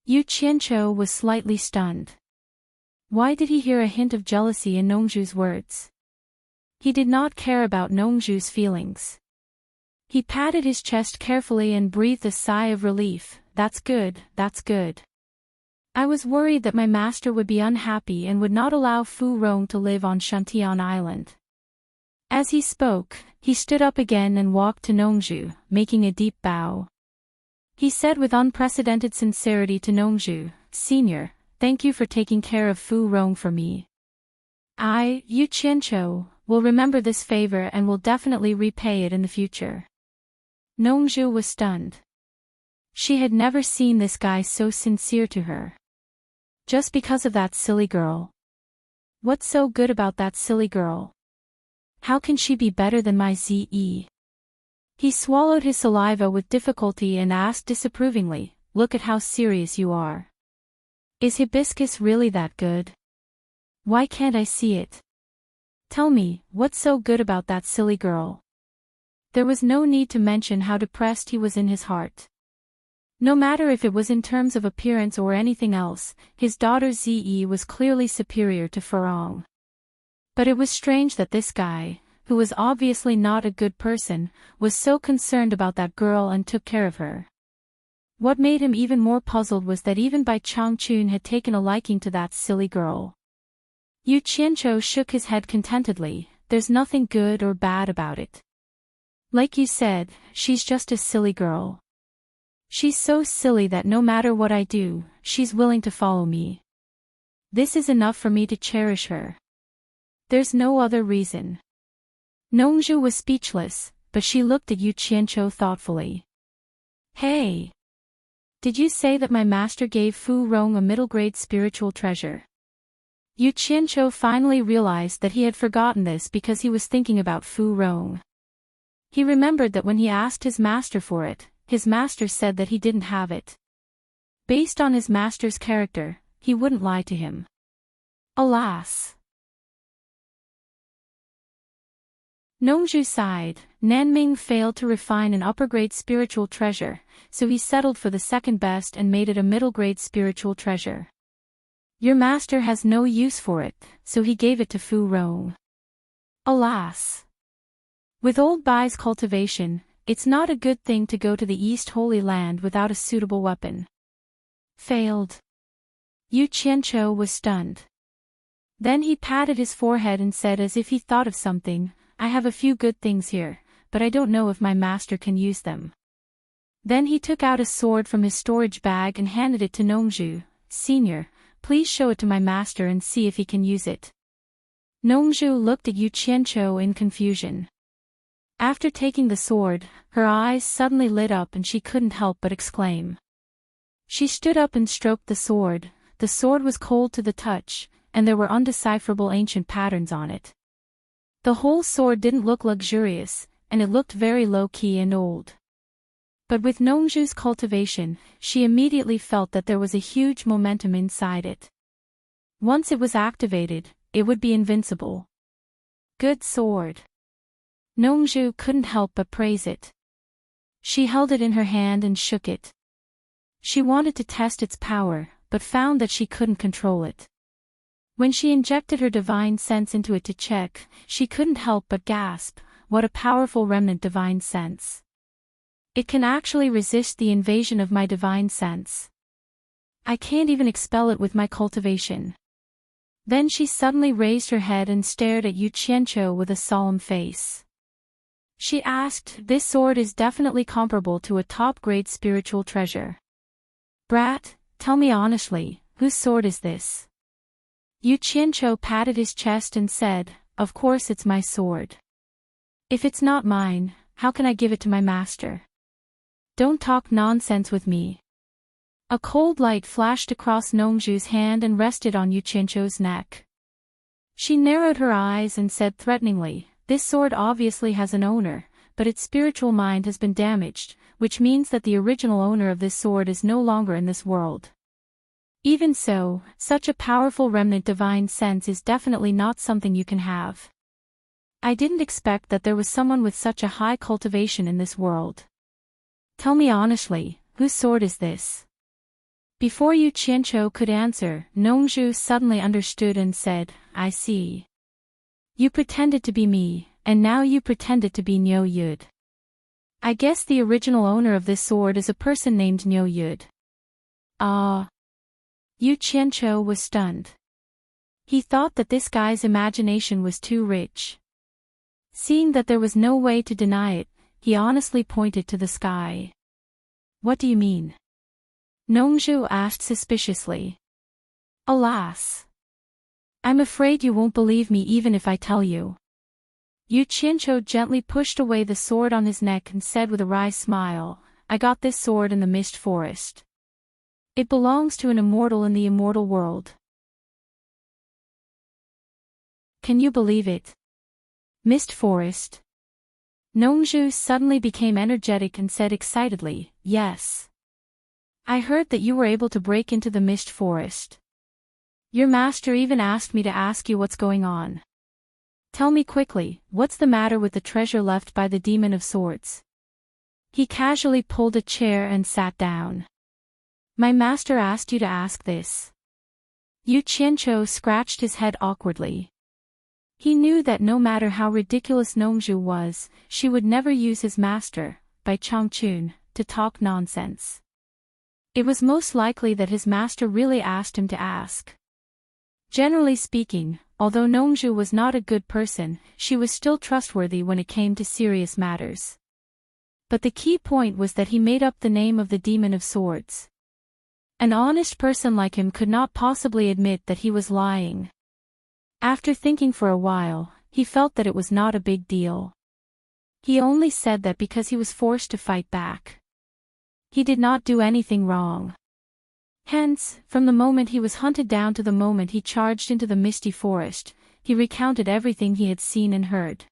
Yu Qianqiu was slightly stunned. Why did he hear a hint of jealousy in Nongju's words? He did not care about Nongju's feelings. He patted his chest carefully and breathed a sigh of relief. That's good, that's good. I was worried that my master would be unhappy and would not allow Fu Rong to live on Shantian Island." As he spoke, he stood up again and walked to Nongju, making a deep bow. He said with unprecedented sincerity to Nongju, "Senior, thank you for taking care of Fu Rong for me. I, Yu Qianqiu, will remember this favor and will definitely repay it in the future." Nongju was stunned. She had never seen this guy so sincere to her. Just because of that silly girl. What's so good about that silly girl? How can she be better than my Ze? He swallowed his saliva with difficulty and asked disapprovingly, "Look at how serious you are. Is hibiscus really that good? Why can't I see it? Tell me, what's so good about that silly girl?" There was no need to mention how depressed he was in his heart. No matter if it was in terms of appearance or anything else, his daughter Ze was clearly superior to Furong. But it was strange that this guy, who was obviously not a good person, was so concerned about that girl and took care of her. What made him even more puzzled was that even Bai Changchun had taken a liking to that silly girl. Yu Qianqiu shook his head contentedly, "There's nothing good or bad about it. Like you said, she's just a silly girl. She's so silly that no matter what I do, she's willing to follow me. This is enough for me to cherish her. There's no other reason." Nongju was speechless, but she looked at Yu Qianqiu thoughtfully. "Hey! Did you say that my master gave Fu Rong a middle-grade spiritual treasure?" Yu Qianqiu finally realized that he had forgotten this because he was thinking about Fu Rong. He remembered that when he asked his master for it, his master said that he didn't have it. Based on his master's character, he wouldn't lie to him. Alas! Nongju sighed. Nanming failed to refine an upper-grade spiritual treasure, so he settled for the second best and made it a middle-grade spiritual treasure. Your master has no use for it, so he gave it to Fu Rong. Alas! With old Bai's cultivation, it's not a good thing to go to the East Holy Land without a suitable weapon. Failed. Yu Qianqiu was stunned. Then he patted his forehead and said as if he thought of something, "I have a few good things here, but I don't know if my master can use them. Then he took out a sword from his storage bag and handed it to Nongzhu. Senior, please show it to my master and see if he can use it. Nongzhu looked at Yu Qianqiu in confusion. After taking the sword, her eyes suddenly lit up and she couldn't help but exclaim. She stood up and stroked the sword. The sword was cold to the touch, and there were undecipherable ancient patterns on it. The whole sword didn't look luxurious, and it looked very low-key and old. But with Nongzhu's cultivation, she immediately felt that there was a huge momentum inside it. Once it was activated, it would be invincible. Good sword. Nongzhu couldn't help but praise it. She held it in her hand and shook it. She wanted to test its power, but found that she couldn't control it. When she injected her divine sense into it to check, she couldn't help but gasp, what a powerful remnant divine sense. It can actually resist the invasion of my divine sense. I can't even expel it with my cultivation. Then she suddenly raised her head and stared at Yu Qianqiu with a solemn face. She asked, "This sword is definitely comparable to a top-grade spiritual treasure. Brat, tell me honestly, whose sword is this?" Yu Qianqiu patted his chest and said, "Of course it's my sword. If it's not mine, how can I give it to my master? Don't talk nonsense with me." A cold light flashed across Nongzhu's hand and rested on Yu Qianqiu's neck. She narrowed her eyes and said threateningly, "This sword obviously has an owner, but its spiritual mind has been damaged, which means that the original owner of this sword is no longer in this world. Even so, such a powerful remnant divine sense is definitely not something you can have. I didn't expect that there was someone with such a high cultivation in this world. Tell me honestly, whose sword is this?" Before Yu Qianqiu could answer, Nongzhu suddenly understood and said, "I see. You pretended to be me, and now you pretended to be Niu Yud. I guess the original owner of this sword is a person named Niu Yud." Ah! Yu Qianqiu was stunned. He thought that this guy's imagination was too rich. Seeing that there was no way to deny it, he honestly pointed to the sky. "What do you mean?" Nongzhu asked suspiciously. "Alas! I'm afraid you won't believe me even if I tell you." Yu Qianqiu gently pushed away the sword on his neck and said with a wry smile, "I got this sword in the Mist Forest. It belongs to an immortal in the immortal world." Can you believe it? Mist Forest? Nongzhu suddenly became energetic and said excitedly, "Yes. I heard that you were able to break into the Mist Forest. Your master even asked me to ask you what's going on. Tell me quickly, what's the matter with the treasure left by the Demon of Swords?" He casually pulled a chair and sat down. "My master asked you to ask this." Yu Qianqiu scratched his head awkwardly. He knew that no matter how ridiculous Nongzhu was, she would never use his master, Bai Changchun, to talk nonsense. It was most likely that his master really asked him to ask. Generally speaking, although Nongzhu was not a good person, she was still trustworthy when it came to serious matters. But the key point was that he made up the name of the Demon of Swords. An honest person like him could not possibly admit that he was lying. After thinking for a while, he felt that it was not a big deal. He only said that because he was forced to fight back. He did not do anything wrong. Hence, from the moment he was hunted down to the moment he charged into the misty forest, he recounted everything he had seen and heard.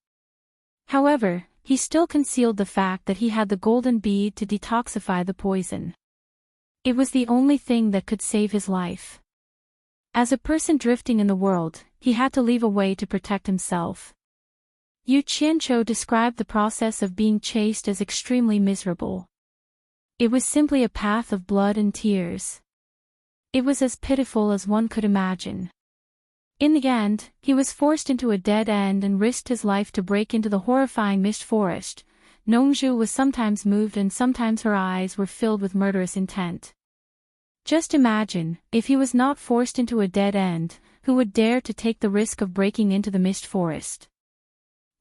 However, he still concealed the fact that he had the golden bead to detoxify the poison. It was the only thing that could save his life. As a person drifting in the world, he had to leave a way to protect himself. Yu Qianqiu described the process of being chased as extremely miserable. It was simply a path of blood and tears. It was as pitiful as one could imagine. In the end, he was forced into a dead end and risked his life to break into the horrifying Mist Forest. Nongzhu was sometimes moved and sometimes her eyes were filled with murderous intent. Just imagine, if he was not forced into a dead end, who would dare to take the risk of breaking into the Mist Forest?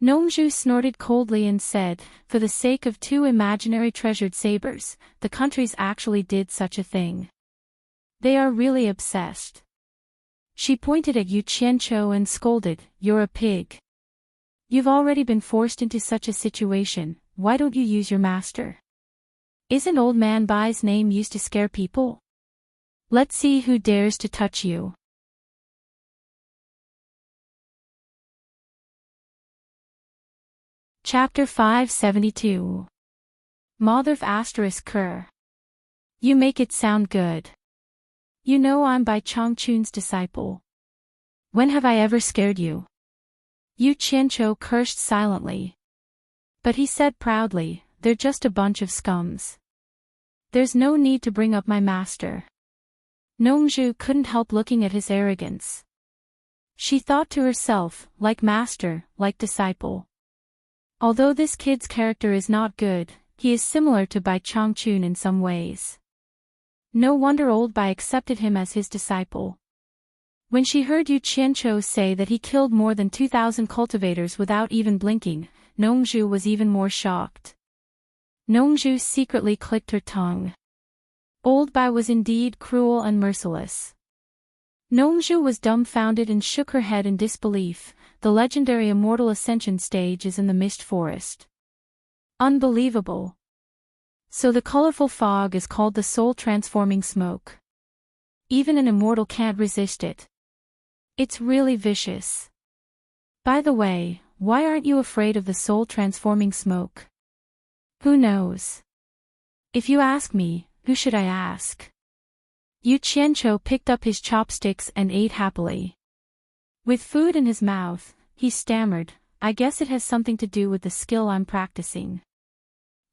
Nongju snorted coldly and said, for the sake of 2 imaginary treasured sabers, the countries actually did such a thing. They are really obsessed. She pointed at Yu Qianqiu and scolded, you're a pig. You've already been forced into such a situation, why don't you use your master? Isn't Old Man Bai's name used to scare people? Let's see who dares to touch you. Chapter 572. Motherf asterisk Ker. You make it sound good. You know I'm Bai Changchun's disciple. When have I ever scared you? Yu Qianqiu cursed silently. But he said proudly, they're just a bunch of scums. There's no need to bring up my master. Nongju couldn't help looking at his arrogance. She thought to herself, like master, like disciple. Although this kid's character is not good, he is similar to Bai Changchun in some ways. No wonder old Bai accepted him as his disciple. When she heard Yu Qianqiu say that he killed more than 2,000 cultivators without even blinking, Nongju was even more shocked. Nongju secretly clicked her tongue. Old Bai was indeed cruel and merciless. Nongju was dumbfounded and shook her head in disbelief. The legendary Immortal Ascension stage is in the Mist Forest. Unbelievable. So the colorful fog is called the soul-transforming smoke. Even an immortal can't resist it. It's really vicious. By the way, why aren't you afraid of the soul-transforming smoke? Who knows? If you ask me, who should I ask? Yu Qianqiu picked up his chopsticks and ate happily. With food in his mouth, he stammered, I guess it has something to do with the skill I'm practicing.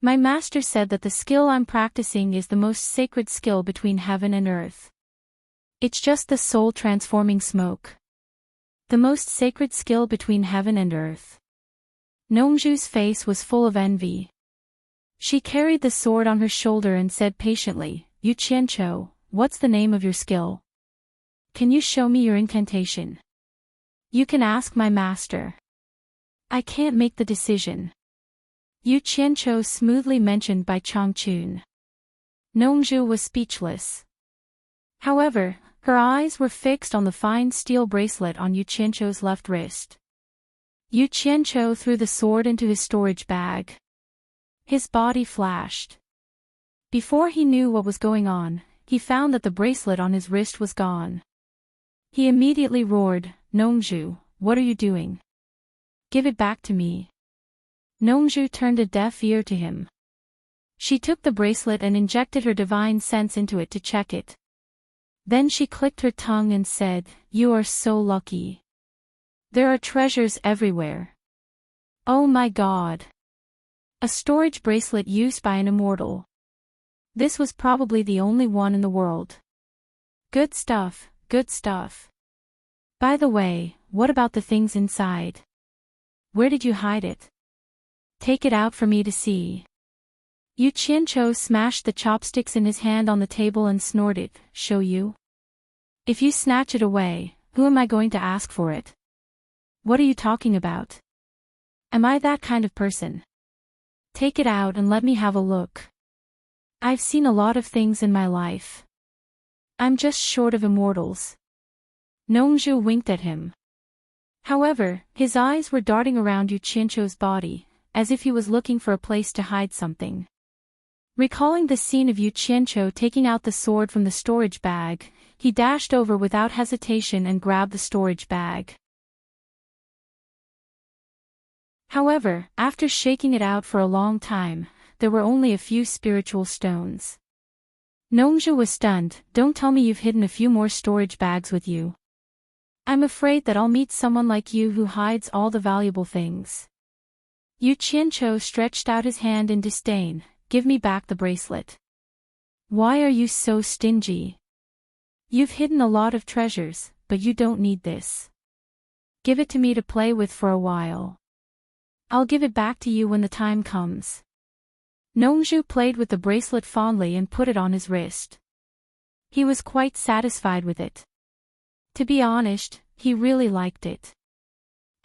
My master said that the skill I'm practicing is the most sacred skill between heaven and earth. It's just the soul-transforming smoke. The most sacred skill between heaven and earth. Nongju's face was full of envy. She carried the sword on her shoulder and said patiently, Yu Qianqiu, what's the name of your skill? Can you show me your incantation? You can ask my master. I can't make the decision. Yu Qianqiu smoothly mentioned by Changchun. Nongju was speechless. However, her eyes were fixed on the fine steel bracelet on Yu Qianqiu's left wrist. Yu Qianqiu threw the sword into his storage bag. His body flashed. Before he knew what was going on, he found that the bracelet on his wrist was gone. He immediately roared, Nongju, what are you doing? Give it back to me. Nongju turned a deaf ear to him. She took the bracelet and injected her divine sense into it to check it. Then she clicked her tongue and said, you are so lucky. There are treasures everywhere. Oh my God. A storage bracelet used by an immortal. This was probably the only one in the world. Good stuff, good stuff. By the way, what about the things inside? Where did you hide it? Take it out for me to see. Yu Qianqiu smashed the chopsticks in his hand on the table and snorted, show you? If you snatch it away, who am I going to ask for it? What are you talking about? Am I that kind of person? Take it out and let me have a look. I've seen a lot of things in my life. I'm just short of immortals. Nongju winked at him. However, his eyes were darting around Yu Qianqiu's body, as if he was looking for a place to hide something. Recalling the scene of Yu Qianqiu taking out the sword from the storage bag, he dashed over without hesitation and grabbed the storage bag. However, after shaking it out for a long time, there were only a few spiritual stones. Nongju was stunned. Don't tell me you've hidden a few more storage bags with you. I'm afraid that I'll meet someone like you who hides all the valuable things. Yu Qianqiu stretched out his hand in disdain. Give me back the bracelet. Why are you so stingy? You've hidden a lot of treasures, but you don't need this. Give it to me to play with for a while. I'll give it back to you when the time comes. Nongju played with the bracelet fondly and put it on his wrist. He was quite satisfied with it. To be honest, he really liked it.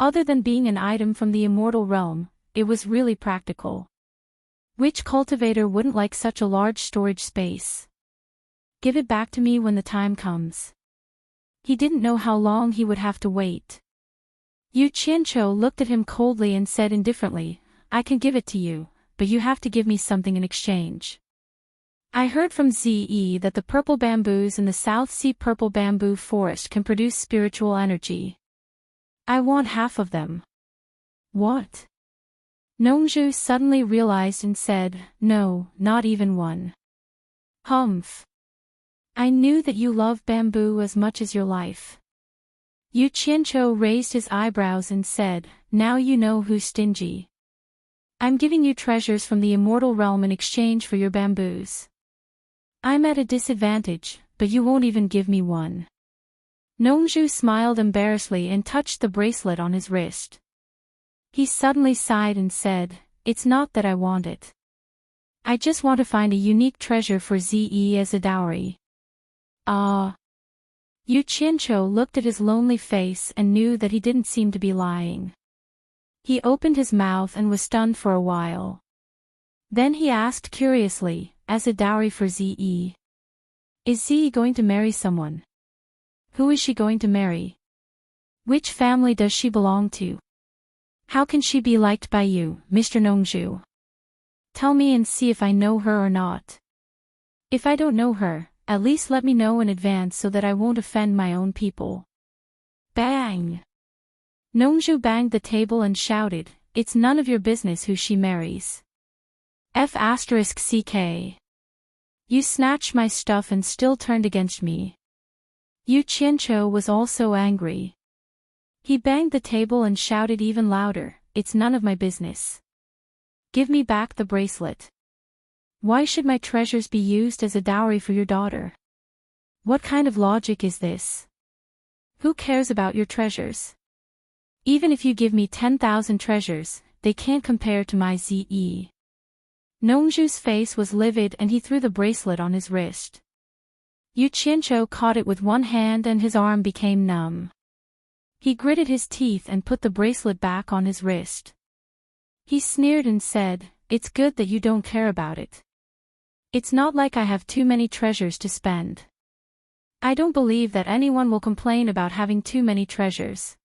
Other than being an item from the immortal realm, it was really practical. Which cultivator wouldn't like such a large storage space? Give it back to me when the time comes. He didn't know how long he would have to wait. Yu Qianqiu looked at him coldly and said indifferently, I can give it to you, but you have to give me something in exchange. I heard from Ze that the purple bamboos in the South Sea purple bamboo forest can produce spiritual energy. I want half of them. What? Nongzhu suddenly realized and said, no, not even one. Humph. I knew that you love bamboo as much as your life. Yu Qianqiu raised his eyebrows and said, now you know who's stingy. I'm giving you treasures from the immortal realm in exchange for your bamboos. I'm at a disadvantage, but you won't even give me one. Nongzhu smiled embarrassedly and touched the bracelet on his wrist. He suddenly sighed and said, it's not that I want it. I just want to find a unique treasure for Ze as a dowry. Ah. Yu Qianqiu looked at his lonely face and knew that he didn't seem to be lying. He opened his mouth and was stunned for a while. Then he asked curiously, as a dowry for Ze? Is Ze going to marry someone? Who is she going to marry? Which family does she belong to? How can she be liked by you, Mr. Nongzhu? Tell me and see if I know her or not. If I don't know her, at least let me know in advance so that I won't offend my own people. Bang! Nongzhu banged the table and shouted, it's none of your business who she marries. F***ck. You snatched my stuff and still turned against me. Yu Qianqiu was also angry. He banged the table and shouted even louder, it's none of my business. Give me back the bracelet. Why should my treasures be used as a dowry for your daughter? What kind of logic is this? Who cares about your treasures? Even if you give me 10,000 treasures, they can't compare to my Ze. Nongzhu's face was livid and he threw the bracelet on his wrist. Yu Qianqiu caught it with one hand and his arm became numb. He gritted his teeth and put the bracelet back on his wrist. He sneered and said, it's good that you don't care about it. It's not like I have too many treasures to spend. I don't believe that anyone will complain about having too many treasures.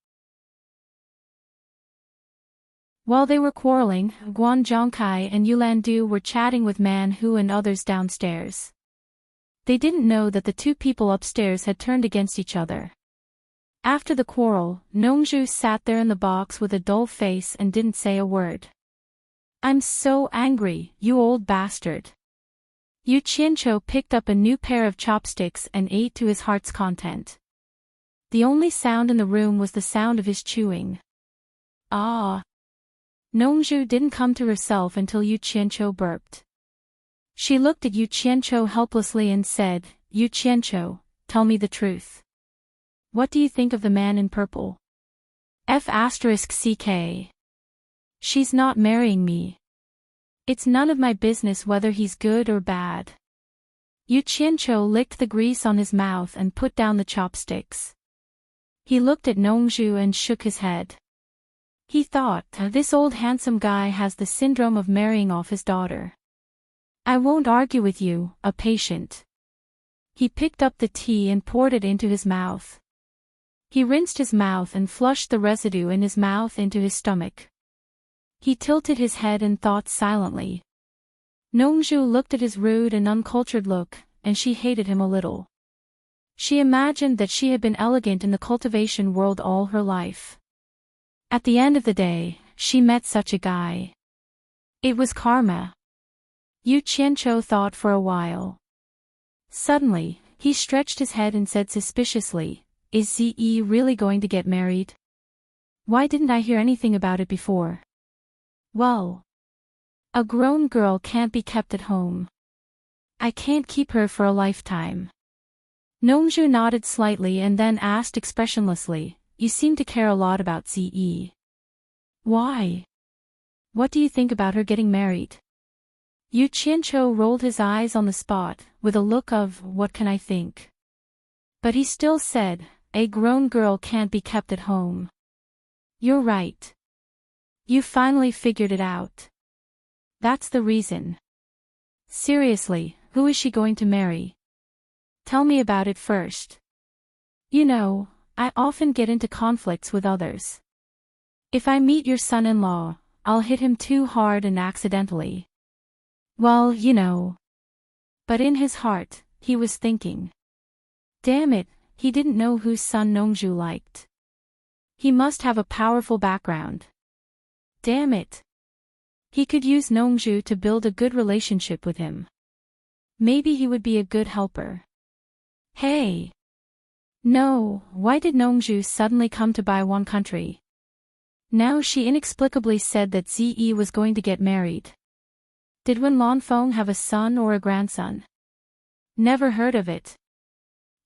While they were quarreling, Guan Zhongkai and Yulandu were chatting with Man Hu and others downstairs. They didn't know that the two people upstairs had turned against each other. After the quarrel, Nongzhu sat there in the box with a dull face and didn't say a word. I'm so angry, you old bastard. Yu Qianqiu picked up a new pair of chopsticks and ate to his heart's content. The only sound in the room was the sound of his chewing. Ah! Nongzhu didn't come to herself until Yu Qianqiu burped. She looked at Yu Qianqiu helplessly and said, Yu Qianqiu, tell me the truth. What do you think of the man in purple? F***ck. She's not marrying me. It's none of my business whether he's good or bad. Yu Qianqiu licked the grease on his mouth and put down the chopsticks. He looked at Nongzhu and shook his head. He thought, this old handsome guy has the syndrome of marrying off his daughter. I won't argue with you, a patient. He picked up the tea and poured it into his mouth. He rinsed his mouth and flushed the residue in his mouth into his stomach. He tilted his head and thought silently. Nongzhu looked at his rude and uncultured look, and she hated him a little. She imagined that she had been elegant in the cultivation world all her life. At the end of the day, she met such a guy. It was karma. Yu Qianqiu thought for a while. Suddenly, he stretched his head and said suspiciously, is Ze really going to get married? Why didn't I hear anything about it before? Well, a grown girl can't be kept at home. I can't keep her for a lifetime. Nongzhu nodded slightly and then asked expressionlessly, you seem to care a lot about Ze. Why? What do you think about her getting married? Yu Qianqiu rolled his eyes on the spot, with a look of, what can I think? But he still said, a grown girl can't be kept at home. You're right. You finally figured it out. That's the reason. Seriously, who is she going to marry? Tell me about it first. You know, I often get into conflicts with others. If I meet your son-in-law, I'll hit him too hard and accidentally. Well, you know. But in his heart, he was thinking. Damn it, he didn't know whose son Nongju liked. He must have a powerful background. Damn it. He could use Nongju to build a good relationship with him. Maybe he would be a good helper. Hey. No, why did Nongju suddenly come to Baiwan country? Now she inexplicably said that Ze was going to get married. Did Wen Lanfeng have a son or a grandson? Never heard of it.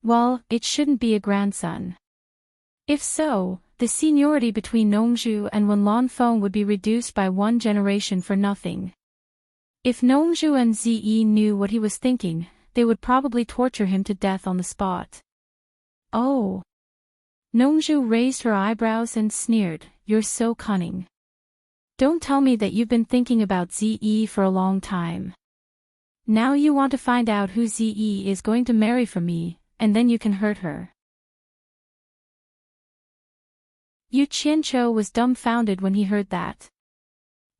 Well, it shouldn't be a grandson. If so, the seniority between Nongju and Wen Lanfeng would be reduced by one generation for nothing. If Nongju and Ze knew what he was thinking, they would probably torture him to death on the spot. Oh. Nongju raised her eyebrows and sneered, "You're so cunning. Don't tell me that you've been thinking about Ze for a long time. Now you want to find out who Ze is going to marry for me, and then you can hurt her." Yu Qianqiu was dumbfounded when he heard that.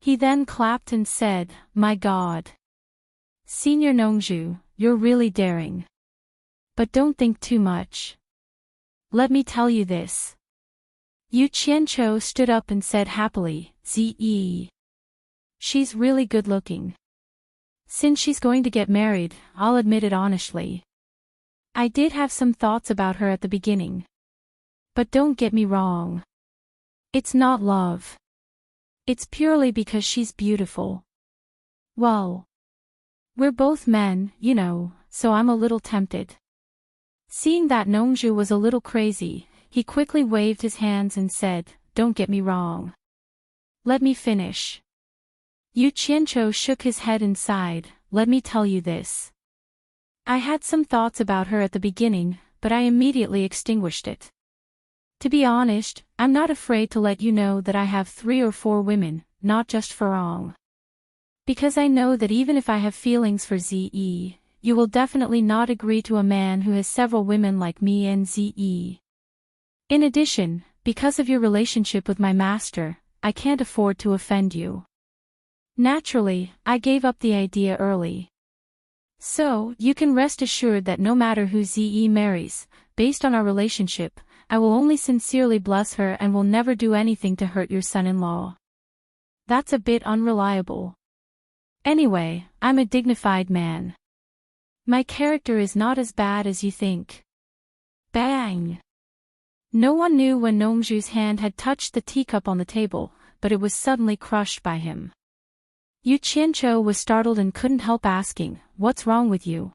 He then clapped and said, "My God. Senior Nongju, you're really daring. But don't think too much. Let me tell you this." Yu Qianqiu stood up and said happily, "Ze. She's really good looking. Since she's going to get married, I'll admit it honestly. I did have some thoughts about her at the beginning. But don't get me wrong. It's not love. It's purely because she's beautiful. Well, we're both men, you know, so I'm a little tempted." Seeing that Nongju was a little crazy, he quickly waved his hands and said, "Don't get me wrong. Let me finish." Yu Qianqiu shook his head and sighed, "Let me tell you this. I had some thoughts about her at the beginning, but I immediately extinguished it. To be honest, I'm not afraid to let you know that I have 3 or 4 women, not just Farong. Because I know that even if I have feelings for Ze, you will definitely not agree to a man who has several women like me and Ze. In addition, because of your relationship with my master, I can't afford to offend you. Naturally, I gave up the idea early. So, you can rest assured that no matter who Ze marries, based on our relationship, I will only sincerely bless her and will never do anything to hurt your son-in-law. That's a bit unreliable. Anyway, I'm a dignified man. My character is not as bad as you think." Bang! No one knew when Nongju's hand had touched the teacup on the table, but it was suddenly crushed by him. Yu Qianqiu was startled and couldn't help asking, "What's wrong with you?"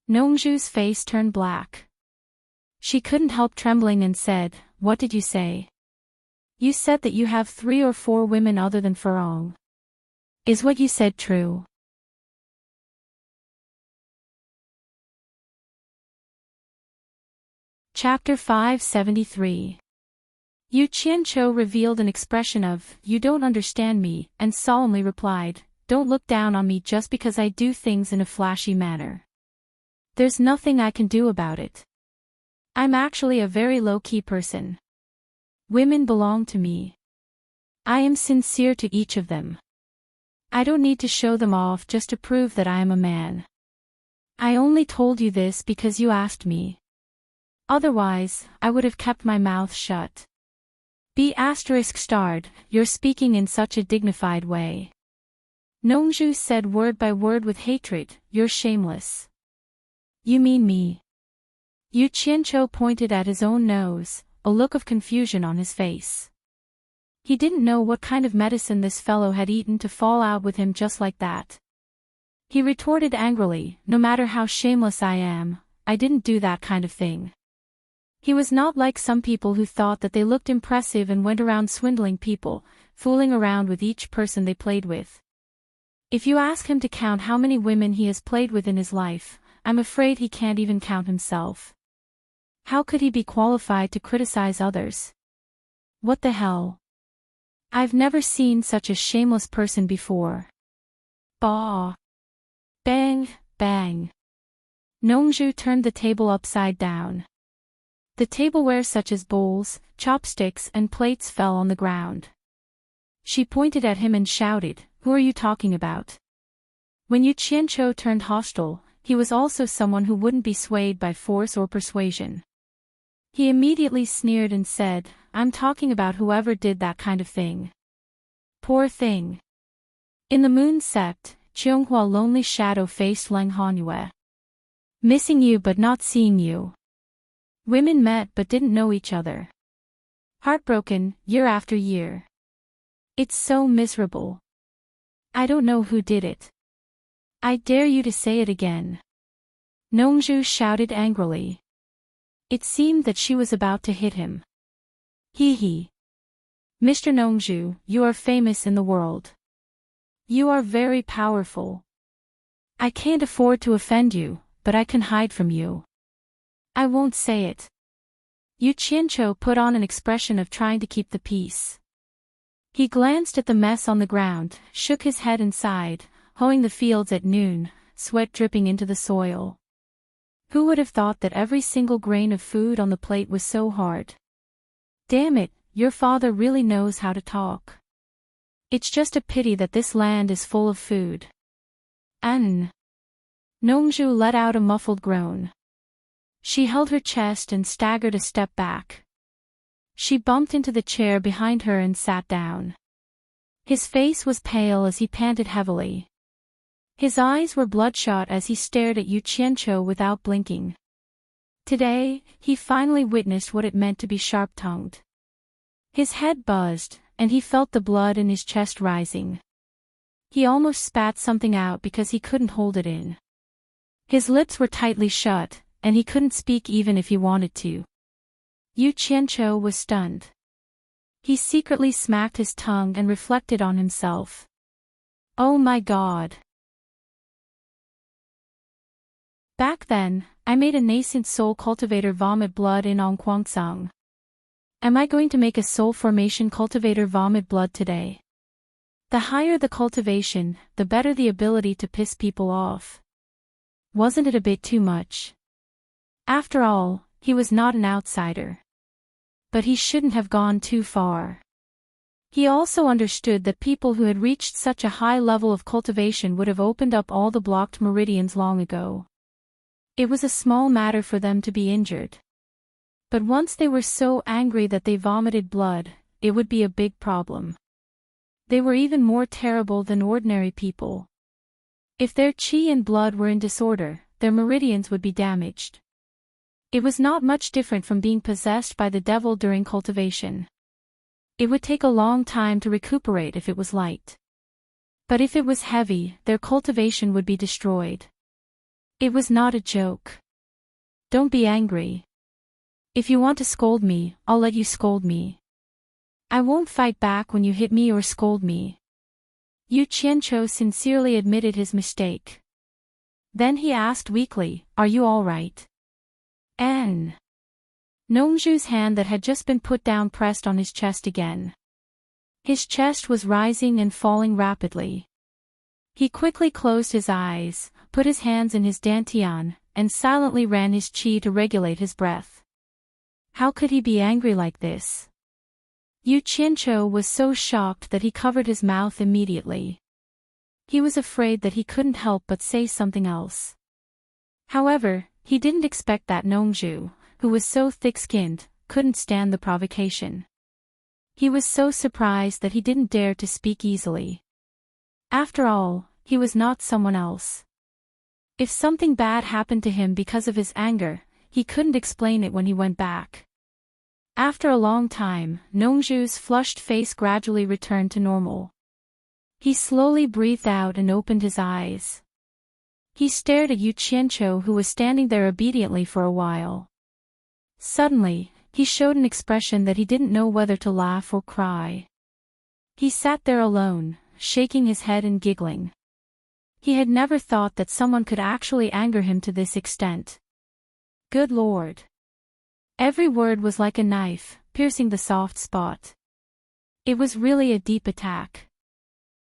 Nongju's face turned black. She couldn't help trembling and said, "What did you say? You said that you have 3 or 4 women other than Farong. Is what you said true?" Chapter 573. Yu Qianqiu revealed an expression of, "You don't understand me," and solemnly replied, "Don't look down on me just because I do things in a flashy manner. There's nothing I can do about it. I'm actually a very low-key person. Women belong to me. I am sincere to each of them. I don't need to show them off just to prove that I am a man. I only told you this because you asked me. Otherwise, I would have kept my mouth shut." ****, you're speaking in such a dignified way. Nongju said word by word with hatred, "You're shameless." "You mean me?" Yu Qianqiu pointed at his own nose, a look of confusion on his face. He didn't know what kind of medicine this fellow had eaten to fall out with him just like that. He retorted angrily, "No matter how shameless I am, I didn't do that kind of thing." He was not like some people who thought that they looked impressive and went around swindling people, fooling around with each person they played with. If you ask him to count how many women he has played with in his life, I'm afraid he can't even count himself. How could he be qualified to criticize others? What the hell? I've never seen such a shameless person before. Bah! Bang, bang. Nongju turned the table upside down. The tableware such as bowls, chopsticks and plates fell on the ground. She pointed at him and shouted, "Who are you talking about?" When Yu Qianqiu turned hostile, he was also someone who wouldn't be swayed by force or persuasion. He immediately sneered and said, "I'm talking about whoever did that kind of thing. Poor thing." In the moon sept, Cheonghua's lonely shadow faced Leng Hanyue. Missing you but not seeing you. Women met but didn't know each other. Heartbroken, year after year. It's so miserable. I don't know who did it. I dare you to say it again. Nongju shouted angrily. It seemed that she was about to hit him. Hee hee. Mr. Nongju, you are famous in the world. You are very powerful. I can't afford to offend you, but I can hide from you. I won't say it. Yu Qianqiu put on an expression of trying to keep the peace. He glanced at the mess on the ground, shook his head and sighed, hoeing the fields at noon, sweat dripping into the soil. Who would have thought that every single grain of food on the plate was so hard? Damn it, your father really knows how to talk. It's just a pity that this land is full of food. Nongju let out a muffled groan. She held her chest and staggered a step back. She bumped into the chair behind her and sat down. His face was pale as he panted heavily. His eyes were bloodshot as he stared at Yu Qianqiu without blinking. Today, he finally witnessed what it meant to be sharp-tongued. His head buzzed, and he felt the blood in his chest rising. He almost spat something out because he couldn't hold it in. His lips were tightly shut, and he couldn't speak even if he wanted to. Yu Qianqiu was stunned. He secretly smacked his tongue and reflected on himself. Oh my God. Back then, I made a nascent soul cultivator vomit blood in Ongquangsang. Am I going to make a soul formation cultivator vomit blood today? The higher the cultivation, the better the ability to piss people off. Wasn't it a bit too much? After all, he was not an outsider. But he shouldn't have gone too far. He also understood that people who had reached such a high level of cultivation would have opened up all the blocked meridians long ago. It was a small matter for them to be injured. But once they were so angry that they vomited blood, it would be a big problem. They were even more terrible than ordinary people. If their qi and blood were in disorder, their meridians would be damaged. It was not much different from being possessed by the devil during cultivation. It would take a long time to recuperate if it was light. But if it was heavy, their cultivation would be destroyed. It was not a joke. Don't be angry. If you want to scold me, I'll let you scold me. I won't fight back when you hit me or scold me. Yu Qianqiu sincerely admitted his mistake. Then he asked weakly, "Are you all right?" Nongju's hand that had just been put down pressed on his chest again. His chest was rising and falling rapidly. He quickly closed his eyes, put his hands in his dantian, and silently ran his qi to regulate his breath. How could he be angry like this? Yu Qianqiu was so shocked that he covered his mouth immediately. He was afraid that he couldn't help but say something else. However, he didn't expect that Nongju, who was so thick-skinned, couldn't stand the provocation. He was so surprised that he didn't dare to speak easily. After all, he was not someone else. If something bad happened to him because of his anger, he couldn't explain it when he went back. After a long time, Nongju's flushed face gradually returned to normal. He slowly breathed out and opened his eyes. He stared at Yu Qianqiu, who was standing there obediently for a while. Suddenly, he showed an expression that he didn't know whether to laugh or cry. He sat there alone, shaking his head and giggling. He had never thought that someone could actually anger him to this extent. Good Lord! Every word was like a knife, piercing the soft spot. It was really a deep attack.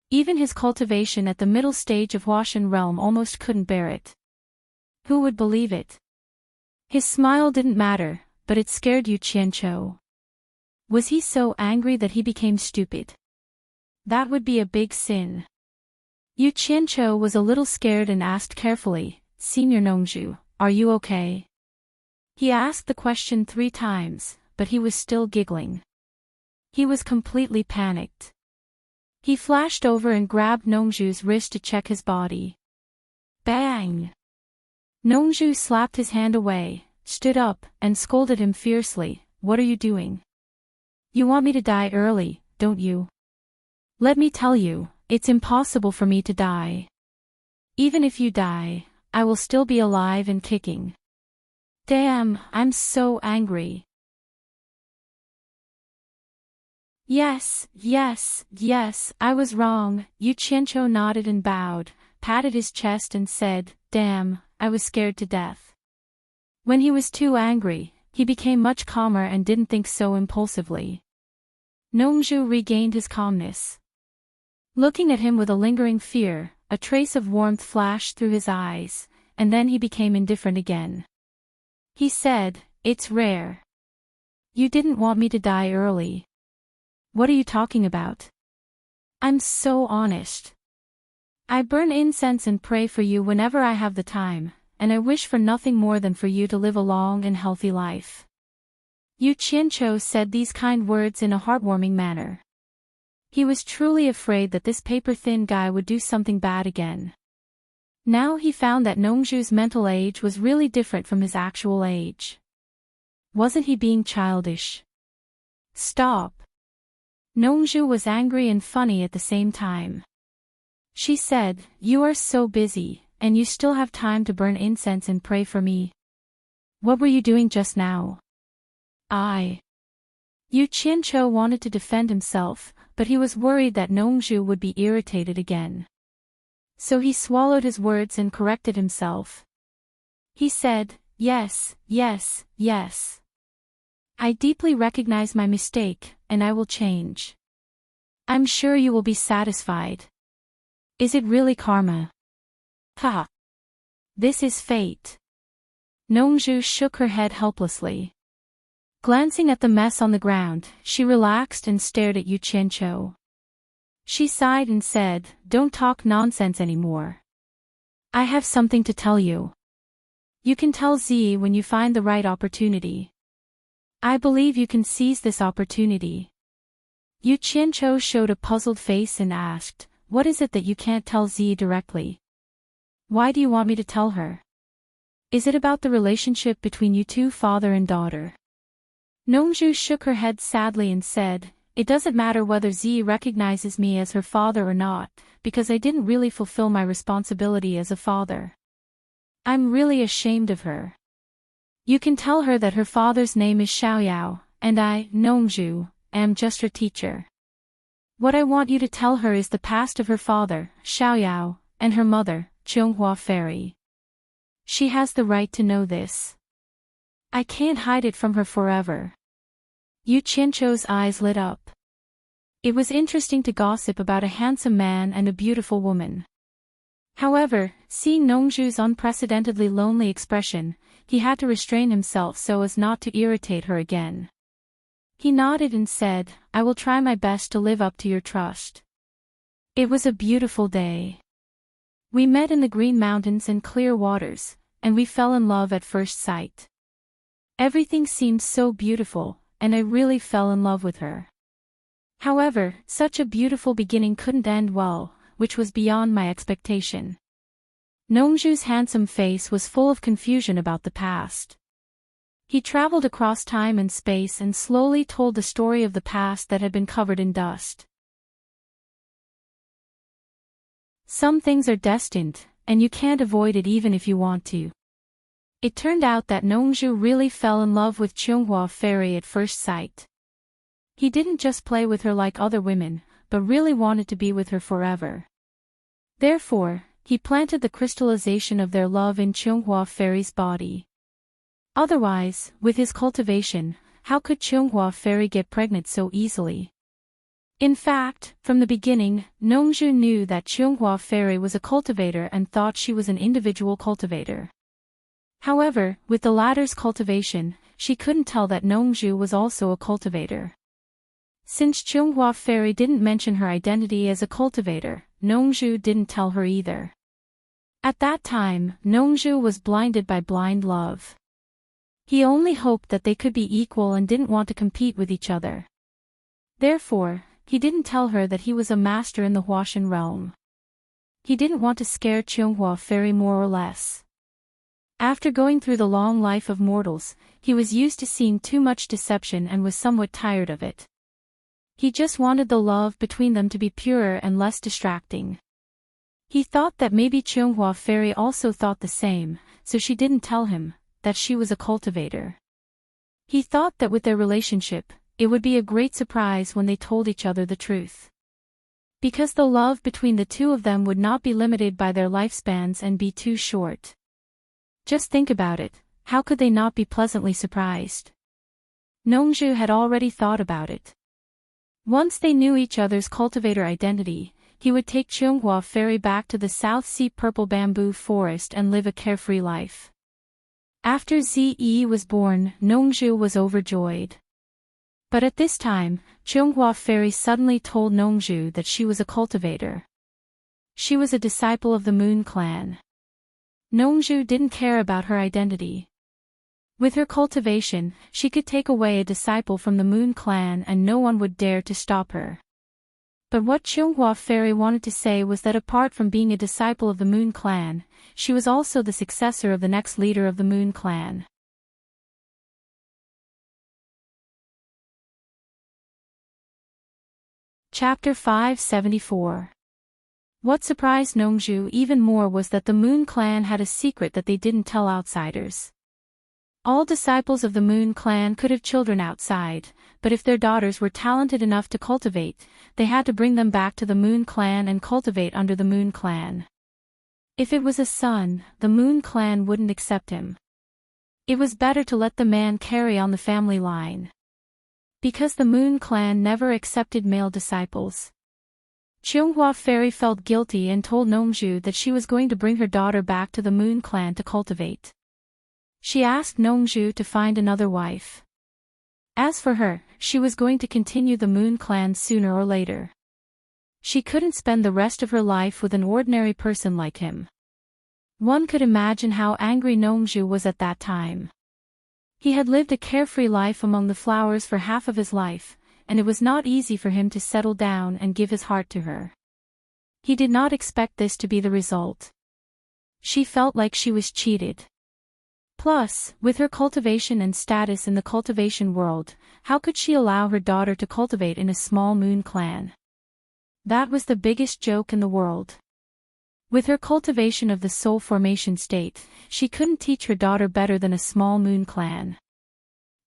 Even his cultivation at the middle stage of Huashan realm almost couldn't bear it. Who would believe it? His smile didn't matter, but it scared Yu Qianqiu. Was he so angry that he became stupid? That would be a big sin. Yu Qianqiu was a little scared and asked carefully, Senior Nongzhu, are you okay? He asked the question 3 times, but he was still giggling. He was completely panicked. He flashed over and grabbed Nongzhu's wrist to check his body. Bang! Nongzhu slapped his hand away, stood up, and scolded him fiercely, What are you doing? You want me to die early, don't you? Let me tell you, it's impossible for me to die. Even if you die, I will still be alive and kicking. Damn, I'm so angry. Yes, I was wrong. Yu Qianqiu nodded and bowed, patted his chest and said, Damn, I was scared to death. When he was too angry, he became much calmer and didn't think so impulsively. Nongzhu regained his calmness. Looking at him with a lingering fear, a trace of warmth flashed through his eyes, and then he became indifferent again. He said, It's rare. You didn't want me to die early. What are you talking about? I'm so honest. I burn incense and pray for you whenever I have the time, and I wish for nothing more than for you to live a long and healthy life. Yu Qianqiu said these kind words in a heartwarming manner. He was truly afraid that this paper-thin guy would do something bad again. Now he found that Nongzhu's mental age was really different from his actual age. Wasn't he being childish? Stop. Nongzhu was angry and funny at the same time. She said, You are so busy, and you still have time to burn incense and pray for me. What were you doing just now? Yu Qianqiu wanted to defend himself, but he was worried that Nongzhu would be irritated again. So he swallowed his words and corrected himself. He said, Yes. I deeply recognize my mistake, and I will change. I'm sure you will be satisfied. Is it really karma? Ha! This is fate. Nongzhu shook her head helplessly. Glancing at the mess on the ground, she relaxed and stared at Yu Qianqiu. She sighed and said, Don't talk nonsense anymore. I have something to tell you. You can tell Z when you find the right opportunity. I believe you can seize this opportunity. Yu Qianqiu showed a puzzled face and asked, What is it that you can't tell Z directly? Why do you want me to tell her? Is it about the relationship between you two, father and daughter? Nongzhu shook her head sadly and said, It doesn't matter whether Z recognizes me as her father or not, because I didn't really fulfill my responsibility as a father. I'm really ashamed of her. You can tell her that her father's name is Xiaoyao, and I, Nongzhu, am just her teacher. What I want you to tell her is the past of her father, Xiaoyao, and her mother, Chonghua Fairy. She has the right to know this. I can't hide it from her forever. Yu Qianqiu's eyes lit up. It was interesting to gossip about a handsome man and a beautiful woman. However, seeing Nongzhu's unprecedentedly lonely expression, he had to restrain himself so as not to irritate her again. He nodded and said, I will try my best to live up to your trust. It was a beautiful day. We met in the green mountains and clear waters, and we fell in love at first sight. Everything seemed so beautiful, and I really fell in love with her. However, such a beautiful beginning couldn't end well, which was beyond my expectation. Nongzhu's handsome face was full of confusion about the past. He traveled across time and space and slowly told the story of the past that had been covered in dust. Some things are destined, and you can't avoid it even if you want to. It turned out that Nongzhu really fell in love with Chonghua Fairy at first sight. He didn't just play with her like other women, but really wanted to be with her forever. Therefore, he planted the crystallization of their love in Chonghua Fairy's body. Otherwise, with his cultivation, how could Chunghua Fairy get pregnant so easily? In fact, from the beginning, Nongzhu knew that Chunghua Fairy was a cultivator and thought she was an individual cultivator. However, with the latter's cultivation, she couldn't tell that Nongzhu was also a cultivator. Since Chunghua Fairy didn't mention her identity as a cultivator, Nongzhu didn't tell her either. At that time, Nongzhu was blinded by blind love. He only hoped that they could be equal and didn't want to compete with each other. Therefore, he didn't tell her that he was a master in the Huashan realm. He didn't want to scare Chunghua Fairy more or less. After going through the long life of mortals, he was used to seeing too much deception and was somewhat tired of it. He just wanted the love between them to be purer and less distracting. He thought that maybe Chunghua Fairy also thought the same, so she didn't tell him that she was a cultivator. He thought that with their relationship, it would be a great surprise when they told each other the truth. Because the love between the two of them would not be limited by their lifespans and be too short. Just think about it, how could they not be pleasantly surprised? Nongzhu had already thought about it. Once they knew each other's cultivator identity, he would take Chunghua Fairy back to the South Sea Purple Bamboo Forest and live a carefree life. After Zi was born, Nongzhu was overjoyed. But at this time, Chunghua Fairy suddenly told Nongzhu that she was a cultivator. She was a disciple of the Moon Clan. Nongzhu didn't care about her identity. With her cultivation, she could take away a disciple from the Moon Clan and no one would dare to stop her. But what Chunghua Fairy wanted to say was that apart from being a disciple of the Moon Clan, she was also the successor of the next leader of the Moon Clan. Chapter 574. What surprised Nongzhu even more was that the Moon Clan had a secret that they didn't tell outsiders. All disciples of the Moon Clan could have children outside, but if their daughters were talented enough to cultivate, they had to bring them back to the Moon Clan and cultivate under the Moon Clan. If it was a son, the Moon Clan wouldn't accept him. It was better to let the man carry on the family line. Because the Moon Clan never accepted male disciples. Chunghua Fairy felt guilty and told Nongzhu that she was going to bring her daughter back to the Moon Clan to cultivate. She asked Nongzhu to find another wife. As for her, she was going to continue the Moon Clan sooner or later. She couldn't spend the rest of her life with an ordinary person like him. One could imagine how angry Nongzhu was at that time. He had lived a carefree life among the flowers for half of his life, and it was not easy for him to settle down and give his heart to her. He did not expect this to be the result. She felt like she was cheated. Plus, with her cultivation and status in the cultivation world, how could she allow her daughter to cultivate in a small Moon Clan? That was the biggest joke in the world. With her cultivation of the soul formation state, she couldn't teach her daughter better than a small Moon Clan.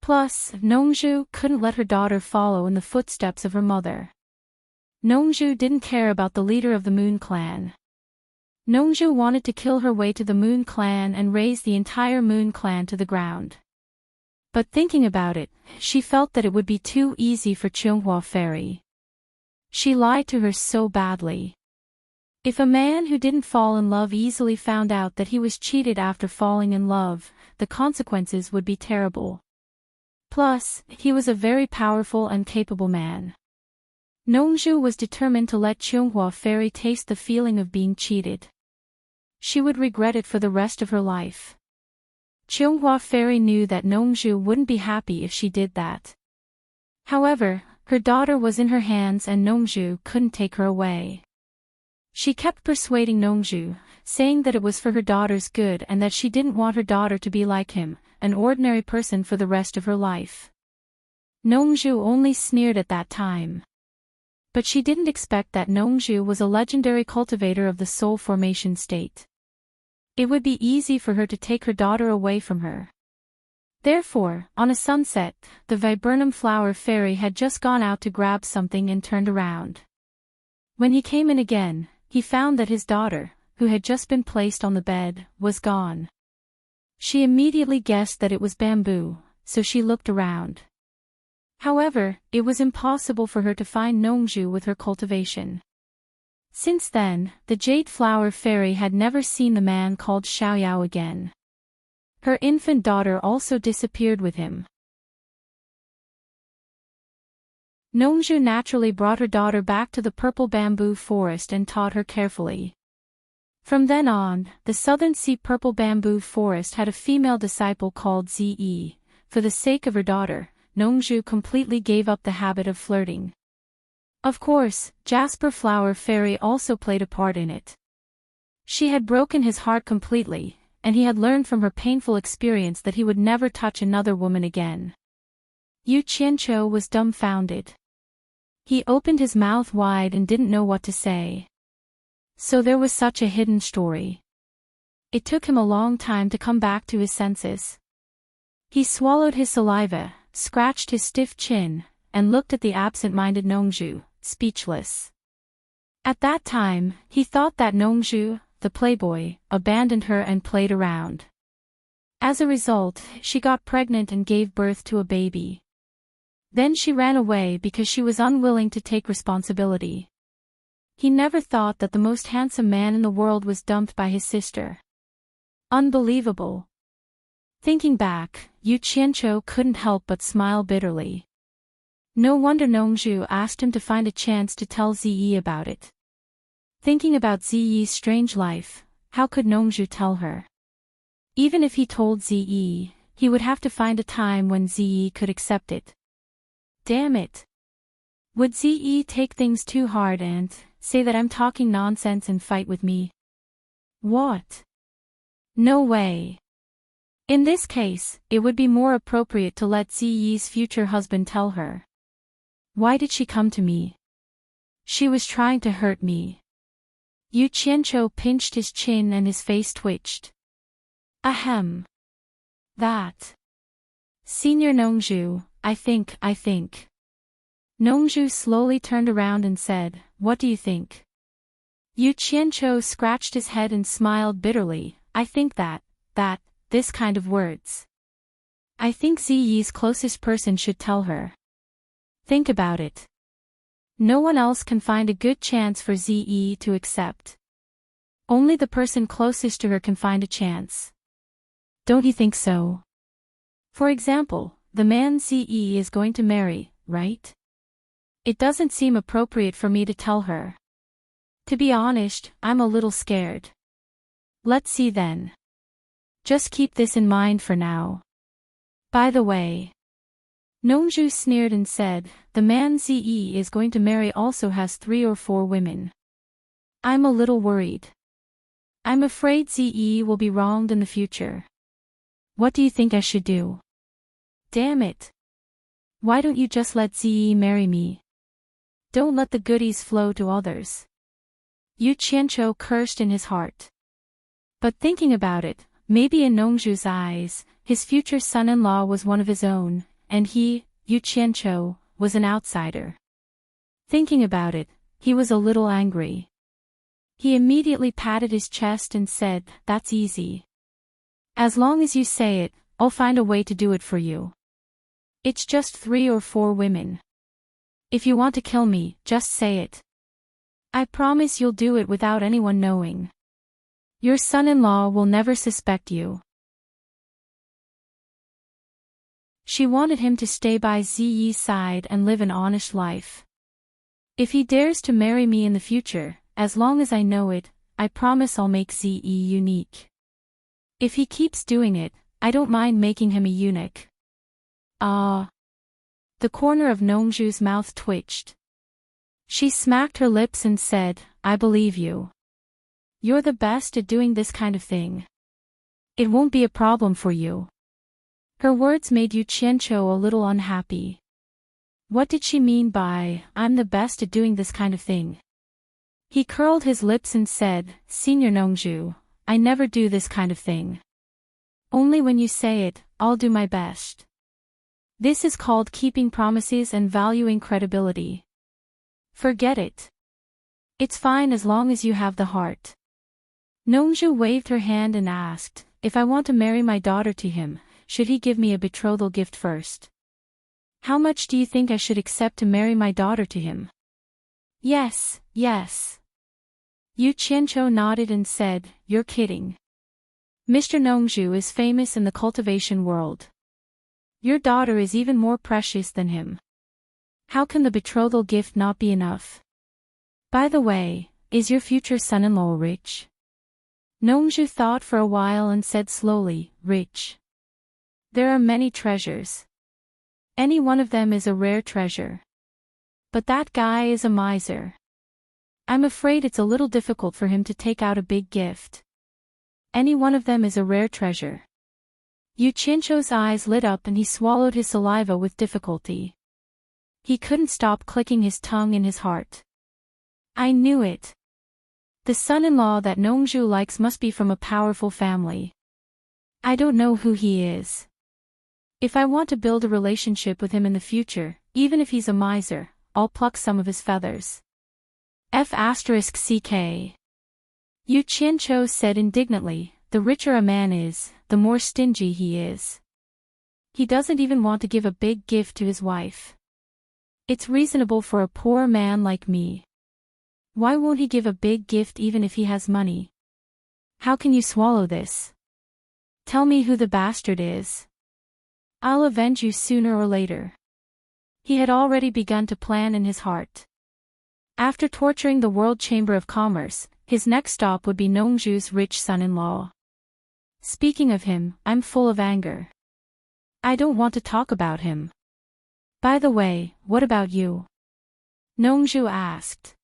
Plus, Nongzhu couldn't let her daughter follow in the footsteps of her mother. Nongzhu didn't care about the leader of the Moon Clan. Nongzhu wanted to kill her way to the Moon Clan and raze the entire Moon Clan to the ground. But thinking about it, she felt that it would be too easy for Chunghua Fairy. She lied to her so badly. If a man who didn't fall in love easily found out that he was cheated after falling in love, the consequences would be terrible. Plus, he was a very powerful and capable man. Nongzhu was determined to let Chunghua Fairy taste the feeling of being cheated. She would regret it for the rest of her life. Chunghua Fairy knew that Nongzhu wouldn't be happy if she did that. However, her daughter was in her hands and Nongzhu couldn't take her away. She kept persuading Nongzhu, saying that it was for her daughter's good and that she didn't want her daughter to be like him, an ordinary person for the rest of her life. Nongzhu only sneered at that time. But she didn't expect that Nongzhu was a legendary cultivator of the soul formation state. It would be easy for her to take her daughter away from her. Therefore, on a sunset, the viburnum flower fairy had just gone out to grab something and turned around. When he came in again, he found that his daughter, who had just been placed on the bed, was gone. She immediately guessed that it was bamboo, so she looked around. However, it was impossible for her to find Nongju with her cultivation. Since then, the Jade Flower Fairy had never seen the man called Xiaoyao again. Her infant daughter also disappeared with him. Nongju naturally brought her daughter back to the purple bamboo forest and taught her carefully. From then on, the Southern Sea Purple Bamboo Forest had a female disciple called Ze. For the sake of her daughter, Nongju completely gave up the habit of flirting. Of course, Jasper Flower Fairy also played a part in it. She had broken his heart completely, and he had learned from her painful experience that he would never touch another woman again. Yu Qianqiu was dumbfounded. He opened his mouth wide and didn't know what to say. So there was such a hidden story. It took him a long time to come back to his senses. He swallowed his saliva, scratched his stiff chin, and looked at the absent-minded Nongju, speechless. At that time, he thought that Nongju, the playboy, abandoned her and played around. As a result, she got pregnant and gave birth to a baby. Then she ran away because she was unwilling to take responsibility. He never thought that the most handsome man in the world was dumped by his sister. Unbelievable. Thinking back, Yu Qianqiu couldn't help but smile bitterly. No wonder Nongju asked him to find a chance to tell Ze about it. Thinking about Ze's strange life, how could Nongju tell her? Even if he told Ze, he would have to find a time when Ze could accept it. Damn it. Would Ze take things too hard and say that I'm talking nonsense and fight with me? What? No way. In this case, it would be more appropriate to let Ze's future husband tell her. Why did she come to me? She was trying to hurt me. Yu Qianqiu pinched his chin and his face twitched. Ahem. That. Senior Nongju, I think. Nongju slowly turned around and said, what do you think? Yu Qianqiu scratched his head and smiled bitterly. I think that, this kind of words. I think Ze's closest person should tell her. Think about it. No one else can find a good chance for Ze to accept. Only the person closest to her can find a chance. Don't you think so? For example, the man Ze is going to marry, right? It doesn't seem appropriate for me to tell her. To be honest, I'm a little scared. Let's see then. Just keep this in mind for now. By the way. Nongju sneered and said, the man Ze is going to marry also has 3 or 4 women. I'm a little worried. I'm afraid Ze will be wronged in the future. What do you think I should do? Damn it. Why don't you just let Ze marry me? Don't let the goodies flow to others. Yu Qianqiu cursed in his heart. But thinking about it, maybe in Nongju's eyes, his future son-in-law was one of his own, and he, Yu Qianqiu, was an outsider. Thinking about it, he was a little angry. He immediately patted his chest and said, that's easy. As long as you say it, I'll find a way to do it for you. It's just 3 or 4 women. If you want to kill me, just say it. I promise you'll do it without anyone knowing. Your son-in-law will never suspect you. She wanted him to stay by Ze's side and live an honest life. If he dares to marry me in the future, as long as I know it, I promise I'll make Ze unique. If he keeps doing it, I don't mind making him a eunuch. Ah. The corner of Nongju's mouth twitched. She smacked her lips and said, I believe you. You're the best at doing this kind of thing. It won't be a problem for you. Her words made Yu Qianqiu a little unhappy. What did she mean by, I'm the best at doing this kind of thing? He curled his lips and said, Senior Nongju, I never do this kind of thing. Only when you say it, I'll do my best. This is called keeping promises and valuing credibility. Forget it. It's fine as long as you have the heart. Nongju waved her hand and asked, if I want to marry my daughter to him, should he give me a betrothal gift first? How much do you think I should accept to marry my daughter to him? Yes, yes. Yu Qianzhou nodded and said, you're kidding. Mr. Nongzhu is famous in the cultivation world. Your daughter is even more precious than him. How can the betrothal gift not be enough? By the way, is your future son-in-law rich? Nongzhu thought for a while and said slowly, rich. There are many treasures. Any one of them is a rare treasure. But that guy is a miser. I'm afraid it's a little difficult for him to take out a big gift. Any one of them is a rare treasure. Yu Qianzhou's eyes lit up and he swallowed his saliva with difficulty. He couldn't stop clicking his tongue in his heart. I knew it. The son-in-law that Nongzhu likes must be from a powerful family. I don't know who he is. If I want to build a relationship with him in the future, even if he's a miser, I'll pluck some of his feathers. F***ck. Yu Qianzhou said indignantly, the richer a man is, the more stingy he is. He doesn't even want to give a big gift to his wife. It's reasonable for a poor man like me. Why won't he give a big gift even if he has money? How can you swallow this? Tell me who the bastard is. I'll avenge you sooner or later. He had already begun to plan in his heart. After torturing the World Chamber of Commerce, his next stop would be Nongzhu's rich son-in-law. Speaking of him, I'm full of anger. I don't want to talk about him. By the way, what about you? Nongzhu asked.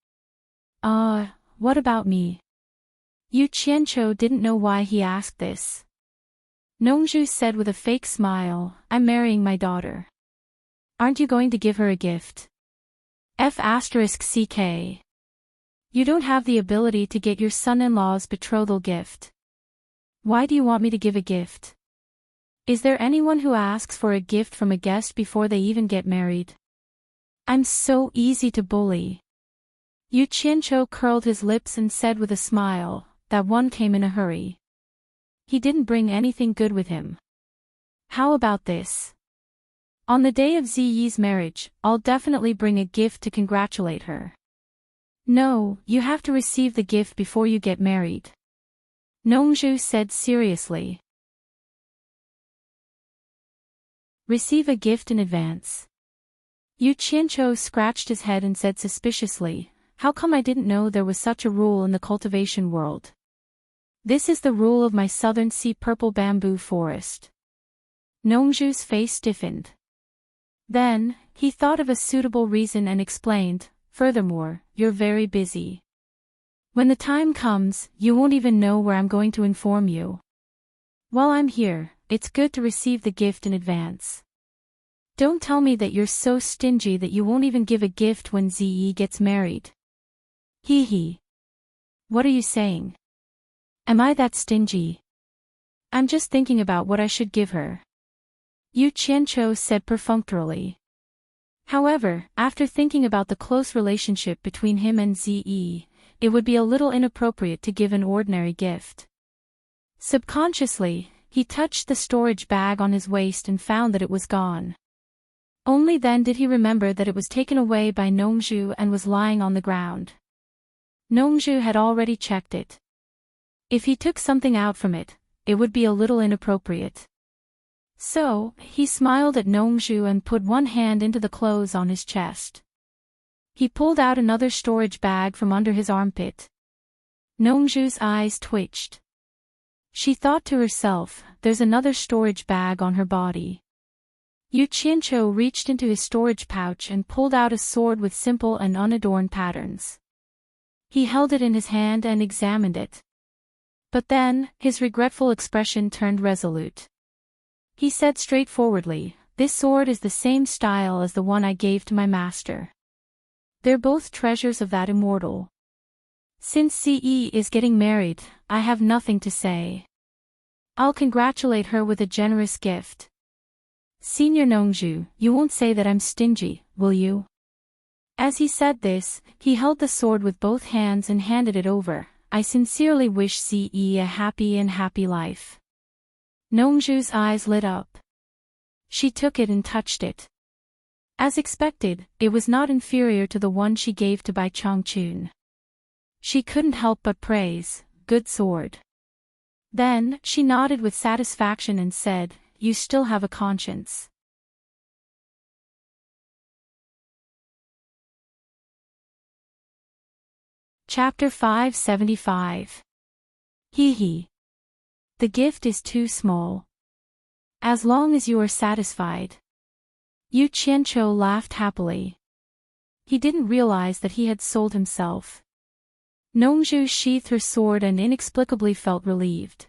What about me? Yu Qianzhou didn't know why he asked this. Nongzhu said with a fake smile, I'm marrying my daughter. Aren't you going to give her a gift? F***ck. You don't have the ability to get your son-in-law's betrothal gift. Why do you want me to give a gift? Is there anyone who asks for a gift from a guest before they even get married? I'm so easy to bully. Yu Qianzhou curled his lips and said with a smile, that one came in a hurry. He didn't bring anything good with him. How about this? On the day of Ziyi's marriage, I'll definitely bring a gift to congratulate her. No, you have to receive the gift before you get married. Nongzhu said seriously. Receive a gift in advance. Yu Qianzhou scratched his head and said suspiciously, how come I didn't know there was such a rule in the cultivation world? This is the rule of my southern sea purple bamboo forest. Nongzhu's face stiffened. Then, he thought of a suitable reason and explained, furthermore, you're very busy. When the time comes, you won't even know where I'm going to inform you. While I'm here, it's good to receive the gift in advance. Don't tell me that you're so stingy that you won't even give a gift when Ziyi gets married. Hee hee. What are you saying? Am I that stingy? I'm just thinking about what I should give her. Yu Qianzhou said perfunctorily. However, after thinking about the close relationship between him and Ziyi, it would be a little inappropriate to give an ordinary gift. Subconsciously, he touched the storage bag on his waist and found that it was gone. Only then did he remember that it was taken away by Nongzhu and was lying on the ground. Nongzhu had already checked it. If he took something out from it, it would be a little inappropriate. So, he smiled at Nongzhu and put one hand into the clothes on his chest. He pulled out another storage bag from under his armpit. Nongzhu's eyes twitched. She thought to herself, there's another storage bag on her body. Yu Qianzhou reached into his storage pouch and pulled out a sword with simple and unadorned patterns. He held it in his hand and examined it. But then, his regretful expression turned resolute. He said straightforwardly, this sword is the same style as the one I gave to my master. They're both treasures of that immortal. Since Ce is getting married, I have nothing to say. I'll congratulate her with a generous gift. Senior Nongzhu, you won't say that I'm stingy, will you? As he said this, he held the sword with both hands and handed it over. I sincerely wish Ce a happy life. Nongzhu's eyes lit up. She took it and touched it. As expected, it was not inferior to the one she gave to Bai Chongchun. She couldn't help but praise, "Good sword." Then, she nodded with satisfaction and said, "You still have a conscience." Chapter 575. Hee hee. The gift is too small. As long as you are satisfied. Yu Qianqiu laughed happily. He didn't realize that he had sold himself. Nongzhu sheathed her sword and inexplicably felt relieved.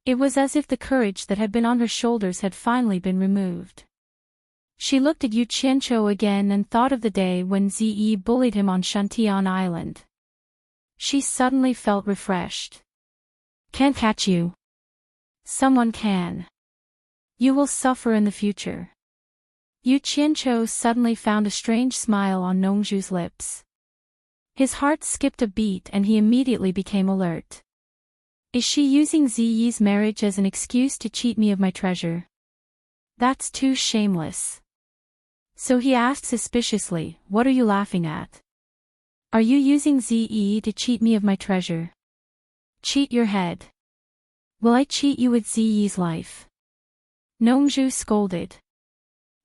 It was as if the courage that had been on her shoulders had finally been removed. She looked at Yu Qianqiu again and thought of the day when Ziyi bullied him on Shantian Island. She suddenly felt refreshed. "Can't catch you. Someone can. You will suffer in the future." Yu Qianqiu suddenly found a strange smile on Nongzhu's lips. His heart skipped a beat and he immediately became alert. Is she using Ziyi's marriage as an excuse to cheat me of my treasure? That's too shameless. So he asked suspiciously, "What are you laughing at? Are you using Ziyi to cheat me of my treasure?" "Cheat your head. Will I cheat you with Ziyi's life?" Nongzhu scolded.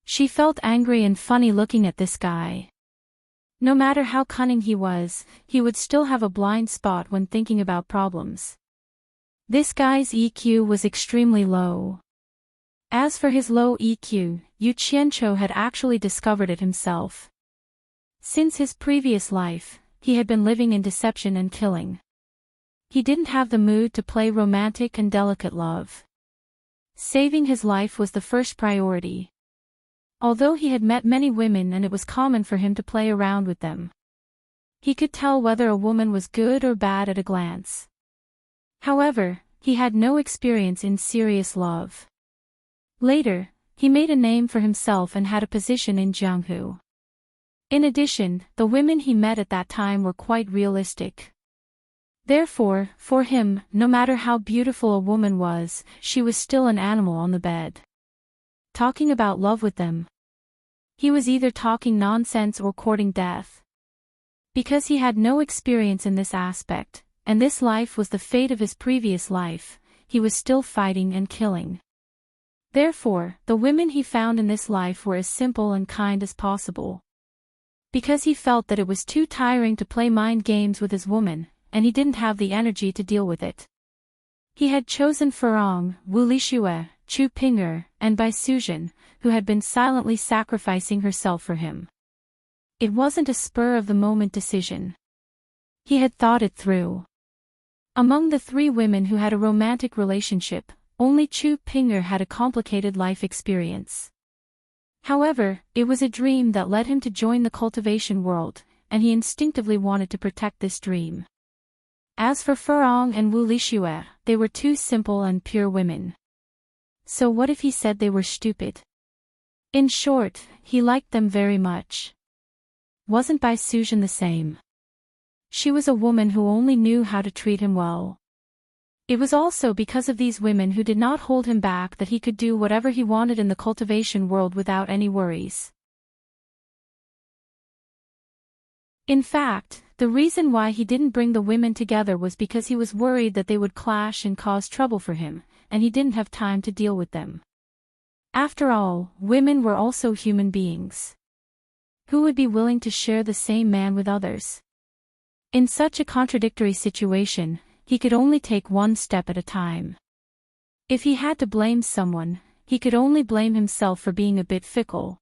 She felt angry and funny looking at this guy. No matter how cunning he would still have a blind spot when thinking about problems. This guy's EQ was extremely low. As for his low EQ, Yu Qianqiu had actually discovered it himself. Since his previous life, he had been living in deception and killing. He didn't have the mood to play romantic and delicate love. Saving his life was the first priority. Although he had met many women and it was common for him to play around with them. He could tell whether a woman was good or bad at a glance. However, he had no experience in serious love. Later, he made a name for himself and had a position in Jianghu. In addition, the women he met at that time were quite realistic. Therefore, for him, no matter how beautiful a woman was, she was still an animal on the bed. Talking about love with them. He was either talking nonsense or courting death. Because he had no experience in this aspect, and this life was the fate of his previous life, he was still fighting and killing. Therefore, the women he found in this life were as simple and kind as possible. Because he felt that it was too tiring to play mind games with his woman, and he didn't have the energy to deal with it. He had chosen Furong, Wu Lixue, Chu Ping'er, and Bai Suzhen, who had been silently sacrificing herself for him. It wasn't a spur-of-the-moment decision. He had thought it through. Among the three women who had a romantic relationship, only Chu Ping'er had a complicated life experience. However, it was a dream that led him to join the cultivation world, and he instinctively wanted to protect this dream. As for Furong and Wu Lixue, they were two simple and pure women. So what if he said they were stupid? In short, he liked them very much. Wasn't Bai Suzhen the same? She was a woman who only knew how to treat him well. It was also because of these women who did not hold him back that he could do whatever he wanted in the cultivation world without any worries. In fact, the reason why he didn't bring the women together was because he was worried that they would clash and cause trouble for him, and he didn't have time to deal with them. After all, women were also human beings. Who would be willing to share the same man with others? In such a contradictory situation, he could only take one step at a time. If he had to blame someone, he could only blame himself for being a bit fickle.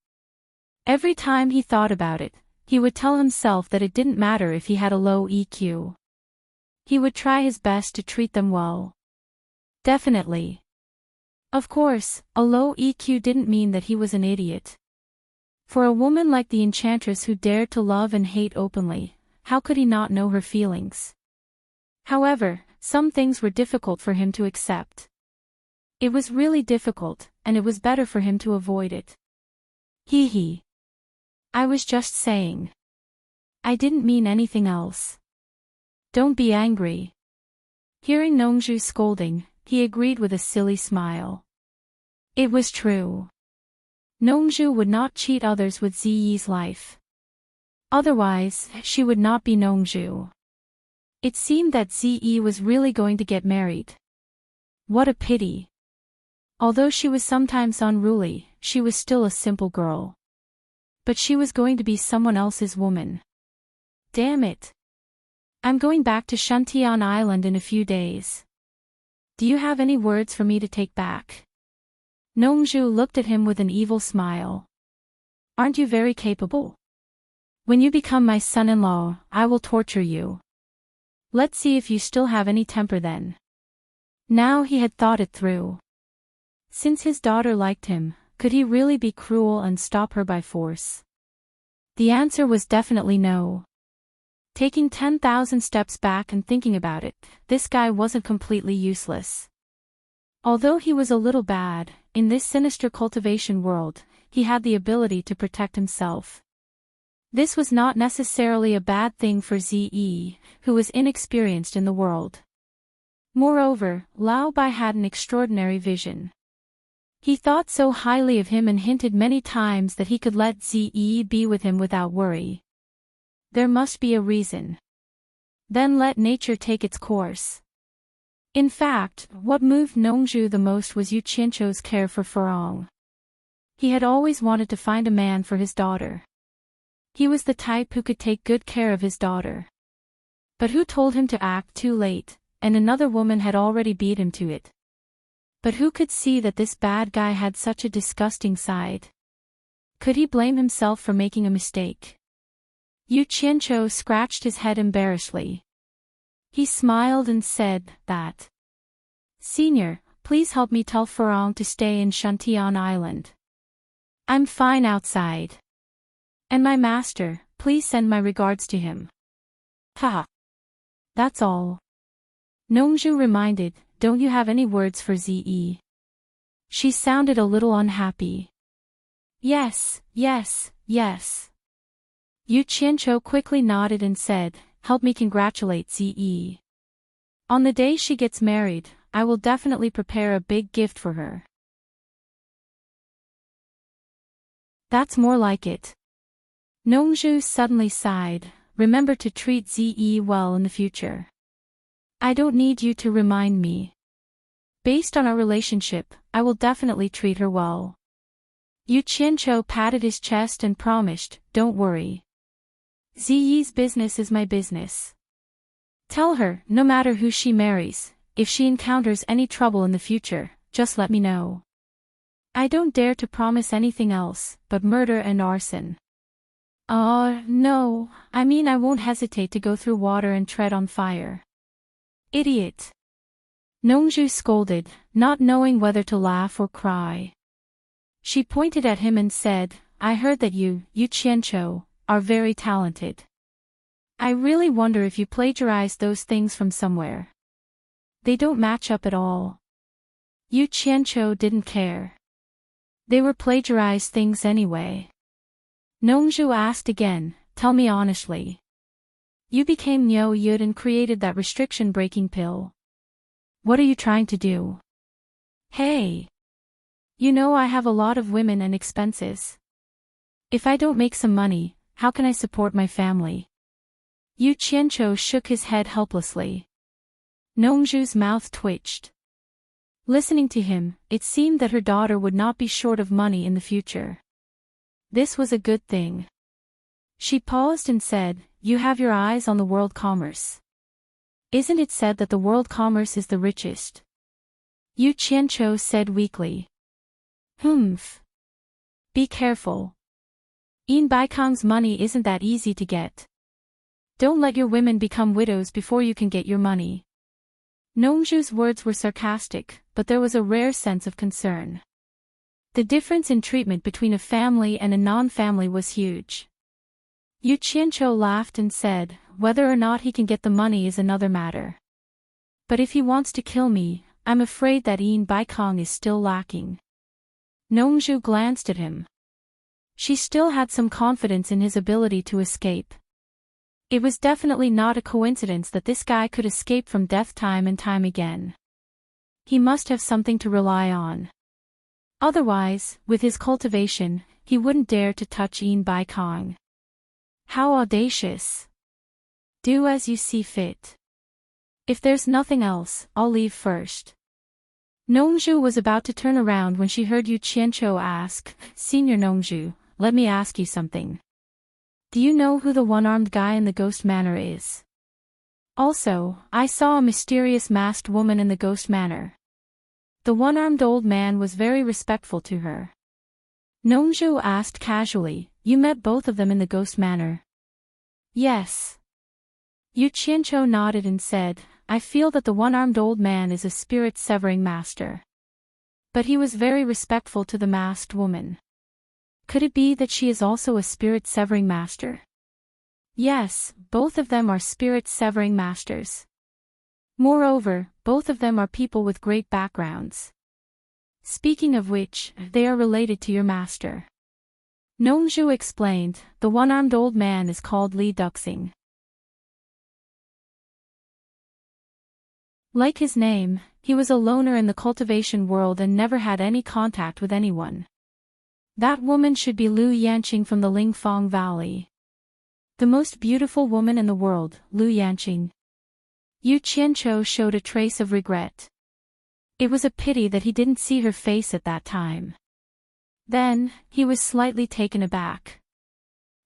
Every time he thought about it, he would tell himself that it didn't matter if he had a low EQ. He would try his best to treat them well. Definitely. Of course, a low EQ didn't mean that he was an idiot. For a woman like the enchantress who dared to love and hate openly, how could he not know her feelings? However, some things were difficult for him to accept. It was really difficult, and it was better for him to avoid it. Hee hee. I was just saying. I didn't mean anything else. Don't be angry. Hearing Nongzhu scolding, he agreed with a silly smile. It was true. Nongju would not cheat others with Ziyi's life. Otherwise, she would not be Nongju. It seemed that Ziyi was really going to get married. What a pity. Although she was sometimes unruly, she was still a simple girl. But she was going to be someone else's woman. Damn it. I'm going back to Shantian Island in a few days. Do you have any words for me to take back? Nongju looked at him with an evil smile. Aren't you very capable? When you become my son-in-law, I will torture you. Let's see if you still have any temper then. Now he had thought it through. Since his daughter liked him, could he really be cruel and stop her by force? The answer was definitely no. Taking 10,000 steps back and thinking about it, this guy wasn't completely useless. Although he was a little bad, in this sinister cultivation world, he had the ability to protect himself. This was not necessarily a bad thing for Ziyi, who was inexperienced in the world. Moreover, Lao Bai had an extraordinary vision. He thought so highly of him and hinted many times that he could let Ziyi be with him without worry. There must be a reason. Then let nature take its course. In fact, what moved Nongju the most was Yu Qianqiu's care for Furong. He had always wanted to find a man for his daughter. He was the type who could take good care of his daughter. But who told him to act too late, and another woman had already beat him to it? But who could see that this bad guy had such a disgusting side? Could he blame himself for making a mistake? Yu Qianqiu scratched his head embarrassedly. He smiled and said that. Senior, please help me tell Furong to stay in Shantian Island. I'm fine outside. And my master, please send my regards to him. Ha! That's all. Nongju reminded, don't you have any words for Ziyi? She sounded a little unhappy. Yes, yes, yes. Yu Qianqiu quickly nodded and said, help me congratulate Ziyi. On the day she gets married, I will definitely prepare a big gift for her. That's more like it. Nongju suddenly sighed, remember to treat Ziyi well in the future. I don't need you to remind me. Based on our relationship, I will definitely treat her well. Yu Qianqiu patted his chest and promised, don't worry. Ziyi's business is my business. Tell her, no matter who she marries, if she encounters any trouble in the future, just let me know. I don't dare to promise anything else, but murder and arson. No, I mean I won't hesitate to go through water and tread on fire. Idiot. Nongju scolded, not knowing whether to laugh or cry. She pointed at him and said, I heard that you, Yu Qianqiu, are very talented. I really wonder if you plagiarized those things from somewhere. They don't match up at all. Yu Qianqiu didn't care. They were plagiarized things anyway. Nongju asked again, tell me honestly. You became Nyo Yud and created that restriction-breaking pill. What are you trying to do? Hey! You know I have a lot of women and expenses. If I don't make some money, how can I support my family? Yu Qianqiu shook his head helplessly. Nongju's mouth twitched. Listening to him, it seemed that her daughter would not be short of money in the future. This was a good thing. She paused and said, you have your eyes on the world commerce. Isn't it said that the world commerce is the richest? Yu Qianqiu said weakly. Humph. Be careful. Yin Baikong's money isn't that easy to get. Don't let your women become widows before you can get your money. Nongju's words were sarcastic, but there was a rare sense of concern. The difference in treatment between a family and a non-family was huge. Yu Qianqiu laughed and said, whether or not he can get the money is another matter. But if he wants to kill me, I'm afraid that Yin Baikong is still lacking. Nongju glanced at him. She still had some confidence in his ability to escape. It was definitely not a coincidence that this guy could escape from death time and time again. He must have something to rely on. Otherwise, with his cultivation, he wouldn't dare to touch Yin Bai Kong. How audacious. Do as you see fit. If there's nothing else, I'll leave first. Nongzhu was about to turn around when she heard Yu Qianqiu ask, Senior Nongzhu, let me ask you something. Do you know who the one-armed guy in the ghost manor is? Also, I saw a mysterious masked woman in the ghost manor. The one-armed old man was very respectful to her. Nongzhu asked casually, you met both of them in the ghost manor? Yes. Yu Qianqiu nodded and said, I feel that the one-armed old man is a spirit-severing master. But he was very respectful to the masked woman. Could it be that she is also a spirit-severing master? Yes, both of them are spirit-severing masters. Moreover, both of them are people with great backgrounds. Speaking of which, they are related to your master. Nongzhu explained, the one-armed old man is called Li Duxing. Like his name, he was a loner in the cultivation world and never had any contact with anyone. That woman should be Lu Yanqing from the Lingfang Valley. The most beautiful woman in the world, Lu Yanqing. Yu Qianqiu showed a trace of regret. It was a pity that he didn't see her face at that time. Then, he was slightly taken aback.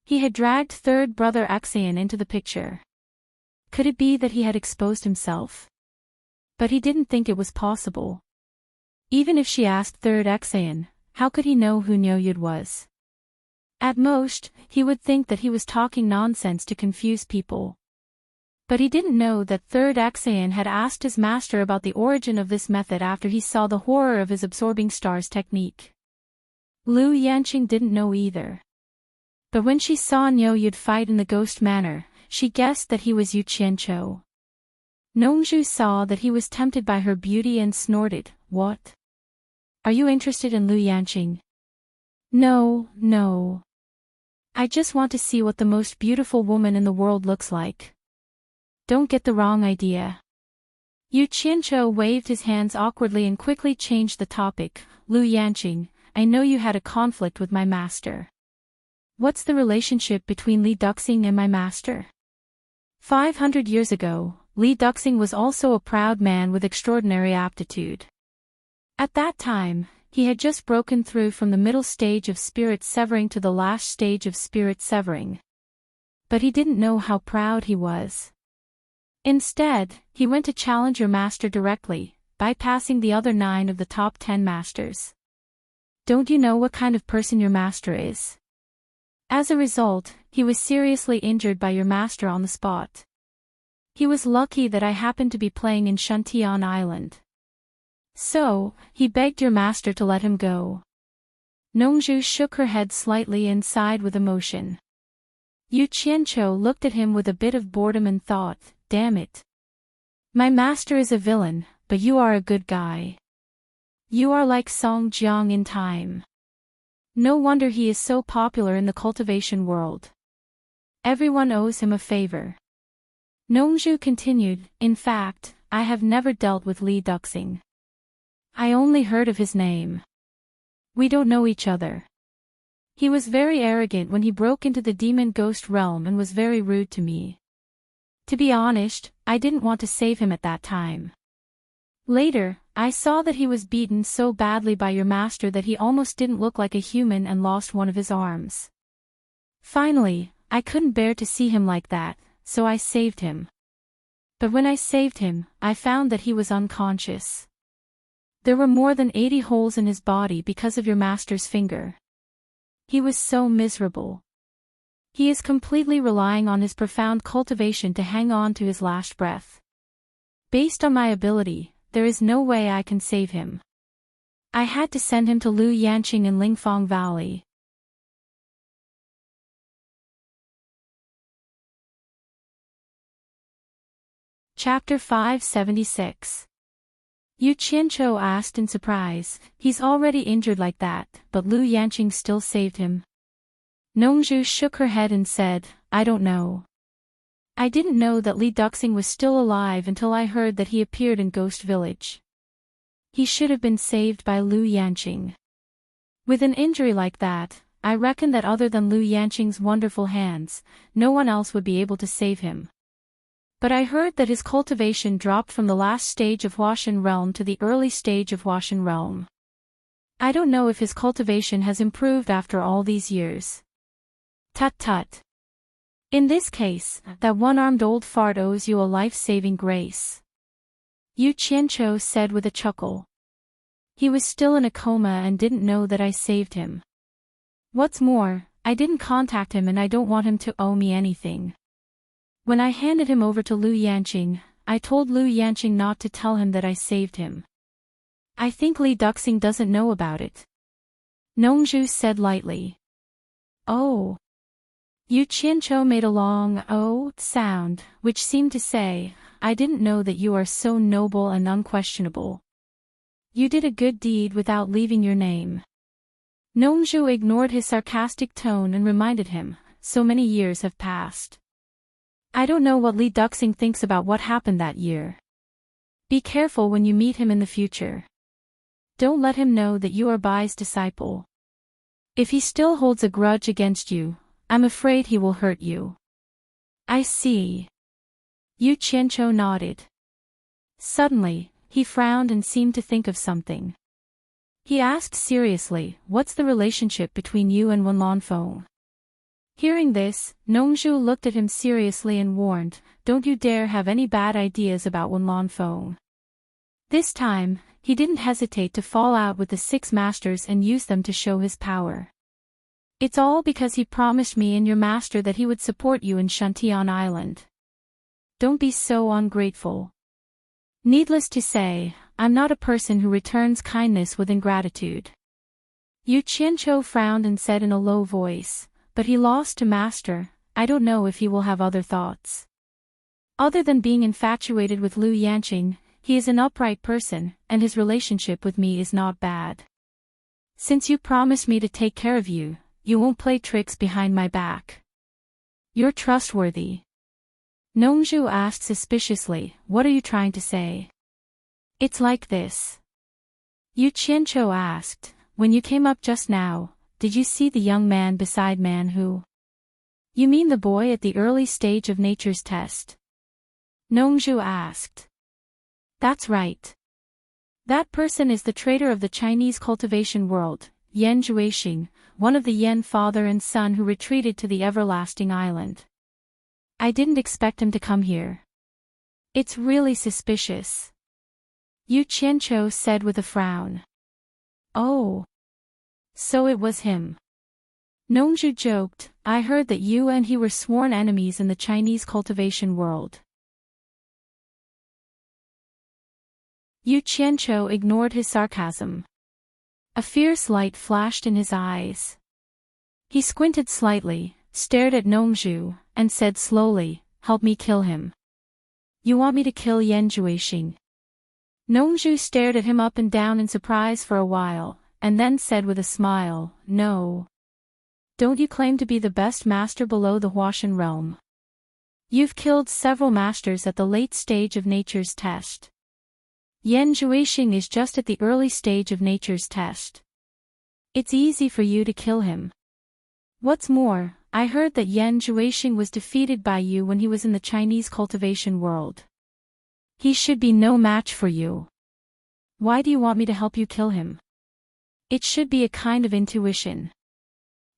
He had dragged third brother Axian into the picture. Could it be that he had exposed himself? But he didn't think it was possible. Even if she asked third Axian, how could he know who Nyoyud was? At most, he would think that he was talking nonsense to confuse people. But he didn't know that third Axian had asked his master about the origin of this method after he saw the horror of his absorbing stars technique. Lu Yanqing didn't know either. But when she saw Nyoyud fight in the ghost manor, she guessed that he was Yu Qianqiu. Nongzhu saw that he was tempted by her beauty and snorted, What? Are you interested in Lu Yanqing? No, no. I just want to see what the most beautiful woman in the world looks like. Don't get the wrong idea. Yu Qianqiu waved his hands awkwardly and quickly changed the topic. Lu Yanqing, I know you had a conflict with my master. What's the relationship between Li Duxing and my master? 500 years ago, Li Duxing was also a proud man with extraordinary aptitude. At that time, he had just broken through from the middle stage of spirit severing to the last stage of spirit severing. But he didn't know how proud he was. Instead, he went to challenge your master directly, bypassing the other 9 of the top 10 masters. Don't you know what kind of person your master is? As a result, he was seriously injured by your master on the spot. He was lucky that I happened to be playing in Shuntian Island. So, he begged your master to let him go. Nongzhu shook her head slightly and sighed with emotion. Yu Qianqiu looked at him with a bit of boredom and thought, damn it. My master is a villain, but you are a good guy. You are like Song Jiang in time. No wonder he is so popular in the cultivation world. Everyone owes him a favor. Nongzhu continued, in fact, I have never dealt with Li Duxing. I only heard of his name. We don't know each other. He was very arrogant when he broke into the demon ghost realm and was very rude to me. To be honest, I didn't want to save him at that time. Later, I saw that he was beaten so badly by your master that he almost didn't look like a human and lost one of his arms. Finally, I couldn't bear to see him like that, so I saved him. But when I saved him, I found that he was unconscious. There were more than 80 holes in his body because of your master's finger. He was so miserable. He is completely relying on his profound cultivation to hang on to his last breath. Based on my ability, there is no way I can save him. I had to send him to Lu Yanqing in Lingfang Valley. Chapter 576. Yu Qianqiu asked in surprise, he's already injured like that, but Lu Yanqing still saved him. Nongzhu shook her head and said, I don't know. I didn't know that Li Duxing was still alive until I heard that he appeared in Ghost Village. He should have been saved by Lu Yanqing. With an injury like that, I reckon that other than Liu Yanqing's wonderful hands, no one else would be able to save him. But I heard that his cultivation dropped from the last stage of Huashan realm to the early stage of Huashan realm. I don't know if his cultivation has improved after all these years. Tut tut. In this case, that one-armed old fart owes you a life-saving grace. Yu Qianqiu said with a chuckle. He was still in a coma and didn't know that I saved him. What's more, I didn't contact him and I don't want him to owe me anything. When I handed him over to Liu Yanqing, I told Liu Yanqing not to tell him that I saved him. I think Li Duxing doesn't know about it. Nongzhu said lightly. Oh. Yu Qianqiu made a long "oh" sound, which seemed to say, I didn't know that you are so noble and unquestionable. You did a good deed without leaving your name. Nongzhu ignored his sarcastic tone and reminded him, so many years have passed. I don't know what Li Duxing thinks about what happened that year. Be careful when you meet him in the future. Don't let him know that you are Bai's disciple. If he still holds a grudge against you, I'm afraid he will hurt you. I see. Yu Qianqiu nodded. Suddenly, he frowned and seemed to think of something. He asked seriously, what's the relationship between you and Wenlanfeng? Hearing this, Nongzhu looked at him seriously and warned, don't you dare have any bad ideas about Wenlanfeng. This time, he didn't hesitate to fall out with the 6 masters and use them to show his power. It's all because he promised me and your master that he would support you in Shantian Island. Don't be so ungrateful. Needless to say, I'm not a person who returns kindness with ingratitude. Yu Qianqiu frowned and said in a low voice, but he lost to master, I don't know if he will have other thoughts. Other than being infatuated with Liu Yanqing, he is an upright person, and his relationship with me is not bad. Since you promised me to take care of you, you won't play tricks behind my back. You're trustworthy. Nongzhu asked suspiciously, what are you trying to say? It's like this. Yu Qianqiu asked, when you came up just now, did you see the young man beside man who? You mean the boy at the early stage of nature's test? Nongzhu asked. That's right. That person is the trader of the Chinese cultivation world, Yan Zhuixing, one of the Yan father and son who retreated to the everlasting island. I didn't expect him to come here. It's really suspicious. Yu Qianqiu said with a frown. Oh. So it was him. Nongzhu joked, I heard that you and he were sworn enemies in the Chinese cultivation world. Yu Qianqiu ignored his sarcasm. A fierce light flashed in his eyes. He squinted slightly, stared at Nongzhu, and said slowly, help me kill him. You want me to kill Yan Zhuixing? Nongzhu stared at him up and down in surprise for a while, and then said with a smile, no. Don't you claim to be the best master below the Huashan realm? You've killed several masters at the late stage of nature's test. Yan Zhuixing is just at the early stage of nature's test. It's easy for you to kill him. What's more, I heard that Yan Zhuixing was defeated by you when he was in the Chinese cultivation world. He should be no match for you. Why do you want me to help you kill him? It should be a kind of intuition.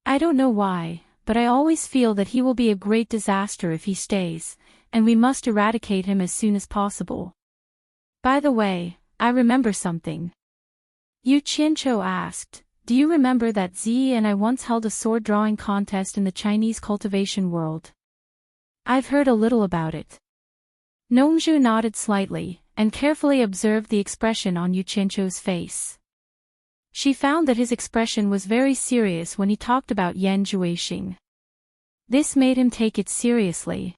I don't know why, but I always feel that he will be a great disaster if he stays, and we must eradicate him as soon as possible. By the way, I remember something. Yu Qianqiu asked, do you remember that Zi and I once held a sword drawing contest in the Chinese cultivation world? I've heard a little about it. Nongzhu nodded slightly, and carefully observed the expression on Yu Qianqiu's face. She found that his expression was very serious when he talked about Yan Zhuixing. This made him take it seriously.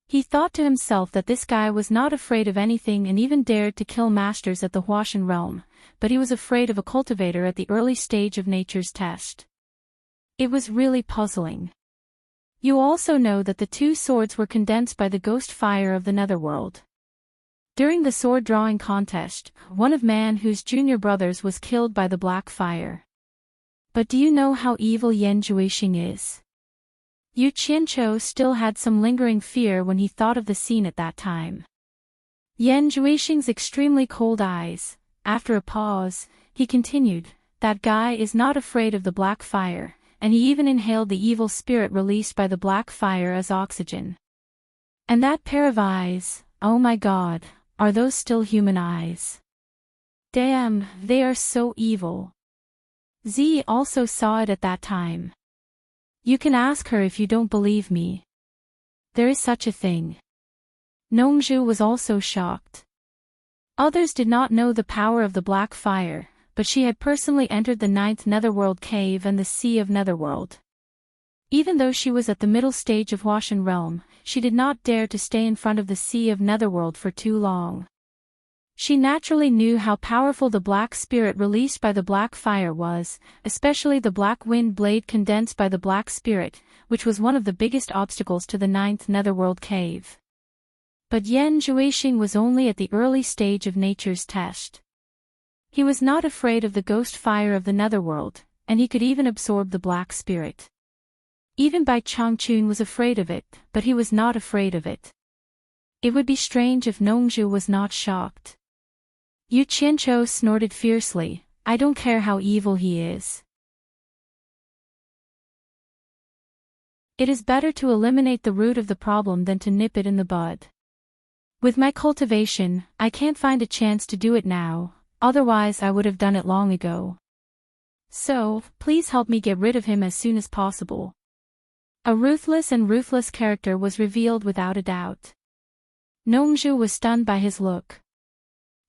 He thought to himself that this guy was not afraid of anything and even dared to kill masters at the Huashan realm, but he was afraid of a cultivator at the early stage of nature's test. It was really puzzling. You also know that the 2 swords were condensed by the ghost fire of the netherworld. During the sword drawing contest, one of man whose junior brothers was killed by the black fire. But do you know how evil Yan Juixing is? Yu Qianqiu still had some lingering fear when he thought of the scene at that time. Yan Juixing's extremely cold eyes. After a pause, he continued, that guy is not afraid of the black fire, and he even inhaled the evil spirit released by the black fire as oxygen. And that pair of eyes, oh my God, are those still human eyes? Damn, they are so evil. Z also saw it at that time. You can ask her if you don't believe me. There is such a thing. Nongzhu was also shocked. Others did not know the power of the black fire, but she had personally entered the 9th Netherworld cave and the Sea of Netherworld. Even though she was at the middle stage of Huashan realm, she did not dare to stay in front of the Sea of Netherworld for too long. She naturally knew how powerful the black spirit released by the black fire was, especially the black wind blade condensed by the black spirit, which was one of the biggest obstacles to the 9th Netherworld cave. But Yan Juixing was only at the early stage of nature's test. He was not afraid of the ghost fire of the Netherworld, and he could even absorb the black spirit. Even Bai Changchun was afraid of it, but he was not afraid of it. It would be strange if Nongzhu was not shocked. Yu Qianqiu snorted fiercely, I don't care how evil he is. It is better to eliminate the root of the problem than to nip it in the bud. With my cultivation, I can't find a chance to do it now, otherwise I would have done it long ago. So, please help me get rid of him as soon as possible. A ruthless character was revealed without a doubt. Nongzhu was stunned by his look.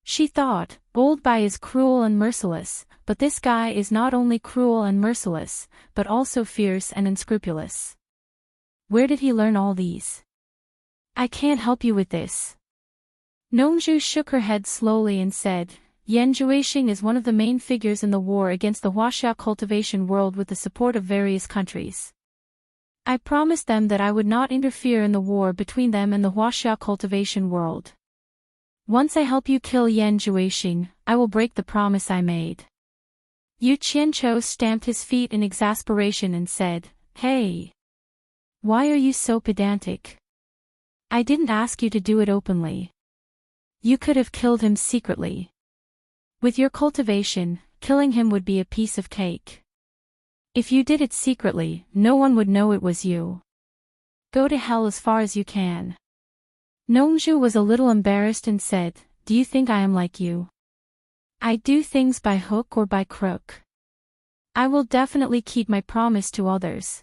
She thought, Old Bai is cruel and merciless, but this guy is not only cruel and merciless, but also fierce and unscrupulous. Where did he learn all these? I can't help you with this. Nongzhu shook her head slowly and said, Yan Juixing is one of the main figures in the war against the Huaxia cultivation world with the support of various countries. I promised them that I would not interfere in the war between them and the Huaxia cultivation world. Once I help you kill Yan Juixing, I will break the promise I made. Yu Qianqiu stamped his feet in exasperation and said, Hey! Why are you so pedantic? I didn't ask you to do it openly. You could have killed him secretly. With your cultivation, killing him would be a piece of cake. If you did it secretly, no one would know it was you. Go to hell as far as you can. Nongzhu was a little embarrassed and said, Do you think I am like you? I do things by hook or by crook. I will definitely keep my promise to others.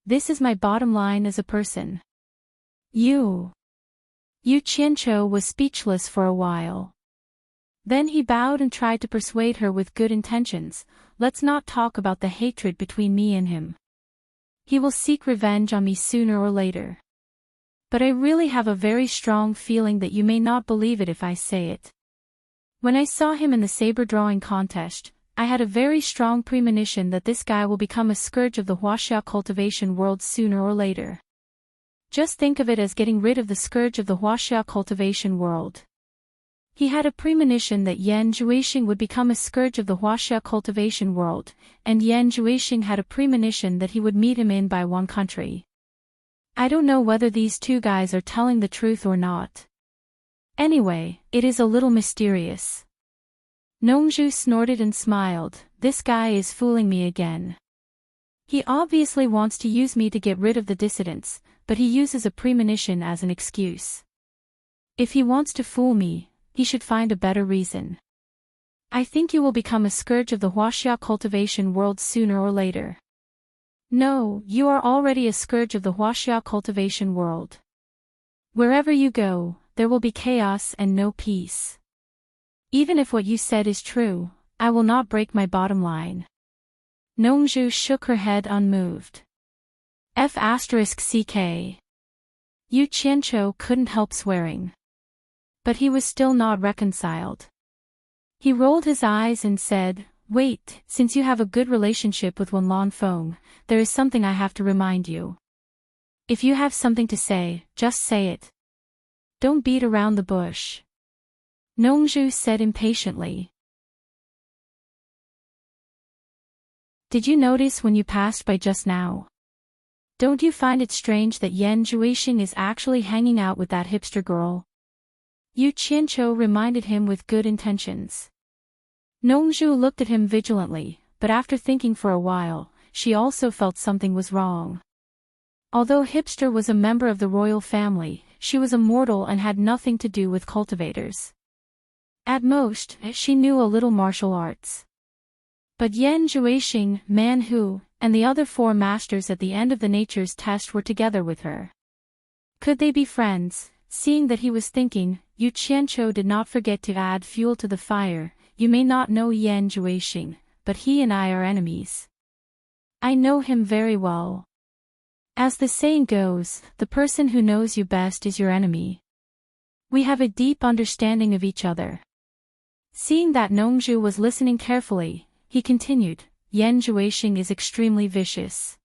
This is my bottom line as a person. Yu Qianqiu was speechless for a while. Then he bowed and tried to persuade her with good intentions, let's not talk about the hatred between me and him. He will seek revenge on me sooner or later. But I really have a very strong feeling that you may not believe it if I say it. When I saw him in the saber drawing contest, I had a very strong premonition that this guy will become a scourge of the Huaxia cultivation world sooner or later. Just think of it as getting rid of the scourge of the Huaxia cultivation world. He had a premonition that Yan Juixing would become a scourge of the Huaxia cultivation world, and Yan Juixing had a premonition that he would meet him in by one country. I don't know whether these two guys are telling the truth or not. Anyway, it is a little mysterious. Nongzhu snorted and smiled, this guy is fooling me again. He obviously wants to use me to get rid of the dissidents, but he uses a premonition as an excuse. If he wants to fool me, he should find a better reason. I think you will become a scourge of the Huaxia cultivation world sooner or later. No, you are already a scourge of the Huaxia cultivation world. Wherever you go, there will be chaos and no peace. Even if what you said is true, I will not break my bottom line. Nongzhu shook her head unmoved. F***ck. Yu Qianqiu couldn't help swearing. But he was still not reconciled. He rolled his eyes and said, Wait, since you have a good relationship with Wenlan Feng, there is something I have to remind you. If you have something to say, just say it. Don't beat around the bush. Nongzhu said impatiently. Did you notice when you passed by just now? Don't you find it strange that Yan Juixing is actually hanging out with that hipster girl? Yu Qianqiu reminded him with good intentions. Nongzhu looked at him vigilantly, but after thinking for a while, she also felt something was wrong. Although Hipster was a member of the royal family, she was a mortal and had nothing to do with cultivators. At most, she knew a little martial arts. But Yan Juixing, Man Hu, and the other 4 masters at the end of the nature's test were together with her. Could they be friends? Seeing that he was thinking, Yu Qianqiu did not forget to add fuel to the fire. You may not know Yan Juixing, but he and I are enemies. I know him very well. As the saying goes, the person who knows you best is your enemy. We have a deep understanding of each other. Seeing that Nongzhu was listening carefully, he continued, Yan Juixing is extremely vicious.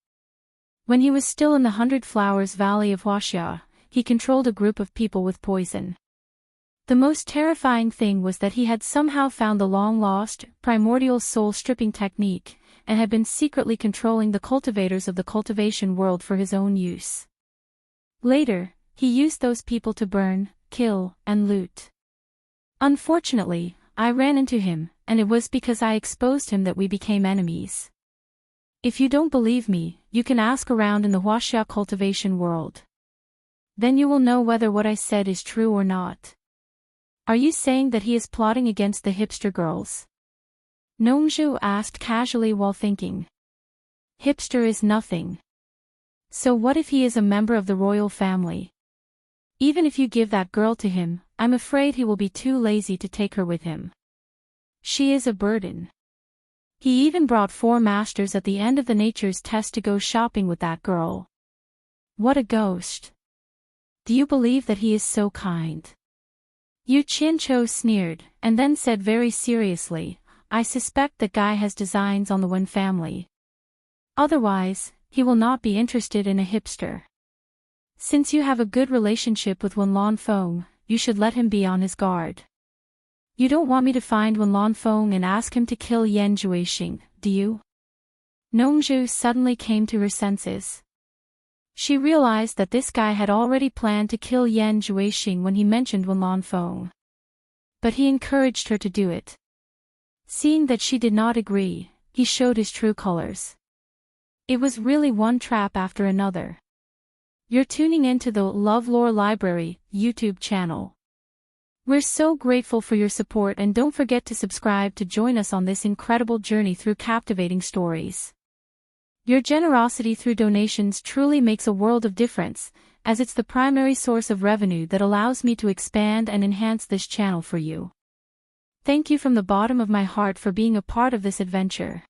When he was still in the 100 Flowers Valley of Huaxia, he controlled a group of people with poison. The most terrifying thing was that he had somehow found the long-lost, primordial soul-stripping technique, and had been secretly controlling the cultivators of the cultivation world for his own use. Later, he used those people to burn, kill, and loot. Unfortunately, I ran into him, and it was because I exposed him that we became enemies. If you don't believe me, you can ask around in the Huaxia cultivation world. Then you will know whether what I said is true or not. Are you saying that he is plotting against the hipster girls? Nongzhu asked casually while thinking. Hipster is nothing. So what if he is a member of the royal family? Even if you give that girl to him, I'm afraid he will be too lazy to take her with him. She is a burden. He even brought 4 masters at the end of the nature's test to go shopping with that girl. What a ghost. Do you believe that he is so kind? Yu Qianqiu sneered, and then said very seriously, I suspect that guy has designs on the Wen family. Otherwise, he will not be interested in a hipster. Since you have a good relationship with Wen Lanfeng, you should let him be on his guard. You don't want me to find Wen Lanfeng and ask him to kill Yan Juixing, do you? Nongzhu suddenly came to her senses. She realized that this guy had already planned to kill Yan Juixing when he mentioned Wen Lanfeng. But he encouraged her to do it. Seeing that she did not agree, he showed his true colors. It was really one trap after another. You're tuning into the LoveLore Library YouTube channel. We're so grateful for your support, and don't forget to subscribe to join us on this incredible journey through captivating stories. Your generosity through donations truly makes a world of difference, as it's the primary source of revenue that allows me to expand and enhance this channel for you. Thank you from the bottom of my heart for being a part of this adventure.